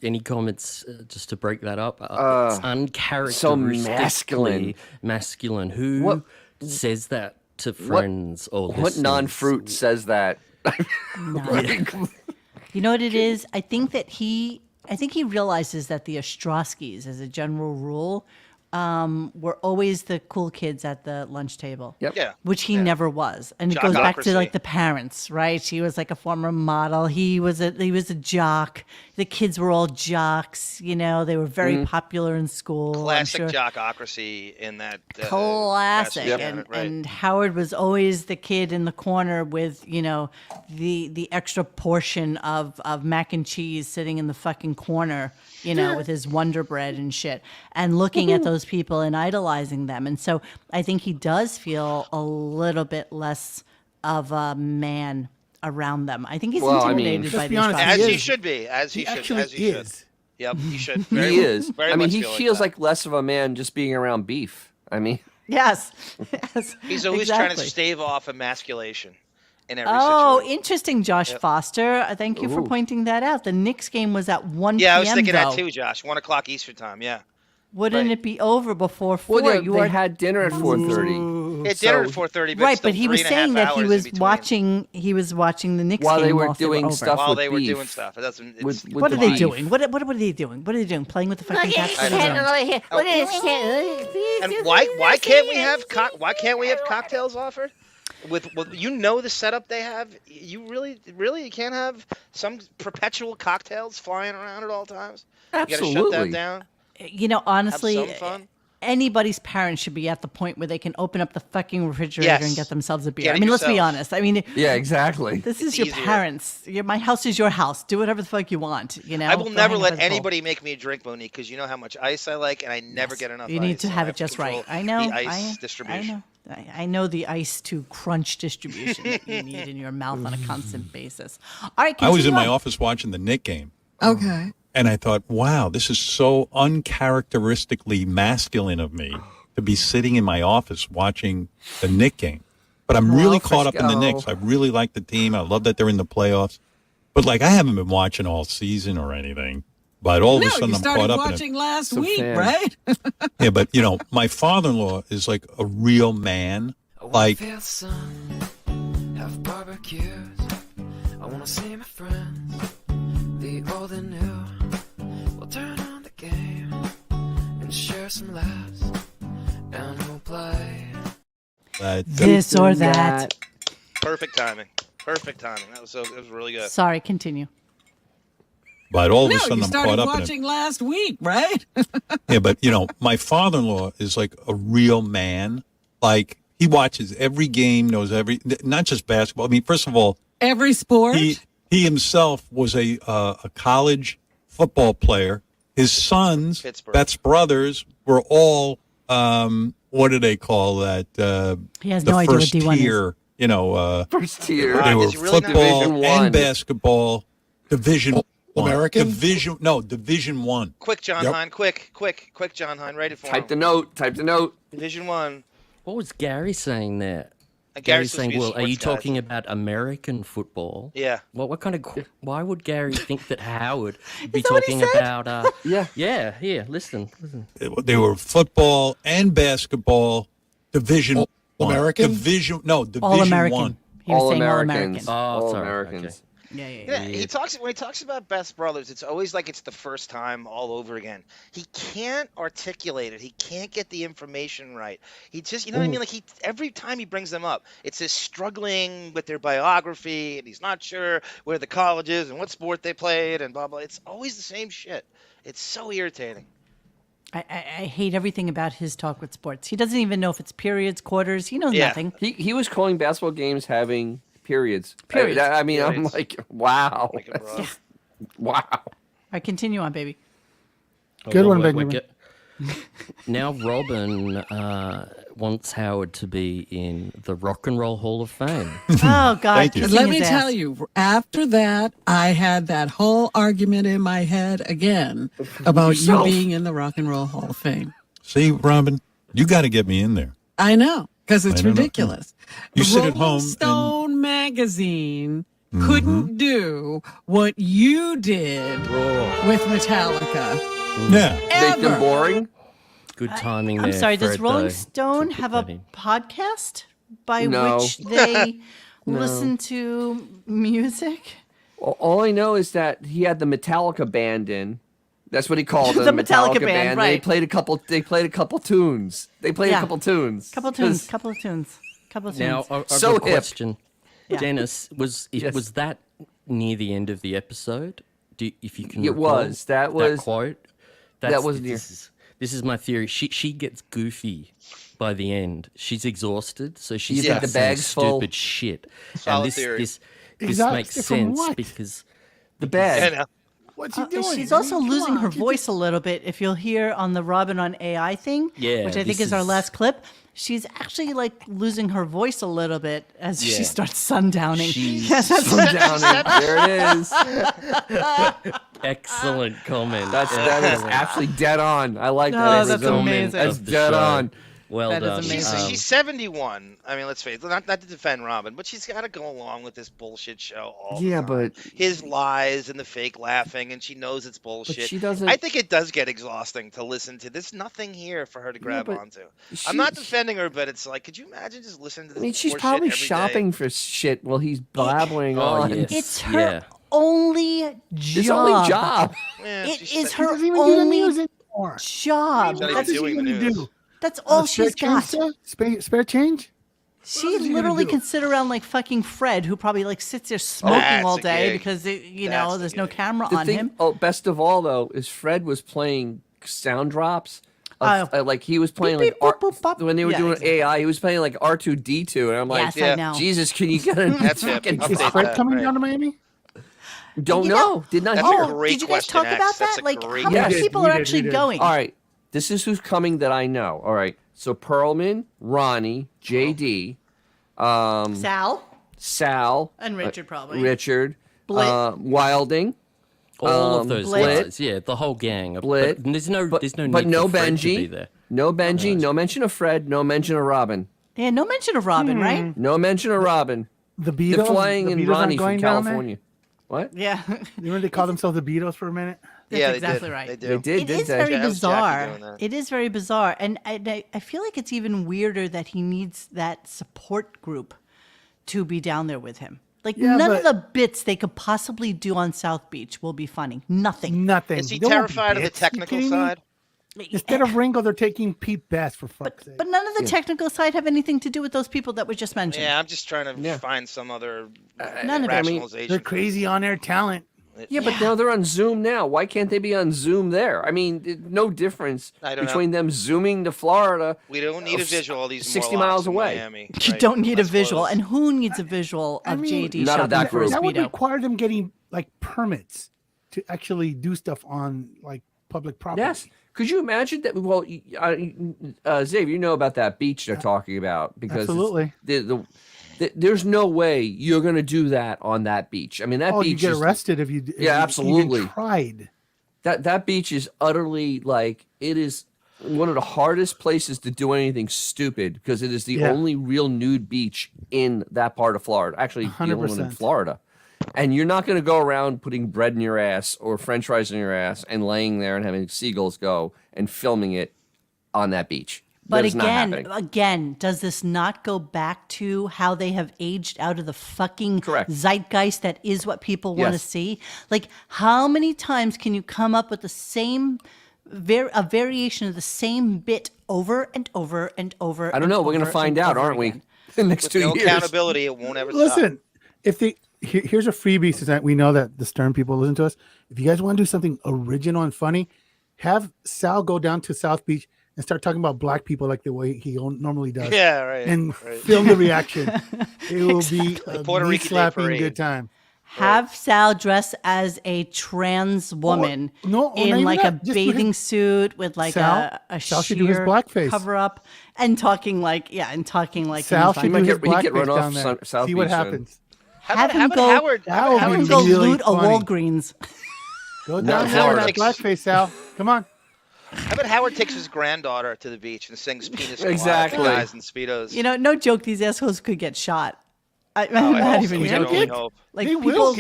any comments just to break that up? It's uncharacteristically masculine. Who says that to friends or What listeners? non-fruit says that? You know what it is? I think he realizes that the Ostrowskis, as a general rule, were always the cool kids at the lunch table. Yep. Yeah. Which he never was. And it goes back to Jockocracy. the parents, right? She was like a former model. He was a jock. The kids were all jocks, they were very popular in school. Classic I'm sure. jockocracy in that. Classic. Yep. And Howard was always the kid in the corner with, the extra portion of mac and cheese sitting in the fucking corner, with his Wonder Bread and shit, and looking at those people and idolizing them. And so I think he does feel a little bit less of a man around them. I think he's intimidated by these guys. As he should be. As he should. actually As he is. should. Yep, he should. He is. Very I mean, much he feel feels that. like less of a man just being around beef. I mean, Yes. He's always trying to exactly. stave off emasculation in every Oh, situation. interesting, Josh Foster. Thank you for pointing that out. The Knicks game was at 1 Yeah, I p.m. was thinking though. that too, Josh. 1 o'clock Eastern time. Yeah. Wouldn't it be over before 4? well, You they are had dinner at 4:30. It's dinner at 4:30, but right, still but he was 3.5 saying that he hours was in between. watching. He was watching the Knicks While game they were were doing over. stuff While with they were beef. doing stuff. It doesn't. It's, With What are they beef. doing? What are they doing? What are they doing? Playing with the fucking cats? I don't know. And why can't we have cocktails offered? With the setup they have, you really can't have some perpetual cocktails flying around at all times. You gotta shut Absolutely. that down. Honestly, Have some fun. anybody's parents should be at the point where they can open up the fucking refrigerator Yes. and get themselves a beer. Get I it mean, let's be yourself. honest. I mean, Yeah, exactly. this is It's your easier. parents. My house is your house. Do whatever the fuck you want. I will Go never hang let by the pool. anybody make me a drink, Monique, because you know how much ice I like, and I never get enough. You need ice, to so have I it just control right. I know. the ice distribution. I know the ice to crunch distribution that you need in your mouth on a constant basis. All right, I was in my continue on. office watching the Knick game. Okay. And I thought, wow, this is so uncharacteristically masculine of me to be sitting in my office watching the Knick game. But I'm really caught up in the Knicks. I really like the team. I love that they're in the playoffs. But I haven't been watching all season or anything. But all of a sudden you I'm started caught up watching in it. last So week, fan. right? Yeah, but my father-in-law is like a real man. Like Have barbecues. I wanna see my friends, the old and new. We'll turn on the game and share some laughs, and we'll play this or that. Perfect timing. That was really good. Sorry, continue. But all of a No, sudden you I'm started caught up in it. watching last week, right? Yeah, but my father-in-law is like a real man. Like he watches every game, knows not just basketball. I mean, first of all, Every sport. he himself was a college football player. His sons, Pittsburgh. Beth's brothers, were all what do they call that? He has the no idea what first D1 is. tier, you know, First tier. they were Is it really not? football Division and one. basketball. Division one. American? Division one. Quick, John Yep. Hine. Quick, John Hine. Write it for Type him. the note. Type the note. Division 1. What was Gary saying there? Gary's Gary's supposed to saying, be a well, are you sports guy. talking about American football? Yeah. Well, what kind of? Why would Gary think that Howard would be that what he talking said? about? Yeah. Yeah. Here, listen. They were football and basketball. Division one. American? Division All American. one. He was All saying all Americans. American. Oh, All sorry. Americans. Okay. Yeah. When he talks about Best Brothers, it's always like it's the first time all over again. He can't articulate it. He can't get the information right. He just, you know what I mean? Like every time he brings them up, it's this struggling with their biography, and he's not sure where the college is and what sport they played, and blah blah. It's always the same shit. It's so irritating. I hate everything about his talk with sports. He doesn't even know if it's periods, quarters. He knows nothing. He was calling basketball games having periods. Periods. I mean, I'm Periods. like, wow. Like a bro. Wow. All right, continue on, baby. Good one, wait, Benjamin. Now Robin wants Howard to be in the Rock and Roll Hall of Fame. Oh, God. you. kissing Let his me ass. tell you, after that, I had that whole argument in my head again about Yourself. you being in the Rock and Roll Hall of Fame. See, Robin, you got to get me in there. I know, because it's I don't know. ridiculous. You sit Rolling at home and- Stone magazine couldn't do what you did with Metallica. Yeah. Make them Ever. boring? Good timing I'm there. sorry, does Fred, Rolling though, Stone to put have that a in. podcast by No. which they listen to music? All I know is that he had the Metallica band in. That's what he called The them, Metallica band, They right. played a couple. They played a couple tunes. They played Yeah. a couple tunes. Couple of tunes. Now, I've So got a hip. question. Yeah. Dennis, was Yes. that near the end of the episode? If you can It recall was. That was- quote. that was near. This is my theory. She gets goofy by the end. She's exhausted, so she You think starts the bag's saying full? stupid shit. Solid and theory. this Exhausted makes from sense what? because The bag. I know. What's he doing? She's man? also Come losing on, her can't voice a little bit. If you'll hear on the Robin on AI thing, Yeah, which I think this is our is- last clip, she's actually like losing her voice a little bit as she Yeah. starts sundowning. She's Yes, that's Sundowning. There it is. excellent comment. That is Excellent. actually dead on. I like Oh, that. that's Arizona. amazing. That's Of the dead show. on. Well That is done. amazing. She's 71. I mean, let's face it. Not to defend Robin, but she's got to go along with this bullshit show all the Yeah, time. but His lies and the fake laughing, and she knows it's bullshit. she doesn't- I think it does get exhausting to listen to. There's nothing here for her to grab but onto. she- I'm not defending her, but it's like, could you imagine just listening to this? I mean, she's horseshit probably every day? shopping for shit while he's blabbering Oh, on. yes. It's her Yeah. only job. His only job. Yeah, It she's- is her doesn't even do the only music anymore. job. She's not even What does doing he the gonna news. do? That's all Spare she's change, got. sir? Spare change? She does he gonna literally do? can sit around like fucking Fred, who probably like sits there smoking That's all a day gig. because you That's know the there's no gig. camera The on thing, him. oh, best of all though, is Fred was playing sound drops. Like he was playing Beep, like beep, boop, boop, bop. when they were Yeah, doing exactly. AI, he was playing like R2D2, and I'm like, Yes, I know. Jesus, can you get a That's it. fucking Update Is that, Fred coming right. down to Miami? Don't You know. know- Did not That's hear. a Oh, great did you guys question, talk about X. That's that? a Like, great how many question. people We are did, actually we did. going? All right, this is who's coming that I know. All right, so Perlman, Ronnie, JD, Sal Sal, and Richard probably. Richard, Blit. Wilding. All of those Blit. guys, yeah, the whole gang. Blit. But there's no need but no for Fred to Benji. be there. No Benji, no mention of Fred, no mention of Robin. Yeah, no mention of Robin, right? No mention of Robin. The They're Beatles? flying the in Beatles Ronnie aren't from going down there? California. What? Yeah, You remember they called themselves the Beatles for a minute? that's Yeah, exactly they did. right. They do. They did, It did is they? very Yeah, that was Jackie bizarre. doing that. It is very bizarre, and I feel like it's even weirder that he needs that support group to be down there with him. Like Yeah, none of but- the bits they could possibly do on South Beach will be funny. Nothing. Nothing. Is he There won't be terrified of the bits. You technical kidding me? side? Instead of Ringo, they're taking Pete Best for fuck's sake. But none of the technical side have anything to do with those people that were just mentioned. Yeah, I'm just trying to find some other None of it. I mean, rationalization. They're crazy on air talent. Yeah, but now they're on Zoom now. Why can't they be on Zoom there? I mean, no difference I don't between them zooming to Florida. We don't need a visual of these 60 Morlocks miles in away. Miami, You right? don't need a Let's visual, close. and who needs a visual of JD not of shopping that for a group. That would Speedo? require them getting like permits to actually do stuff on like public property. Yes. Could you imagine that? Well, Xavier, you know about that beach they're talking about because Absolutely. There's no way you're going to do that on that beach. I mean, that beach. You get arrested if you. Absolutely. Even tried. That beach is utterly it is one of the hardest places to do anything stupid because it is the only real nude beach in that part of Florida. Actually, the only one in Florida. And you're not going to go around putting bread in your ass or French fries in your ass and laying there and having seagulls go and filming it on that beach. But again, does this not go back to how they have aged out of the fucking zeitgeist that is what people want to see? Like, how many times can you come up with the same, a variation of the same bit over and over and over? I don't know. We're going to find out, aren't we? The next 2 years. No accountability, it won't ever stop. Listen, here's a freebie so that we know that the Stern people listen to us. If you guys want to do something original and funny, have Sal go down to South Beach and start talking about black people like the way he normally does. Yeah, right. And film the reaction. It will be a Puerto Rican slapping Day good time. Have Sal dress as a trans woman in like a bathing suit with like a Sal should do his blackface cover up and talking like Sal should do his blackface down there. See what happens. Have him go loot a Walgreens. Go down there with that blackface, Sal. Come on. How about Howard takes his granddaughter to the beach and sings penis exactly. guys in Speedos? You know, no joke, these assholes could get shot. I'm not even joking. Like, people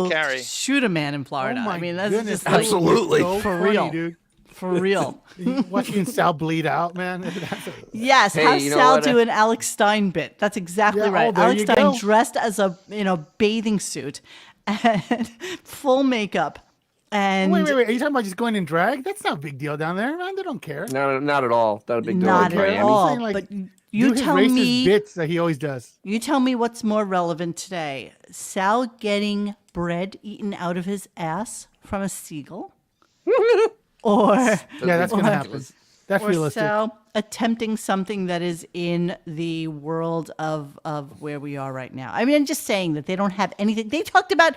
will shoot a man in Florida. I mean, that's just absolutely so for funny, real. dude. For real. Watching Sal bleed out, man. Yes, have Sal do an Alex Stein bit. That's exactly right. Alex Stein dressed as a bathing suit and full makeup. And wait. Are you talking about just going in drag? That's not a big deal down there, man. They don't care. No, not at all. Not a big deal. Not at all. Like, but you tell me bits that he always does. You tell me what's more relevant today: Sal getting bread eaten out of his ass from a seagull, or that's gonna happen. That's realistic. Sal attempting something that is in the world of where we are right now. I mean, I'm just saying that they don't have anything. They talked about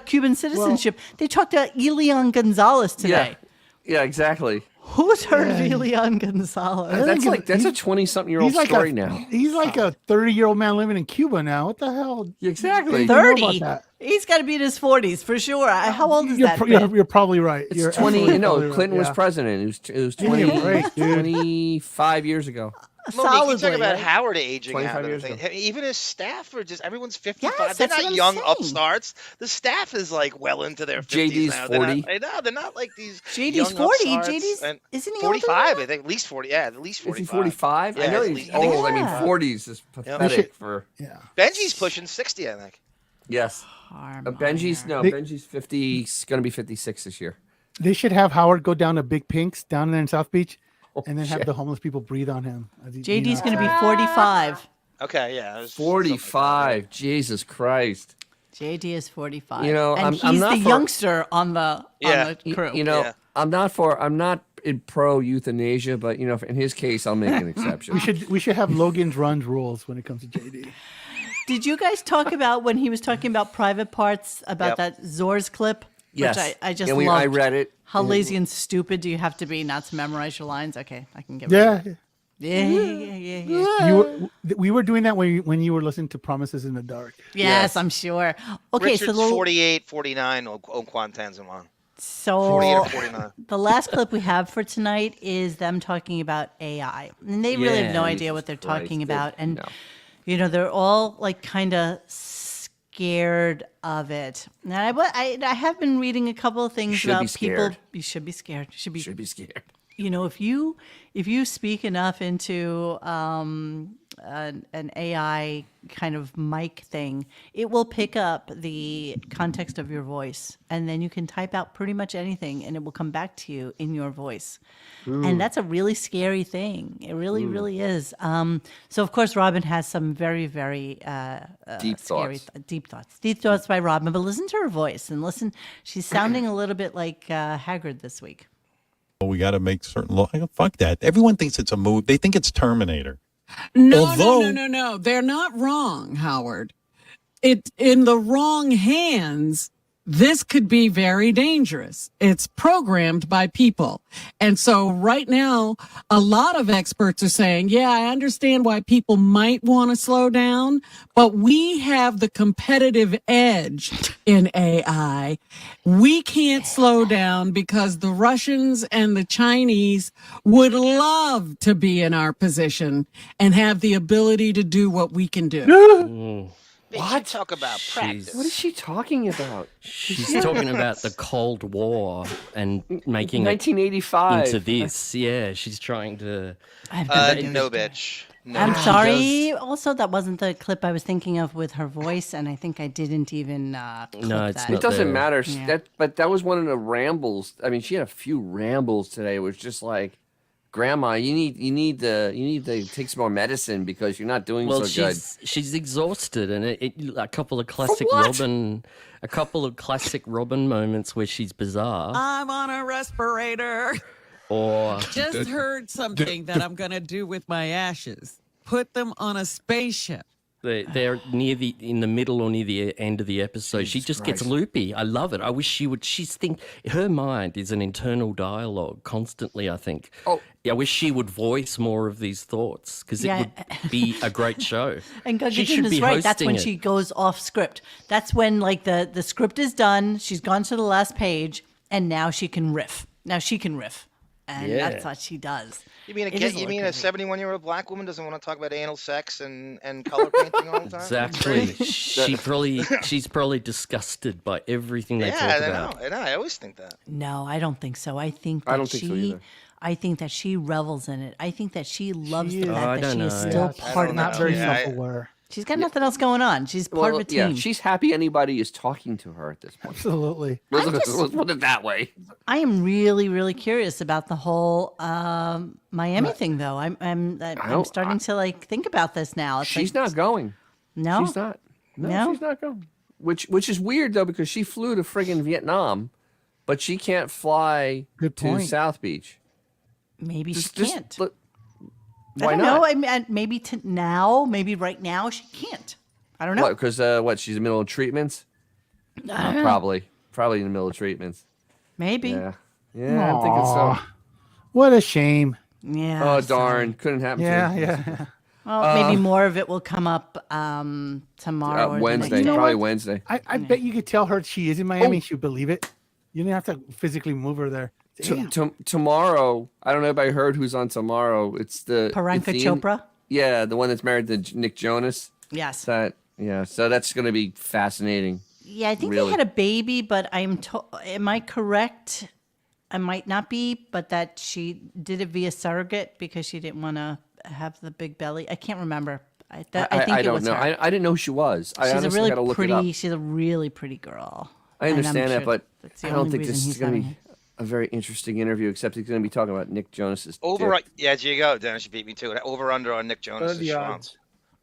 Cuban citizenship. They talked about Elian Gonzalez today. Yeah, exactly. Who's heard of Elian Gonzalez? That's a 20-something-year-old story now. He's like a 30-year-old man living in Cuba now. What the hell? Exactly. 30. He's got to be in his 40s for sure. How old is that? You're probably right. It's 20. Clinton was president. It was 25 years ago. Monique, you talk about Howard aging out of things. Even his staff are just, everyone's 55. Yes, they're not young upstarts. The staff is like well into their 50s JD's now. 40. They're not like these JD's young 40. upstarts. JD's, isn't he 45, I think. At least 40. Yeah, at least 45. Is he 45? Yeah, I know he's old. I mean, 40s is pathetic for... Yeah. Benji's pushing 60, I think. Yes. Benji's 50. He's going to be 56 this year. They should have Howard go down to Big Pink's down there in South Beach. And then have the homeless people breathe on him. JD's going to be 45. Okay, yeah. 45. Jesus Christ. JD is 45. You know, and he's the youngster on the crew. You know, I'm not in pro euthanasia, but you know, in his case, I'll make an exception. We should have Logan's Runs rules when it comes to JD. Did you guys talk about when he was talking about private parts about that Zor's clip? Yes, which I just loved. I read it. How lazy and stupid do you have to be not to memorize your lines? Okay, I can get rid of it. Yeah. We were doing that when you were listening to Promises in the Dark. Yes, I'm sure. Okay, Richard's 48, 49 on Quantanzimon. So 48 or 49. The last clip we have for tonight is them talking about AI. And they really have no idea what they're talking about. And, you know, they're all like kind of scared of it. And I have been reading a couple of things about people. You should be scared. You should be scared. You know, if you speak enough into an AI kind of mic thing, it will pick up the context of your voice, and then you can type out pretty much anything, and it will come back to you in your voice. Ooh. And that's a really scary thing. It really, really is. So, of course, Robin has some very, very deep thoughts. Deep thoughts by Robin. But listen to her voice, and listen. She's sounding a little bit like Haggard this week. We got to make certain law. Fuck that. Everyone thinks it's a move. They think it's Terminator. No. They're not wrong, Howard. It's in the wrong hands. this could be very dangerous. It's programmed by people. And so right now, a lot of experts are saying, yeah, I understand why people might want to slow down, but we have the competitive edge in AI. We can't slow down because the Russians and the Chinese would love to be in our position and have the ability to do what we can do. What? Talk about practice. What is she talking about? She's talking about the Cold War and making 1985 it into this. Yeah, she's trying to. No, bitch. No. I'm sorry. Also, that wasn't the clip I was thinking of with her voice, and I think I didn't even clip it's that. not It doesn't there. matter. Yeah. But that was one of the rambles. I mean, she had a few rambles today. It was just like, Grandma, you need to take some more medicine because you're not doing so good. She's exhausted, and a couple of classic Robin moments where she's bizarre. I'm on a respirator. Or Just heard something that I'm going to do with my ashes. Put them on a spaceship. they're in the middle or near the end of the episode. She just gets loopy. I love it. I wish she would. Her mind is an internal dialogue constantly. I think. Oh, I wish she would voice more of these thoughts because it would be a great show. And she Guggen should is be right. That's hosting when it. she goes off script. That's when like the script is done. She's gone to the last page, and now she can riff. And that's what she does. You mean a 71-year-old black woman doesn't want to talk about anal sex and color painting all the time? Exactly. She's probably disgusted by everything they talk about. I know. I always think that. No, I don't think so. I think I don't think so either. I think that she revels in it. I think that she loves the is. fact that she is still part of not the very team. self-aware. She's got nothing else going on. She's part of a team. Yeah, she's happy anybody is talking to her at this point. Absolutely. Let's put it that way. I am really, really curious about the whole Miami thing, though. I'm starting to like think about this now. It's She's not going. No, she's not. No, she's not going. Which is weird though because she flew to friggin' Vietnam, but she can't fly to South Beach. Maybe she can't. Why I don't not? know. I mean, maybe right now she can't. I don't know. What? Because she's in the middle of treatments. I don't know. Probably in the middle of treatments. Maybe. Yeah, I'm thinking so. What a shame. Yeah. Oh darn! Couldn't happen. Yeah. Well, maybe more of it will come up tomorrow or Wednesday. Probably Wednesday. I bet you could tell her she is in Miami. She'll believe it. You don't have to physically move her there. Tomorrow, I don't know if I heard who's on tomorrow. It's Priyanka Chopra. Yeah, the one that's married to Nick Jonas. Yes. So that's going to be fascinating. Yeah, I think really. they had a baby, but am I correct? I might not be, but that she did it via surrogate because she didn't want to have the big belly. I can't remember. I think I don't it was know. her. I didn't know who she was. I honestly got to look it up. She's a really pretty girl. I understand that, but that's the I don't only think reason this is he's going to having be a very interesting interview, except he's going to be talking about Nick Jonas's dick. Yeah, there you go, Dennis. You beat me to it. Over under on Nick Jonas' odds?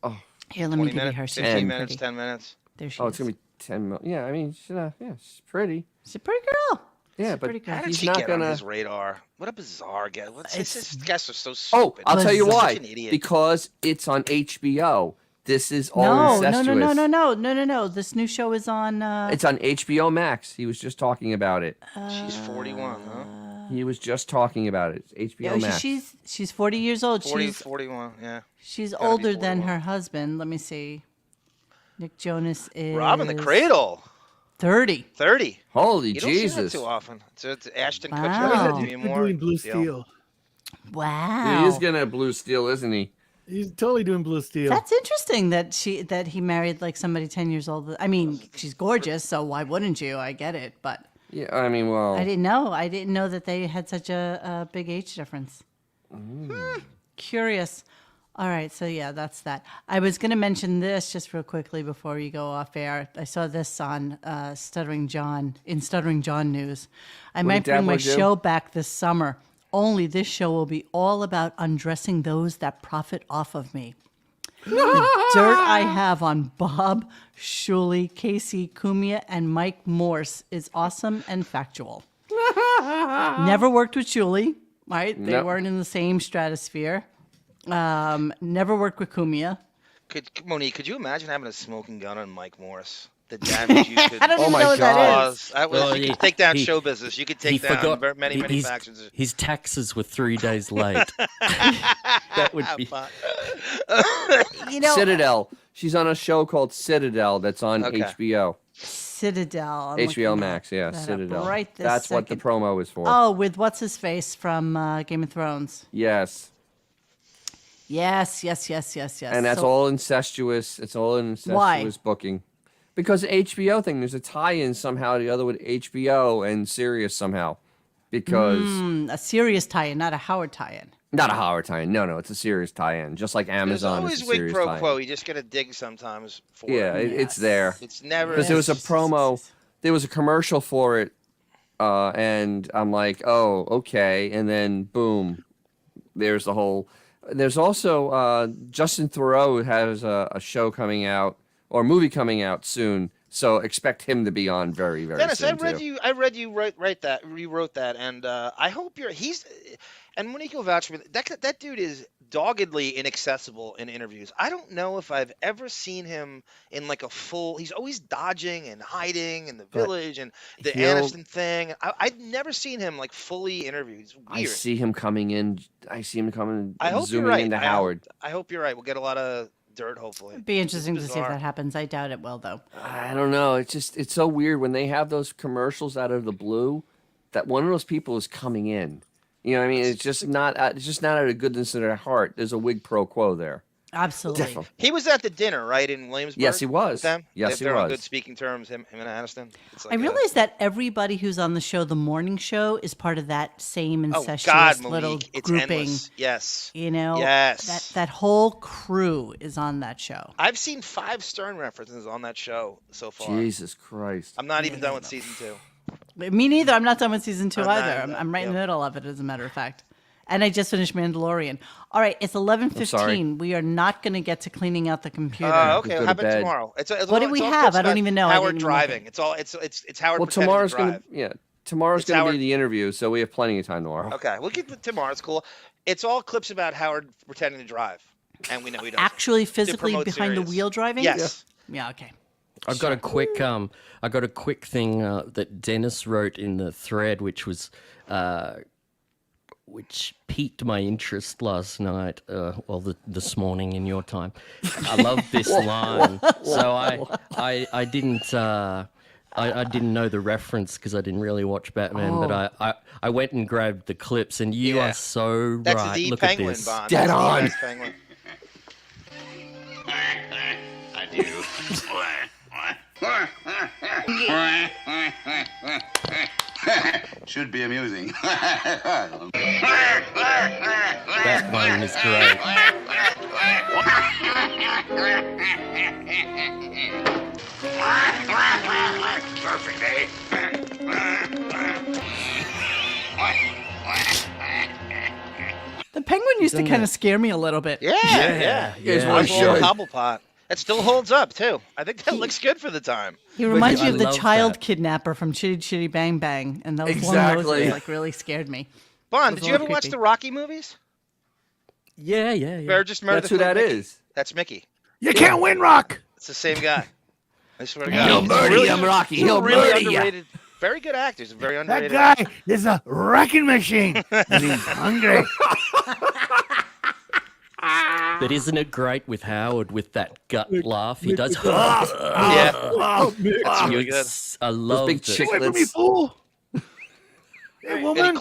Oh, here, let me give you her. 15 minutes, 10 minutes. There she oh, is. it's going to be 10 minutes. Yeah, I mean, she's pretty. She's a pretty girl. Yeah, but but How did he's she not get going on to. his radar? What a bizarre guy. His guests are so Oh, stupid. I'll tell you Such why. an idiot. Because it's on HBO. This is all incestuous. No. This new show is on. It's on HBO Max. He was just talking about it. She's 41, huh? He was just talking about it. It's HBO Max. She's 40 years old. 41, yeah. She's Gotta be older than 41. her husband. Let me see. Nick Jonas is Rob in the Cradle. 30. 30. Holy You don't see Jesus. that too often. It's Ashton Wow. Kutcher. He's doing Blue Steel. Wow. He is gonna Blue Steel, isn't he? He's totally doing Blue Steel. That's interesting that he married like somebody 10 years older. I mean, she's gorgeous, so why wouldn't you? I get it, but Yeah, I mean, well. I didn't know. I didn't know that they had such a big age difference. Curious. All right, so yeah, that's that. I was going to mention this just real quickly before you go off air. I saw this on Stuttering John News. I might bring my show back this summer. Only this show will be all about undressing those that profit off of me. The dirt I have on Bob, Shuley, Casey, Kumia, and Mike Morse is awesome and factual. Never worked with Shuley, right? They weren't in the same stratosphere. Never worked with Kumia. Monique, could you imagine having a smoking gun on Mike Morris? The damage you could I don't even know what that is. That was, you could take down show business. You could take down many his, factions. His taxes were 3 days late. That would be. Citadel. She's on a show called Citadel that's on HBO. Citadel. HBO Max, yeah, Citadel. Right this That's second. what the promo is for. Oh, with what's his face from Game of Thrones? Yes. Yes. And that's all incestuous. It's all an incestuous booking. Because the HBO thing, there's a tie-in somehow or the other with HBO and Sirius somehow. Because a Sirius tie-in, not a Howard tie-in. Not a Howard tie-in. No, it's a Sirius tie-in. Just like Amazon There's is a always Sirius quid pro tie-in. quo. You just got to dig sometimes for Yeah, it. it's there. It's never... Because there was a promo, there was a commercial for it, and I'm like, oh, okay. And then, boom, there's the whole... There's also Justin Theroux has a show coming out, or a movie coming out soon, so expect him to be on very, very Dennis, soon, I read you rewrote that, and I hope he's... And Monique will vouch for me. That dude is doggedly inaccessible in interviews. I don't know if I've ever seen him in like a full. He's always dodging and hiding in the village and the Aniston thing. I've never seen him like fully interviewed. It's weird. I see him coming in. I see him coming. I hope zooming you're right. into Howard. I hope you're right. We'll get a lot of dirt, hopefully. It'd be interesting to see if that happens. I doubt it will, though. I don't know. It's so weird when they have those commercials out of the blue that one of those people is coming in. You know what I mean? It's just not out of goodness of their heart. There's a wig pro quo there. Absolutely. Definitely. He was at the dinner, right, in Williamsburg? Yes, he was. With them? Yes, he They're on was. good speaking terms, him and Aniston. It's like I realize that everybody who's on the show, the morning show, is part of that same incestuous little it's grouping. Endless. Yes. You know? Yes. That whole crew is on that show. I've seen 5 Stern references on that show so far. Jesus Christ. I'm not even done with season 2. Me neither. I'm not done with season 2 either. not I'm right in the middle of it, as a matter of fact. And I just finished Mandalorian. All right, it's 11:15. We are not going to get to cleaning out the computer. Okay, how about tomorrow? What do we have? I don't even know. Howard driving. It's Howard. Well, tomorrow's going to be the interview, so we have plenty of time tomorrow. Okay, we'll get tomorrow. It's cool. It's all clips about Howard pretending to drive, and we know he doesn't. Actually, physically behind the Sirius. wheel driving. Yes. Yeah. Okay. I got a quick thing that Dennis wrote in the thread, which was. Which piqued my interest last night, this morning in your time. I love this line, so I didn't know the reference because I didn't really watch Batman, but I went and grabbed the clips, and you are so That's right. the Look penguin, at this, Bond. Dead on. I do. Should be amusing. That one is great. Perfect, eh? The penguin used to kind of scare me a little bit. Yeah. Cobblepot. It still holds up too. I think that looks good for the time. He reminds me of the child kidnapper from Chitty Chitty Bang Bang, and those one of those that, like really scared me. Bond, did you ever watch the Rocky movies? Yeah. That's who that is. That's Mickey. You can't win, Rock. It's the same guy. I swear to God. He'll murder you, Rocky. He'll murder you. Very good actors. Very That underrated. guy is a wrecking machine, and he's hungry. But isn't it great with Howard with that gut laugh? He does. That's really good. I love big it. Wait for me, fool. Hey, woman.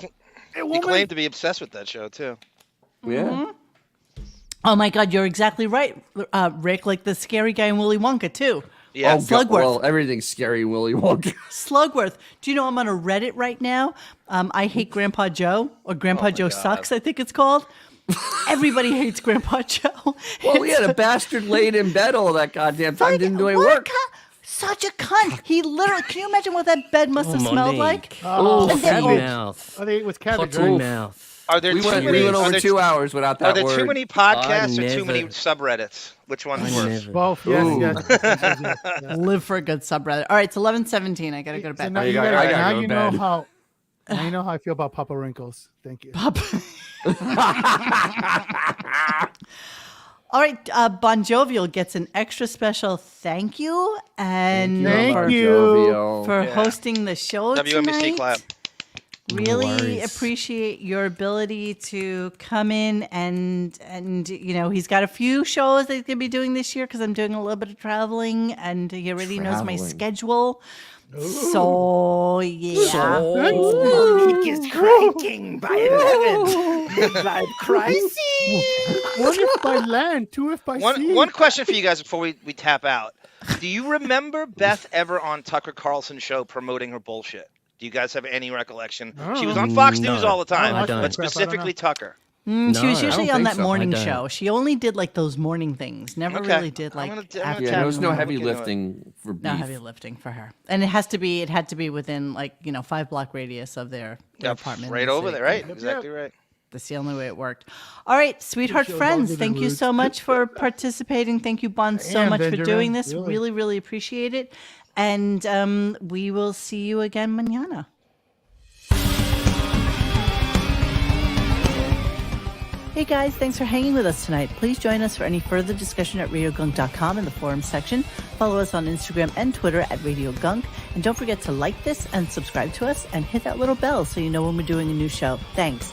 He claimed to be obsessed with that show too. Yeah. Mm-hmm. Oh my God, you're exactly right, Rick. Like the scary guy in Willy Wonka too. Yeah. Slugworth. Well, everything's scary in Willy Wonka. Slugworth. Do you know I'm on a Reddit right now? I hate Grandpa Joe, or Grandpa Joe sucks, I think it's called. Everybody hates Grandpa Joe. Well, we had a bastard laid in bed all that goddamn time. Didn't do any work. Such a cunt. He literally, can you imagine what that bed must have smelled like? Potty mouth. I think it was cabbage. Potty mouth. Are there We went over 2 hours without that Are there word. too many podcasts I or too many never- subreddits? Which one's worse? Both. Yes. Live for a good subreddit. All right, it's 11:17. I gotta go to bed. Now I you gotta go to know bed. how. Now you know how I feel about Papa Wrinkles. Thank you. All right, Bon Jovial gets an extra special thank you and Thank you for hosting the show WMBC tonight. clap. Really appreciate your ability to come in and he's got a few shows that he's gonna be doing this year because I'm doing a little bit of traveling and he already knows my schedule. So yeah, It is cranking by 11. Midlife crisis. 1 if by land, 2 if by sea. One question for you guys before we tap out. Do you remember Beth ever on Tucker Carlson's show promoting her bullshit? Do you guys have any recollection? She was on Fox News all the time, but specifically Tucker. She was usually on that morning show. She only did like those morning things. Never really did like after. Yeah, there was no heavy lifting for beef. No heavy lifting for her. And it had to be within 5-block radius of their apartment. Right over there, right? Exactly right. That's the only way it worked. All right, sweetheart friends, thank you so much for participating. Thank you, Bon, so much for doing this. Really, really appreciate it. And we will see you again mañana. Hey guys, thanks for hanging with us tonight. Please join us for any further discussion at RadioGunk.com in the forum section. Follow us on Instagram and Twitter at RadioGunk. And don't forget to like this and subscribe to us and hit that little bell so you know when we're doing a new show. Thanks.